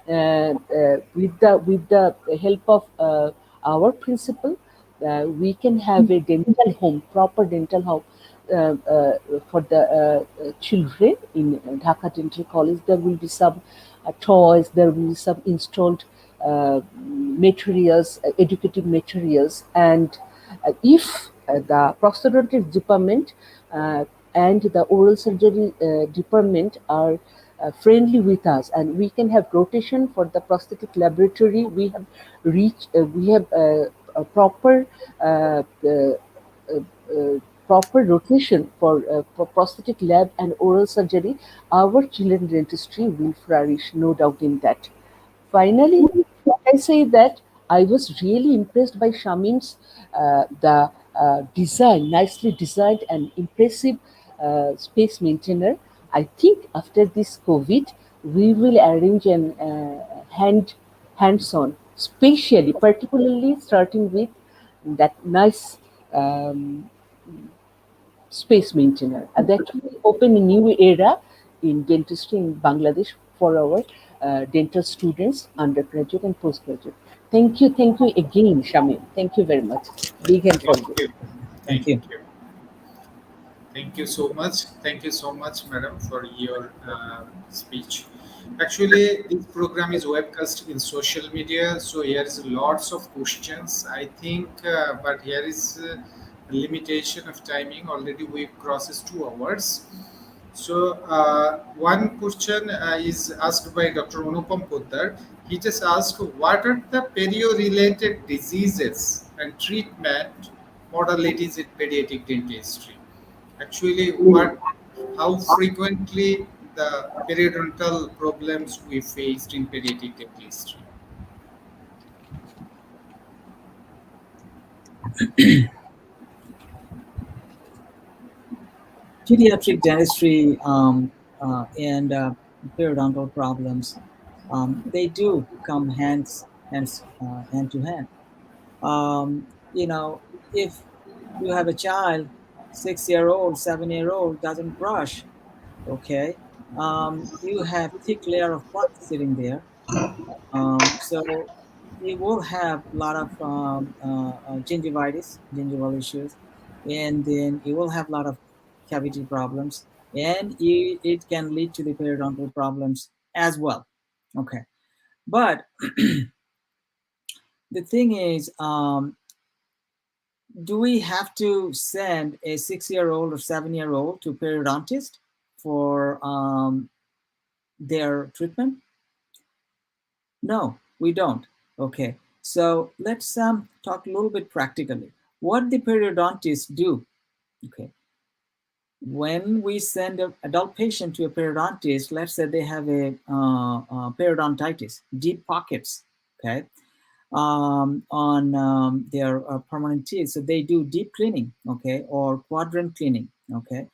with the help of our principal, we can have a dental home, proper dental home for the children in Dhaka Dental College. There will be some toys, there will be some installed materials, educative materials, and if the prosthodontics department and the oral surgery department are friendly with us, and we can have rotation for the prosthetic laboratory. We have a proper proper rotation for prosthetic lab and oral surgery. Our children dentistry will flourish, no doubt in that. Finally, I say that I was really impressed by Shamin's the design, nicely designed and impressive space maintainer. I think after this COVID, we will arrange an hands-on, spatially, particularly starting with that nice um, space maintainer. And that will open a new era in dentistry in Bangladesh for our dental students, undergraduate and postgraduate. Thank you again, Shamim. Thank you very much. Big hand for Thank you. you. Thank Thank you. you. Thank you so much. Thank you so much, madam, for your speech. Actually, this program is webcast in social media, so here is lots of questions. I think, but here is a limitation of timing. Already we crosses 2 hours. So one question is asked by Dr. Anupam Poddar. He just asked, what are the perio-related diseases and treatment modalities in pediatric dentistry? Actually, how frequently the periodontal problems we faced in pediatric dentistry? Pediatric dentistry and periodontal problems, they do come hand to hand. You know, if you have a child, 6-year-old, 7-year-old doesn't brush, okay, you have thick layer of plaque sitting there. So you will have a lot of gingivitis, gingival issues, and then you will have a lot of cavity problems, and it can lead to the periodontal problems as well. Okay, but the thing is, do we have to send a 6-year-old or 7-year-old to periodontist for their treatment? No, we don't. Okay, so let's talk a little bit practically. What the periodontists do, okay, when we send an adult patient to a periodontist, let's say they have a periodontitis, deep pockets, okay, on their permanent teeth. So they do deep cleaning, okay, or quadrant cleaning, okay.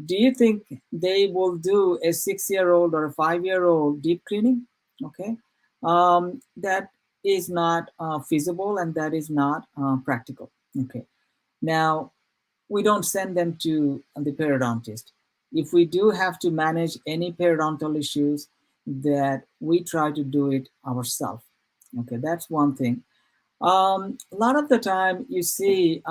Do you think they will do a 6-year-old or a 5-year-old deep cleaning? Okay, that is not feasible, and that is not practical. Okay, now we don't send them to the periodontist. If we do have to manage any periodontal issues, that we try to do it ourselves. Okay, that's one thing. A lot of the time, you see,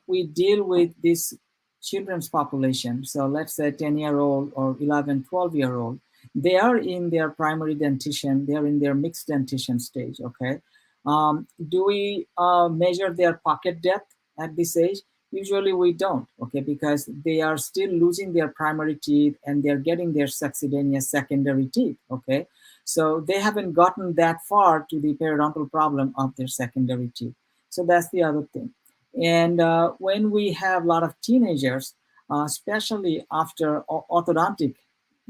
we deal with this children's population. So let's say 10-year-old or 11, 12-year-old. They are in their primary dentition. They are in their mixed dentition stage, okay? Do we measure their pocket depth at this age? Usually we don't, okay, because they are still losing their primary teeth and they're getting their succedaneous secondary teeth, okay? So they haven't gotten that far to the periodontal problem of their secondary teeth. So that's the other thing. And when we have a lot of teenagers, especially after orthodontic.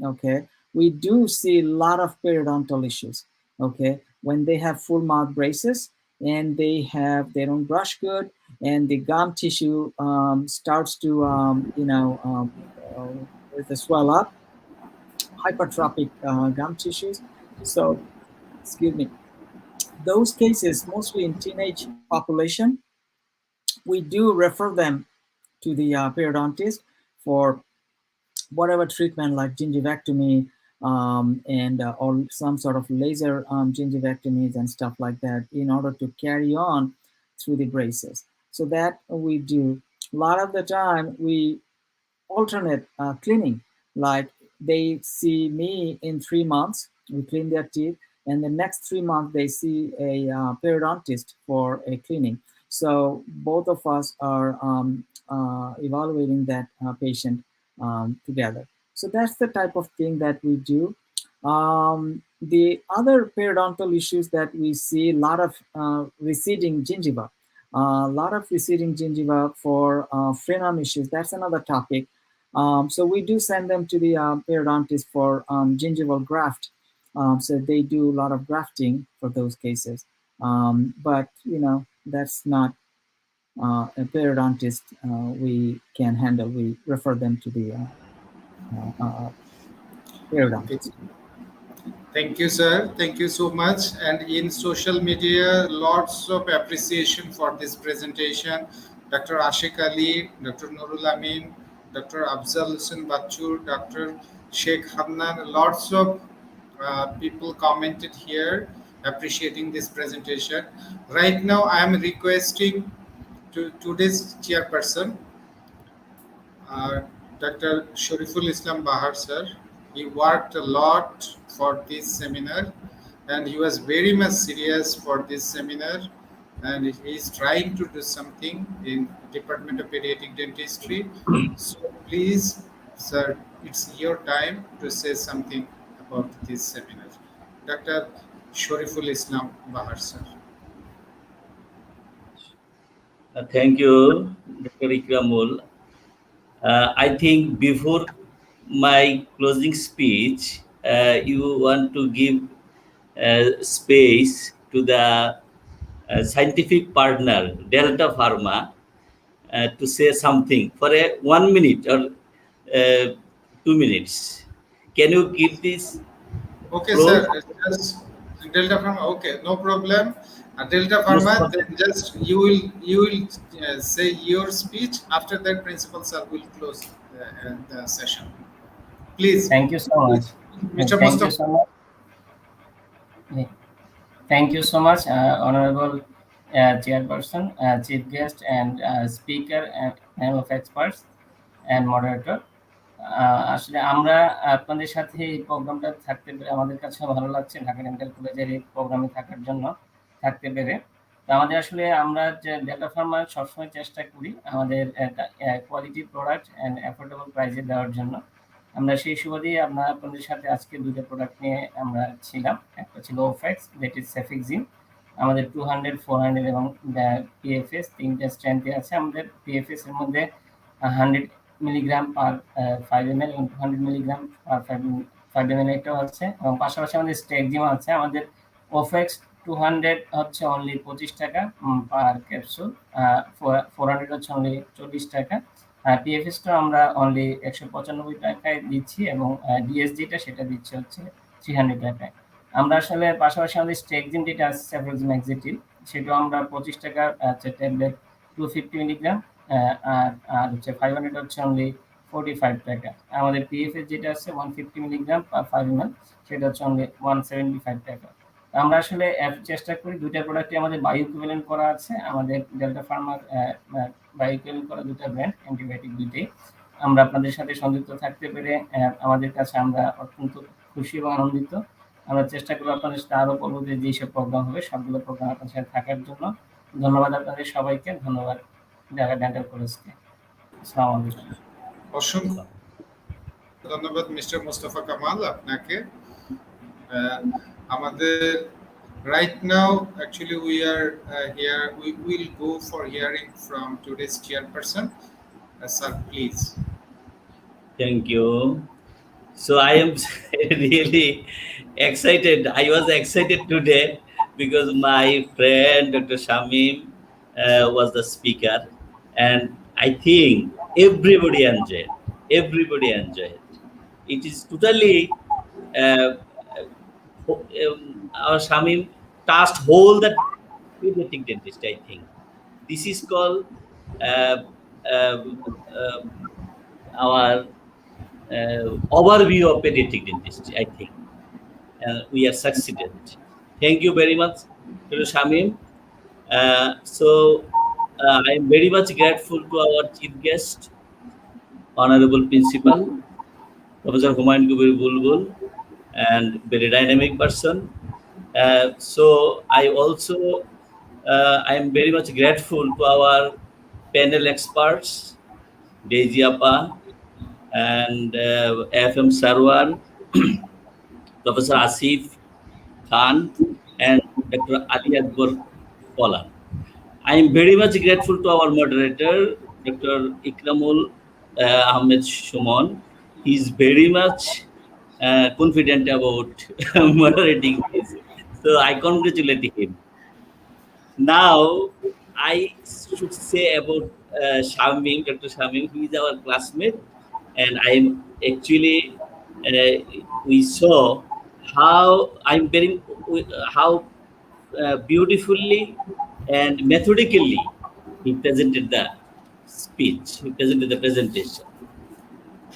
Okay, we do see a lot of periodontal issues. Okay, when they have full mouth braces and they don't brush good, and the gum tissue starts to with the swell up, hypertrophic gum tissues. So, excuse me, those cases, mostly in teenage population, we do refer them to the periodontist for whatever treatment like gingivectomy or some sort of laser gingivectomies and stuff like that in order to carry on through the braces. So that we do. A lot of the time we alternate cleaning. Like they see me in 3 months, we clean their teeth, and the next 3 months they see a periodontist for a cleaning. So both of us are evaluating that patient together. So that's the type of thing that we do. The other periodontal issues that we see, a lot of receding gingiva. A lot of receding gingiva for frenum issues. That's another topic. So we do send them to the periodontist for gingival graft. So they do a lot of grafting for those cases. But, that's not a periodontist we can handle. We refer them to the periodontist. Thank you, sir. Thank you so much. And in social media, lots of appreciation for this presentation. Dr. Ashik Ali, Dr. Nurul Amin, Dr. Afzal Hussain Bachur, Dr. Sheikh Hamnan, lots of people commented here appreciating this presentation. Right now, I am requesting to today's chairperson, Dr. Shariful Islam Bahar sir. He worked a lot for this seminar and he was very much serious for this seminar, and he is trying to do something in Department of Pediatric Dentistry. So please, sir, it's your time to say something about this seminar. Dr. Shariful Islam Bahar sir. Thank you, Dr. Ikramul. I think before my closing speech, you want to give space to the scientific partner, Delta Pharma, to say something for 1 minute or 2 minutes. Can you give this? Okay, floor? sir. Just Delta Pharma. Okay, no problem. Delta Pharma. Then just you will say your speech. After that, Principal Sir will close the session. Please. Thank you so much. Mr. Thank you Mustafa. so much. Thank you so much, Honorable Chairperson, Chief Guest, and Speaker, and panel of experts and moderator. আসলে আমরা আপনাদের সাথে এই প্রোগ্রামটা থাকতে পেরে আমাদের কাছে ভালো লাগছে, ঢাকা ডেন্টাল কলেজের এই প্রোগ্রামে থাকার জন্য থাকতে পেরে। তো আমাদের আসলে আমরা যে ডেল্টা ফার্মা সবসময় চেষ্টা করি আমাদের কোয়ালিটি প্রোডাক্ট অ্যান্ড অ্যাফোর্ডেবল প্রাইসে দেওয়ার জন্য। আমরা সেই সুবাদেই আপনাদের সাথে আজকে দুটো প্রোডাক্ট নিয়ে আমরা ছিলাম। একটা ছিল ওফেক্স, দ্যাট ইজ সেফিক্সিন, আমাদের 200, 400 এবং পিএফএস তিনটে স্ট্রেন্থে আছে। আমাদের পিএফএস এর মধ্যে 100 মিলিগ্রাম পার 5 ml এবং 200 মিলিগ্রাম পার 5 ml এটাও আছে, এবং পাশাপাশি আমাদের স্ট্যাক্সিম আছে। আমাদের ওফেক্স 200 হচ্ছে অনলি 25 টাকা পার ক্যাপসুল, 400 হচ্ছে অনলি 40 টাকা, আর পিএফএসটা আমরা অনলি 195 টাকায় দিচ্ছি, এবং ডিএসজিটা সেটা দিচ্ছে হচ্ছে 300 টাকায়। আমরা আসলে পাশাপাশি আমাদের স্ট্যাক্সিম যেটা আছে সেফ্রোক্সিম এক্সিটিল, সেটাও আমরা 25 টাকা ট্যাবলেট 250 মিলিগ্রাম, আর হচ্ছে 500 হচ্ছে অনলি 45 টাকা। আমাদের পিএফএস যেটা আছে 150 মিলিগ্রাম পার 5 ml, সেটা হচ্ছে অনলি 175 টাকা। আমরা আসলে চেষ্টা করি দুইটা প্রোডাক্টই আমাদের বায়োইকুইভ্যালেন্ট করা আছে। আমাদের ডেল্টা ফার্মার বায়োইকুইভ্যালেন্ট করা দুটো ব্র্যান্ড, অ্যান্টিবায়োটিক দুটোই। আমরা আপনাদের সাথে সংযুক্ত থাকতে পেরে আমাদের কাছে আমরা অত্যন্ত খুশি এবং আনন্দিত। আমরা চেষ্টা করবো আপনাদের সাথে আরো পরবর্তী যেসব প্রোগ্রাম হবে সবগুলো প্রোগ্রাম আপনাদের সাথে থাকার জন্য। ধন্যবাদ আপনাদের সবাইকে, ধন্যবাদ ঢাকা ডেন্টাল কলেজকে। আসসালামু আলাইকুম। অসংখ্য ধন্যবাদ মিস্টার মুস্তাফা কামাল আপনাকে। আমাদের right now actually we are here, we will go for hearing from today's chairperson. Sir, please. Thank you. So I am really excited. I was excited today because my friend Dr. Shamim was the speaker, and I think everybody enjoyed. Everybody enjoyed. It is totally our Shamim touched whole the pediatric dentist. I think this is called uh, uh, uh, our overview of pediatric dentistry. I think we are succeeded. Thank you very much, Dr. Shamim. I am very much grateful to our chief guest, Honorable Principal, Professor Humayun Kabir Bulbul, and very dynamic person. I am very much grateful to our panel experts, Daisy Appa and FM Sarwar, Professor Asif Khan, and Dr. Ali Akbar Polan. I am very much grateful to our moderator, Dr. Ikramul Ahmed Shumon. He is very much confident about moderating this. So I congratulate him. Now, I should say about Shamim, Dr. Shamim. He is our classmate, and I'm actually we saw how beautifully and methodically he presented the speech. He presented the presentation.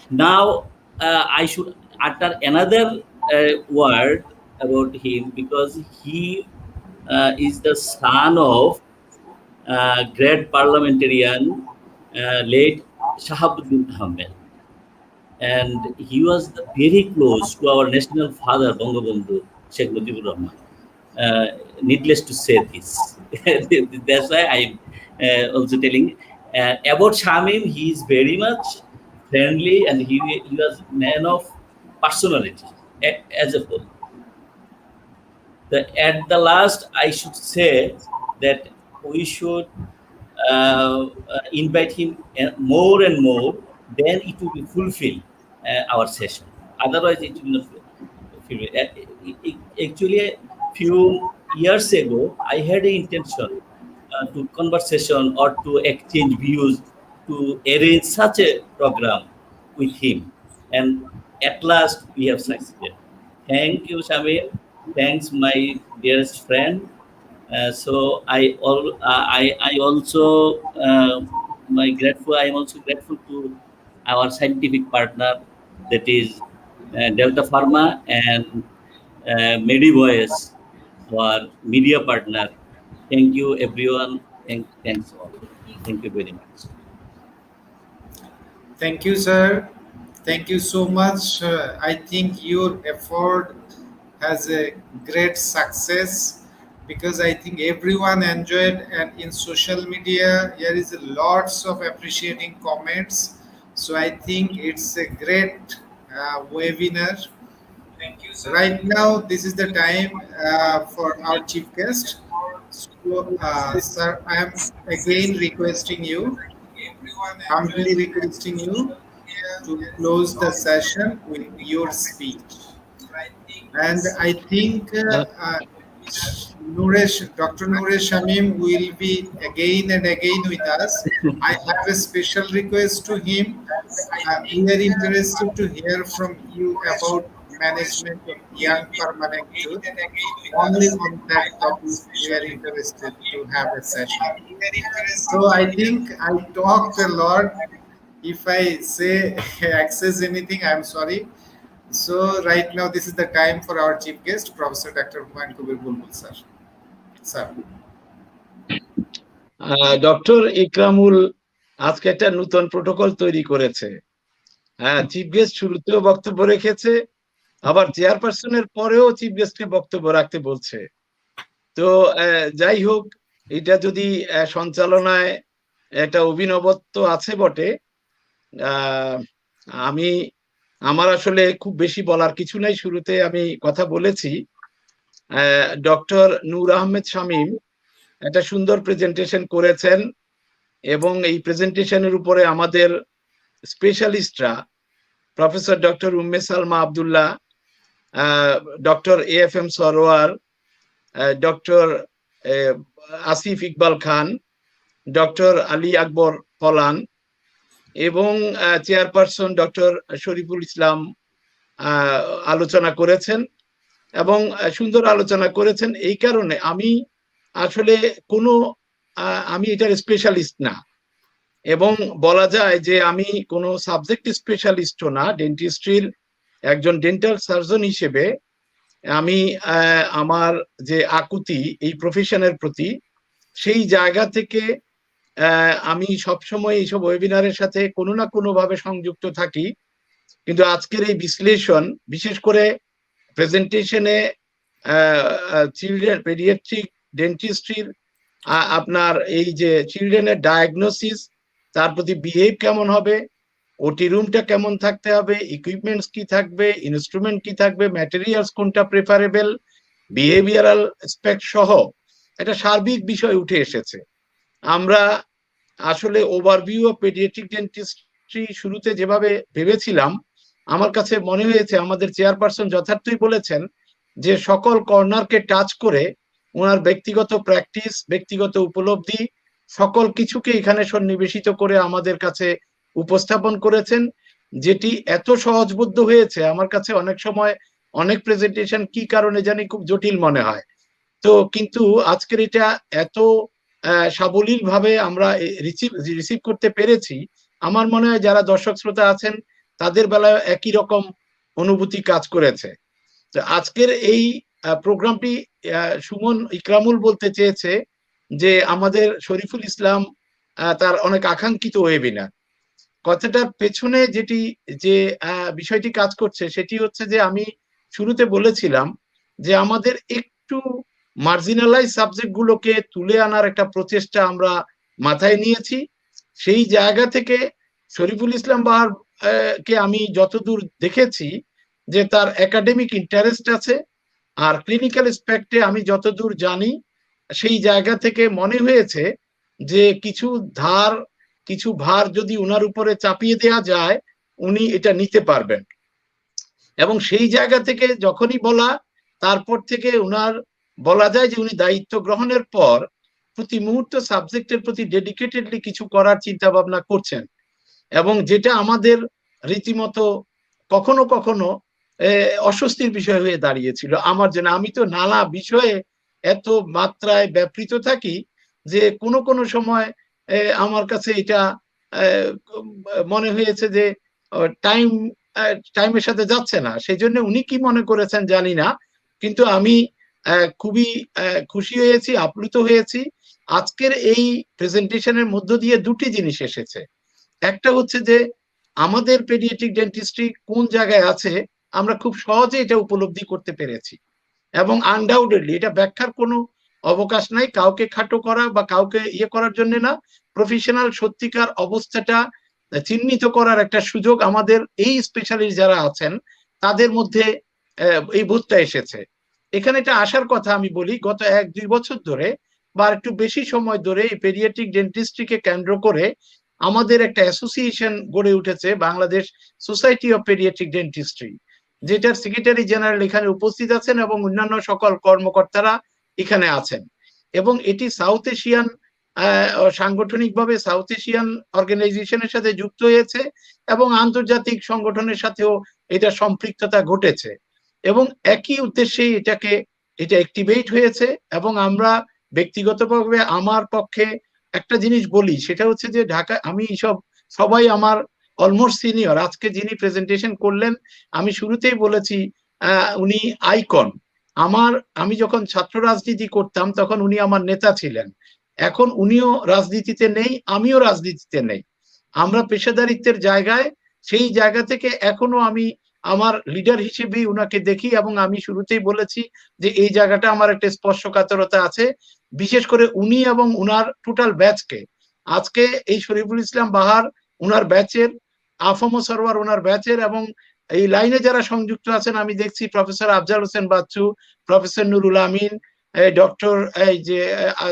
Now, I should utter another word about him because he is the son of great parliamentarian late Shahabuddin Ahmed, and he was very close to our national father Bangabandhu Sheikh Mujibur Rahman. Needless to say this. That's why I'm also telling about Shamim. He is very much friendly, and he was man of personality as a whole. At the last, I should say that we should invite him more and more. Then it will fulfill our session. Otherwise, it will not fulfill. Actually, a few years ago, I had an intention to conversation or to exchange views to arrange such a program with him, and at last we have succeeded. Thank you, Shamir. Thanks, my dearest friend. I also I am also grateful to our scientific partner, that is Delta Pharma, and Medivoice, our media partner. Thank you, everyone. Thanks all. Thank you very much. Thank you, sir. Thank you so much. I think your effort has a great success because I think everyone enjoyed, and in social media there is lots of appreciating comments. So I think it's a great webinar. Thank you, sir. Right now, this is the time for our chief guest. So, sir, I am again requesting you, humbly requesting you to close the session with your speech. And I think Dr. Nuresh Shamim will be again and again with us. I have a special request to him. We are interested to hear from you about management of young permanent tooth. Only on that topic we are interested to have a session. So I think I talked a lot. If I say access anything, I'm sorry. So right now, this is the time for our chief guest, Professor Dr. Humayun Kabir Bulbul, sir. Sir. Doctor Ikramul আজকে একটা নতুন protocol তৈরি করেছে। Chief guest শুরুতেও বক্তব্য রেখেছে, আবার চেয়ারপারসনের পরেও চিফ গেস্টকে বক্তব্য রাখতে বলছে। তো যাই হোক, এটা যদি সঞ্চালনায় একটা অভিনবত্ব আছে বটে। আমার আসলে খুব বেশি বলার কিছু নাই, শুরুতে আমি কথা বলেছি। ডক্টর নূর আহমেদ শামীম একটা সুন্দর প্রেজেন্টেশন করেছেন, এবং এই প্রেজেন্টেশনের উপরে আমাদের স্পেশালিস্টরা professor doctor Umme Salma Abdullah, doctor AFM Sarwar, doctor Asif Iqbal Khan, doctor Ali Akbar Palan এবং চেয়ারপারসন ডক্টর শরীফুল ইসলাম আলোচনা করেছেন এবং সুন্দর আলোচনা করেছেন। এই কারণে আমি আসলে আমি এটার স্পেশালিস্ট না, এবং বলা যায় যে আমি কোনো সাবজেক্ট স্পেশালিস্টও না। ডেন্টিস্ট্রির একজন ডেন্টাল সার্জন হিসেবে আমি আমার যে আকুতি এই প্রফেশনের প্রতি, সেই জায়গা থেকে আমি সবসময় এইসব ওয়েবিনারের সাথে কোনো না কোনো ভাবে সংযুক্ত থাকি। কিন্তু আজকের এই বিশ্লেষণ, বিশেষ করে প্রেজেন্টেশনে চিলড্রেন পেডিয়াট্রিক ডেন্টিস্ট্রির আপনার এই যে চিলড্রেনের ডায়াগনোসিস, তার প্রতি বিহেভ কেমন হবে, ওটি রুমটা কেমন থাকতে হবে, ইকুইপমেন্টস কি থাকবে, ইনস্ট্রুমেন্ট কি থাকবে, ম্যাটেরিয়ালস কোনটা প্রেফারেবল, বিহেভিয়ারাল অ্যাসপেক্ট সহ একটা সার্বিক বিষয় উঠে এসেছে। আমরা আসলে ওভারভিউ অফ পেডিয়াট্রিক ডেন্টিস্ট্রি শুরুতে যেভাবে ভেবেছিলাম, আমার কাছে মনে হয়েছে আমাদের চেয়ারপারসন যথার্থই বলেছেন যে সকল কর্নারকে টাচ করে ওনার ব্যক্তিগত প্র্যাকটিস, ব্যক্তিগত উপলব্ধি সকল কিছুকে এখানে সন্নিবেশিত করে আমাদের কাছে উপস্থাপন করেছেন, যেটি এত সহজবোধ্য হয়েছে আমার কাছে অনেক সময় অনেক প্রেজেন্টেশন কি কারণে জানি খুব জটিল মনে হয়। তো কিন্তু আজকের এটা এত সাবলীল ভাবে আমরা রিসিভ করতে পেরেছি, আমার মনে হয় যারা দর্শক শ্রোতা আছেন তাদের বেলায় একই রকম অনুভূতি কাজ করেছে। তো আজকের এই প্রোগ্রামটি সুমন ইকরামুল বলতে চেয়েছে যে আমাদের শরীফুল ইসলাম তার অনেক আকাঙ্ক্ষিত ওয়েবিনার। কথাটার পেছনে যে বিষয়টি কাজ করছে সেটি হচ্ছে যে আমি শুরুতে বলেছিলাম যে আমাদের একটু মার্জিনালাইজ সাবজেক্ট গুলোকে তুলে আনার একটা প্রচেষ্টা আমরা মাথায় নিয়েছি। সেই জায়গা থেকে শরীফুল ইসলাম বাহার কে আমি যতদূর দেখেছি যে তার একাডেমিক ইন্টারেস্ট আছে, আর ক্লিনিক্যাল এসপেক্টে আমি যতদূর জানি সেই জায়গা থেকে মনে হয়েছে যে কিছু ভার যদি উনার উপরে চাপিয়ে দেওয়া যায় উনি এটা নিতে পারবেন। এবং সেই জায়গা থেকে যখনই তারপর থেকে উনার বলা যায় যে উনি দায়িত্ব গ্রহণের পর প্রতি মুহূর্ত সাবজেক্টের প্রতি ডেডিকেটেডলি কিছু করার চিন্তা ভাবনা করছেন, এবং যেটা আমাদের রীতিমতো কখনো কখনো অস্বস্তির বিষয় হয়ে দাঁড়িয়েছিল আমার জন্য। আমি তো নানা বিষয়ে এত মাত্রায় ব্যাপৃত থাকি যে কোনো সময় আমার কাছে এটা মনে হয়েছে যে টাইমের সাথে যাচ্ছে না। সেই জন্য উনি কি মনে করেছেন জানি না, কিন্তু আমি খুবই খুশি হয়েছি, আপ্লুত হয়েছি। আজকের এই প্রেজেন্টেশনের মধ্য দিয়ে দুটি জিনিস এসেছে। একটা হচ্ছে যে আমাদের পেডিয়াট্রিক ডেন্টিস্ট্রি কোন জায়গায় আছে আমরা খুব সহজে এটা উপলব্ধি করতে পেরেছি, এবং আনডাউটেডলি এটা ব্যাখ্যার কোনো অবকাশ নাই, কাউকে খাটো করা বা কাউকে করার জন্য না, প্রফেশনাল সত্যিকার অবস্থাটা চিহ্নিত করার একটা সুযোগ আমাদের এই স্পেশালিস্ট যারা আছেন তাদের মধ্যে এই বোধটা এসেছে। এখানে এটা আসার কথা আমি বলি, গত 1-2 বছর ধরে বা একটু বেশি সময় ধরে এই পেডিয়াট্রিক ডেন্টিস্ট্রিকে কেন্দ্র করে আমাদের একটা অ্যাসোসিয়েশন গড়ে উঠেছে, Bangladesh society of paediatric dentistry, যেটার সেক্রেটারি জেনারেল এখানে উপস্থিত আছেন এবং অন্যান্য সকল কর্মকর্তারা এখানে আছেন। এবং এটি সাউথ এশিয়ান সাংগঠনিকভাবে সাউথ এশিয়ান অর্গানাইজেশনের সাথে যুক্ত হয়েছে এবং আন্তর্জাতিক সংগঠনের সাথেও এটা সম্পৃক্ততা ঘটেছে, এবং একই উদ্দেশ্যে এটা অ্যাক্টিভেট হয়েছে। এবং আমরা ব্যক্তিগতভাবে আমার পক্ষে একটা জিনিস বলি, সেটা হচ্ছে যে ঢাকা আমি সবাই আমার অলমোস্ট সিনিয়র। আজকে যিনি প্রেজেন্টেশন করলেন আমি শুরুতেই বলেছি উনি আইকন। আমি যখন ছাত্র রাজনীতি করতাম তখন উনি আমার নেতা ছিলেন, এখন উনিও রাজনীতিতে নেই, আমিও রাজনীতিতে নেই, আমরা পেশাদারিত্বের জায়গায়, সেই জায়গা থেকে এখনো আমি আমার লিডার হিসেবেই উনাকে দেখি। এবং আমি শুরুতেই বলেছি যে এই জায়গাটা আমার একটা স্পর্শকাতরতা আছে, বিশেষ করে উনি এবং উনার টোটাল ব্যাচকে। আজকে এই শরীফুল ইসলাম বাহার উনার ব্যাচের, আফম সরওয়ার ওনার ব্যাচের, এবং এই লাইনে যারা সংযুক্ত আছেন আমি দেখছি professor Afzal Hossain Bachchu, professor Nurul Amin, doctor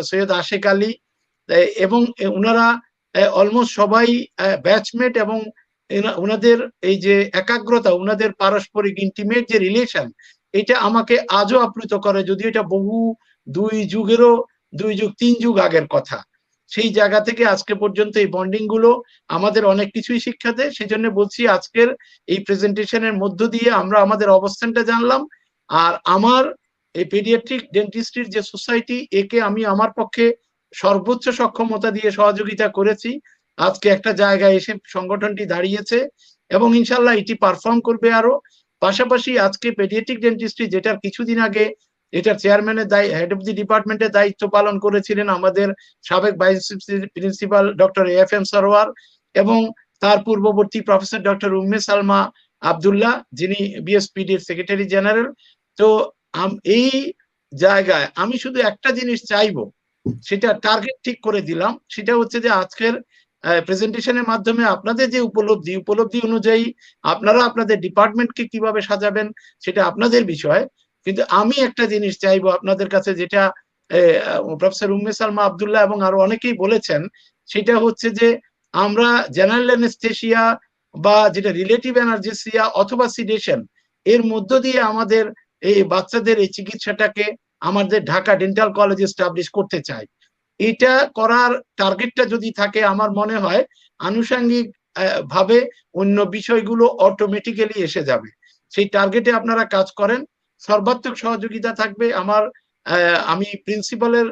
Syed আশেক আলী, এবং উনারা অলমোস্ট সবাই ব্যাচমেট এবং ওনাদের এই যে একাগ্রতা, ওনাদের পারস্পরিক ইন্টিমেট যে রিলেশন, এটা আমাকে আজও আপ্লুত করে, যদিও এটা বহু 2 যুগ 3 যুগ আগের কথা। সেই জায়গা থেকে আজকে পর্যন্ত এই বন্ডিং গুলো আমাদের অনেক কিছুই শিক্ষা দেয়। সেই জন্য বলছি আজকের এই প্রেজেন্টেশনের মধ্য দিয়ে আমরা আমাদের অবস্থানটা জানলাম। আর আমার এই পেডিয়াট্রিক ডেন্টিস্ট্রির যে সোসাইটি, একে আমি আমার পক্ষে সর্বোচ্চ সক্ষমতা দিয়ে সহযোগিতা করেছি। আজকে একটা জায়গায় এসে সংগঠনটি দাঁড়িয়েছে এবং ইনশাল্লাহ এটি পারফর্ম করবে আরো। পাশাপাশি আজকে পেডিয়াট্রিক ডেন্টিস্ট্রি, যেটার কিছুদিন আগে এটার চেয়ারম্যানের হেড অফ দি ডিপার্টমেন্টের দায়িত্ব পালন করেছিলেন আমাদের সাবেক vice principal doctor AFM Sarwar, এবং তার পূর্ববর্তী প্রফেসর ডক্টর উম্মে সালমা আব্দুল্লাহ, যিনি বিএসপিডির সেক্রেটারি জেনারেল। তো এই জায়গায় আমি শুধু একটা জিনিস চাইবো, সেটা টার্গেট ঠিক করে দিলাম, সেটা হচ্ছে যে আজকের প্রেজেন্টেশনের মাধ্যমে আপনাদের যে উপলব্ধি অনুযায়ী আপনারা আপনাদের ডিপার্টমেন্টকে কিভাবে সাজাবেন সেটা আপনাদের বিষয়। কিন্তু আমি একটা জিনিস চাইবো আপনাদের কাছে, যেটা প্রফেসর উম্মে সালমা আব্দুল্লাহ এবং আরো অনেকেই বলেছেন, সেটা হচ্ছে যে আমরা জেনারেল অ্যানেস্থেসিয়া বা যেটা রিলেটিভ অ্যানালজেসিয়া অথবা সিডেশন, এর মধ্য দিয়ে আমাদের এই বাচ্চাদের এই চিকিৎসাটাকে আমাদের ঢাকা ডেন্টাল কলেজ এস্টাবলিশ করতে চাই। এটা করার টার্গেটটা যদি থাকে, আমার মনে হয় আনুষঙ্গিক ভাবে অন্য বিষয়গুলো অটোমেটিক্যালি এসে যাবে। সেই টার্গেটে আপনারা কাজ করেন, সর্বাত্মক সহযোগিতা থাকবে আমার। আমি প্রিন্সিপালের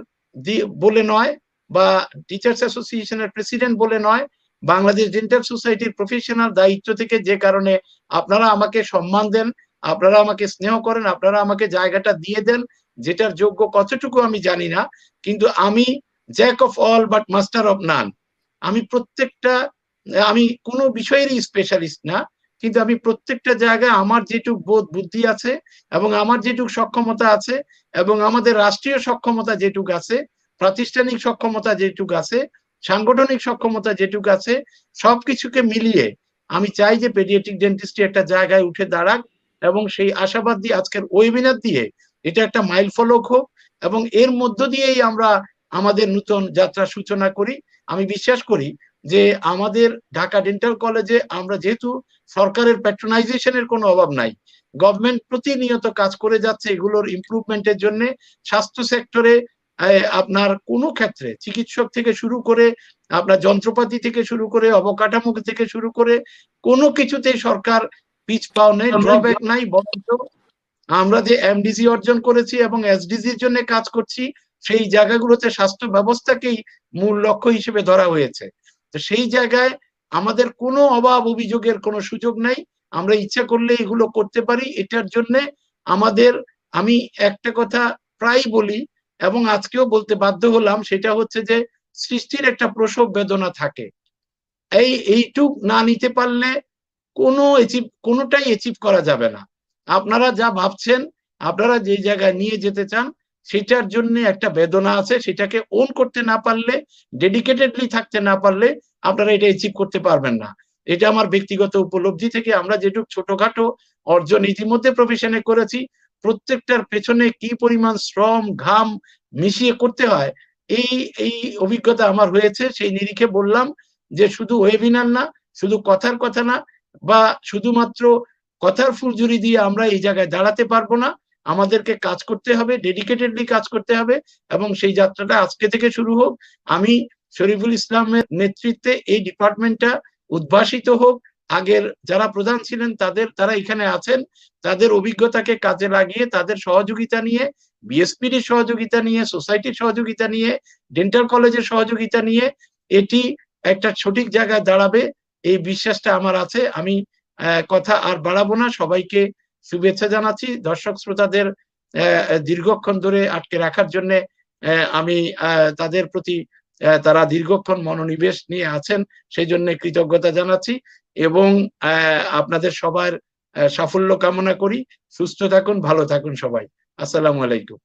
বলে নয় বা টিচার্স অ্যাসোসিয়েশনের প্রেসিডেন্ট বলে নয়, বাংলাদেশ ডেন্টাল সোসাইটির প্রফেশনাল দায়িত্ব থেকে, যে কারণে আপনারা আমাকে সম্মান দেন, আপনারা আমাকে স্নেহ করেন, আপনারা আমাকে জায়গাটা দিয়ে দেন, যেটার যোগ্য কতটুকু আমি জানি না, কিন্তু আমি Jack of all but master of নান। আমি কোনো বিষয়েরই স্পেশালিস্ট না, কিন্তু আমি প্রত্যেকটা জায়গায় আমার যেটুক বোধ বুদ্ধি আছে এবং আমার যেটুক সক্ষমতা আছে এবং আমাদের রাষ্ট্রীয় সক্ষমতা যেটুক আছে, প্রাতিষ্ঠানিক সক্ষমতা যেটুক আছে, সাংগঠনিক সক্ষমতা যেটুক আছে, সবকিছুকে মিলিয়ে আমি চাই যে পেডিয়াট্রিক ডেন্টিস্ট্রি একটা জায়গায় উঠে দাঁড়াক, এবং সেই আশাবাদ দিয়ে আজকের ওয়েবিনার দিয়ে এটা একটা মাইল ফলক হোক, এবং এর মধ্য দিয়েই আমরা আমাদের নতুন যাত্রা সূচনা করি। আমি বিশ্বাস করি যে আমাদের ঢাকা ডেন্টাল কলেজে আমরা যেহেতু সরকারের প্যাট্রোনাইজেশনের কোনো অভাব নাই, গভর্নমেন্ট প্রতিনিয়ত কাজ করে যাচ্ছে এগুলোর ইমপ্রুভমেন্টের জন্য। স্বাস্থ্য সেক্টরে আপনার কোনো ক্ষেত্রে চিকিৎসক থেকে শুরু করে আপনার যন্ত্রপাতি থেকে শুরু করে অবকাঠামো থেকে শুরু করে কোনো কিছুতেই সরকার পিছপাও নেই, ড্রব্যাক নাই। বরঞ্চ আমরা যে এমডিজি অর্জন করেছি এবং এসডিজির জন্য কাজ করছি, সেই জায়গাগুলোতে স্বাস্থ্য ব্যবস্থাকেই মূল লক্ষ্য হিসেবে ধরা হয়েছে। তো সেই জায়গায় আমাদের কোনো অভাব অভিযোগের কোনো সুযোগ নাই, আমরা ইচ্ছা করলে এগুলো করতে পারি। এটার জন্য আমি একটা কথা প্রায় বলি এবং আজকেও বলতে বাধ্য হলাম, সেটা হচ্ছে যে সৃষ্টির একটা প্রসব বেদনা থাকে। এইটুক না নিতে পারলে কোনোটাই অ্যাচিভ করা যাবে না। আপনারা যা ভাবছেন, আপনারা যে জায়গায় নিয়ে যেতে চান, সেটার জন্য একটা বেদনা আছে, সেটাকে ওন করতে না পারলে, ডেডিকেটেডলি থাকতে না পারলে আপনারা এটা অ্যাচিভ করতে পারবেন না। এটা আমার ব্যক্তিগত উপলব্ধি থেকে। আমরা যেটুক ছোটখাটো অর্জন ইতিমধ্যে প্রফেশনে করেছি, প্রত্যেকটার পেছনে কি পরিমাণ শ্রম ঘাম মিশিয়ে করতে হয়, এই অভিজ্ঞতা আমার হয়েছে। সেই নিরিখে বললাম যে শুধু ওয়েবিনার না, শুধু কথার কথা না, বা শুধুমাত্র কথার ফুলঝুরি দিয়ে আমরা এই জায়গায় দাঁড়াতে পারবো না। আমাদেরকে কাজ করতে হবে, ডেডিকেটেডলি কাজ করতে হবে, এবং সেই যাত্রাটা আজকে থেকে শুরু হোক। আমি শরীফুল ইসলামের নেতৃত্বে এই ডিপার্টমেন্টটা উদ্ভাসিত হোক। আগের যারা প্রধান ছিলেন তারা এখানে আছেন, তাদের অভিজ্ঞতাকে কাজে লাগিয়ে, তাদের সহযোগিতা নিয়ে, বিএসপির সহযোগিতা নিয়ে, সোসাইটির সহযোগিতা নিয়ে, ডেন্টাল কলেজের সহযোগিতা নিয়ে এটি একটা সঠিক জায়গায় দাঁড়াবে, এই বিশ্বাসটা আমার আছে। আমি কথা আর বাড়াবো না, সবাইকে শুভেচ্ছা জানাচ্ছি। দর্শক শ্রোতাদের দীর্ঘক্ষণ ধরে আটকে রাখার জন্য আমি তাদের প্রতি, তারা দীর্ঘক্ষণ মনোনিবেশ নিয়ে আছেন, সেই জন্য কৃতজ্ঞতা জানাচ্ছি, এবং আপনাদের সবার সাফল্য কামনা করি। সুস্থ থাকুন, ভালো থাকুন সবাই। আসসালামু আলাইকুম।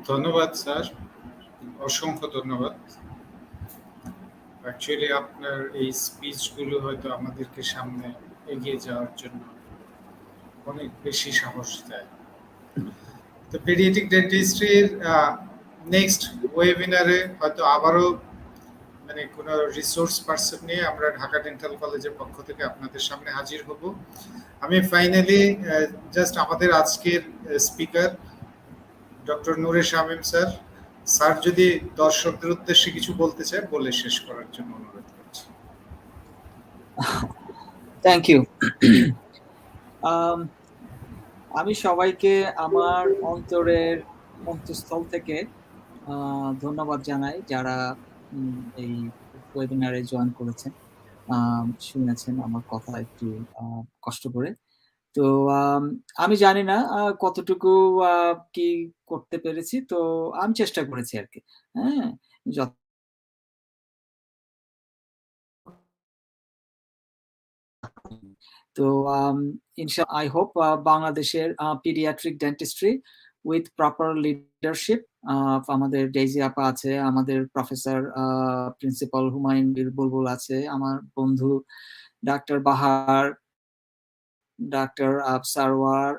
ধন্যবাদ স্যার, অসংখ্য ধন্যবাদ। অ্যাকচুয়ালি আপনার এই স্পিচগুলো হয়তো আমাদেরকে সামনে এগিয়ে যাওয়ার জন্য অনেক বেশি সাহস দেয়। তো পেডিয়াট্রিক ডেন্টিস্ট্রির নেক্সট ওয়েবিনারে হয়তো আবারও মানে কোনো রিসোর্স পার্সন নিয়ে আমরা ঢাকা ডেন্টাল কলেজের পক্ষ থেকে আপনাদের সামনে হাজির হব। আমি ফাইনালি জাস্ট আমাদের আজকের স্পিকার ডক্টর নূরে শামীম স্যার, স্যার যদি দর্শকদের উদ্দেশ্যে কিছু বলতে চায় বলে শেষ করার জন্য অনুরোধ করছি। Thank you. আমি সবাইকে আমার অন্তঃস্থল থেকে ধন্যবাদ জানাই যারা এই ওয়েবিনারে জয়েন করেছেন, শুনেছেন আমার কথা একটু কষ্ট করে। তো আমি জানি না কতটুকু কি করতে পেরেছি, তো আমি চেষ্টা করেছি আর কি। হ্যাঁ, তো I hope বাংলাদেশের pediatric dentistry with proper leadership, আমাদের ডেইজি আপা আছে, আমাদের প্রফেসর প্রিন্সিপাল হুমায়ুন বুলবুল আছে, আমার বন্ধু ডাক্তার বাহার, ডাক্তার Sarwar,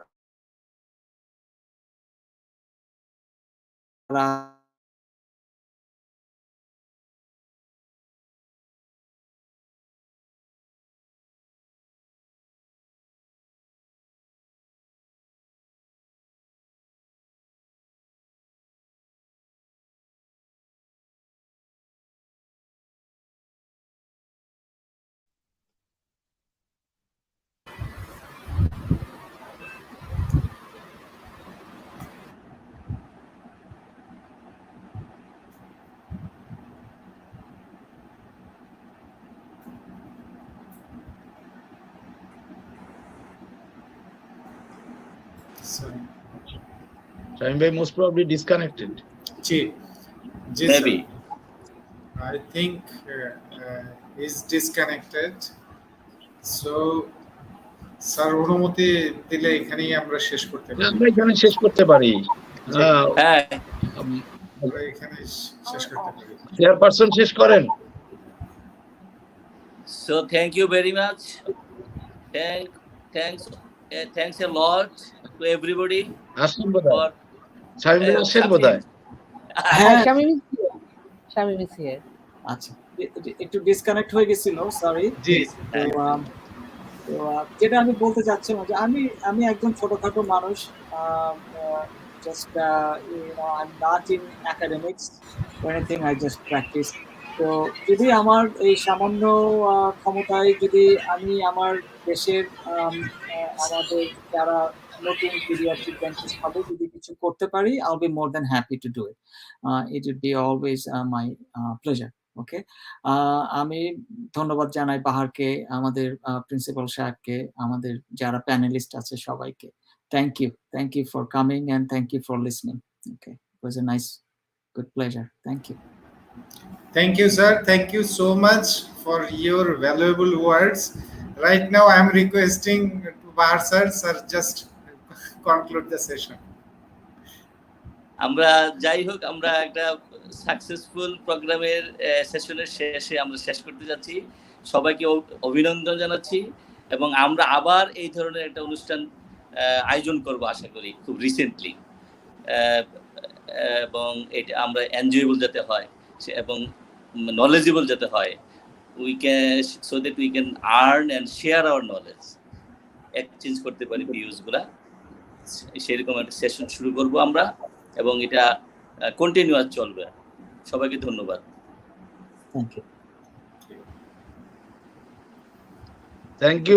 Shaim bhai most probably disconnected. Maybe. I think is disconnected. So, sir অনুমতি দিলে এখানেই আমরা শেষ করতে পারি। আমরা এখানে শেষ করতে পারি। হ্যাঁ, আমরা এখানে শেষ করতে পারি। চেয়ারপারসন শেষ করেন। So thank you very much. Thanks a lot to everybody. আসুন বোধহয় শামীম ভাই আসেন বোধহয়। Shamim is here. আচ্ছা, একটু ডিসকানেক্ট হয়ে গেছিল, সরি। জি, তো যেটা আমি বলতে চাচ্ছিলাম যে আমি একজন ছোটখাটো মানুষ, just I'm not in academics or anything, I just practice. তো যদি আমার এই সামান্য ক্ষমতায় যদি আমি আমার দেশের আমাদের যারা নতুন pediatric dentist হবে যদি কিছু করতে পারি, I'll be more than happy to do it. It would be always my pleasure. ওকে, আমি ধন্যবাদ জানাই বাহারকে, আমাদের প্রিন্সিপাল সাহেবকে, আমাদের যারা প্যানেলিস্ট আছে সবাইকে। Thank you for coming and thank you for listening. Okay, it was a nice good pleasure. Thank you. Thank you, sir. Thank you so much for your valuable words. Right now, I am requesting Bahar sir, just conclude the session. আমরা যাই হোক, আমরা একটা successful প্রোগ্রামের সেশনের শেষে আমরা শেষ করতে যাচ্ছি। সবাইকে অভিনন্দন জানাচ্ছি এবং আমরা আবার এই ধরনের একটা অনুষ্ঠান আয়োজন করব আশা করি খুব রিসেন্টলি, এবং এটা আমরা এনজয়েবল যাতে হয় এবং নলেজেবল যাতে হয়, so that we can earn and share our knowledge, exchange করতে পারি ভিউজগুলা। সেরকম একটা সেশন শুরু করব আমরা এবং এটা কন্টিনিউয়াস চলবে। সবাইকে ধন্যবাদ। Thank you. Thank you.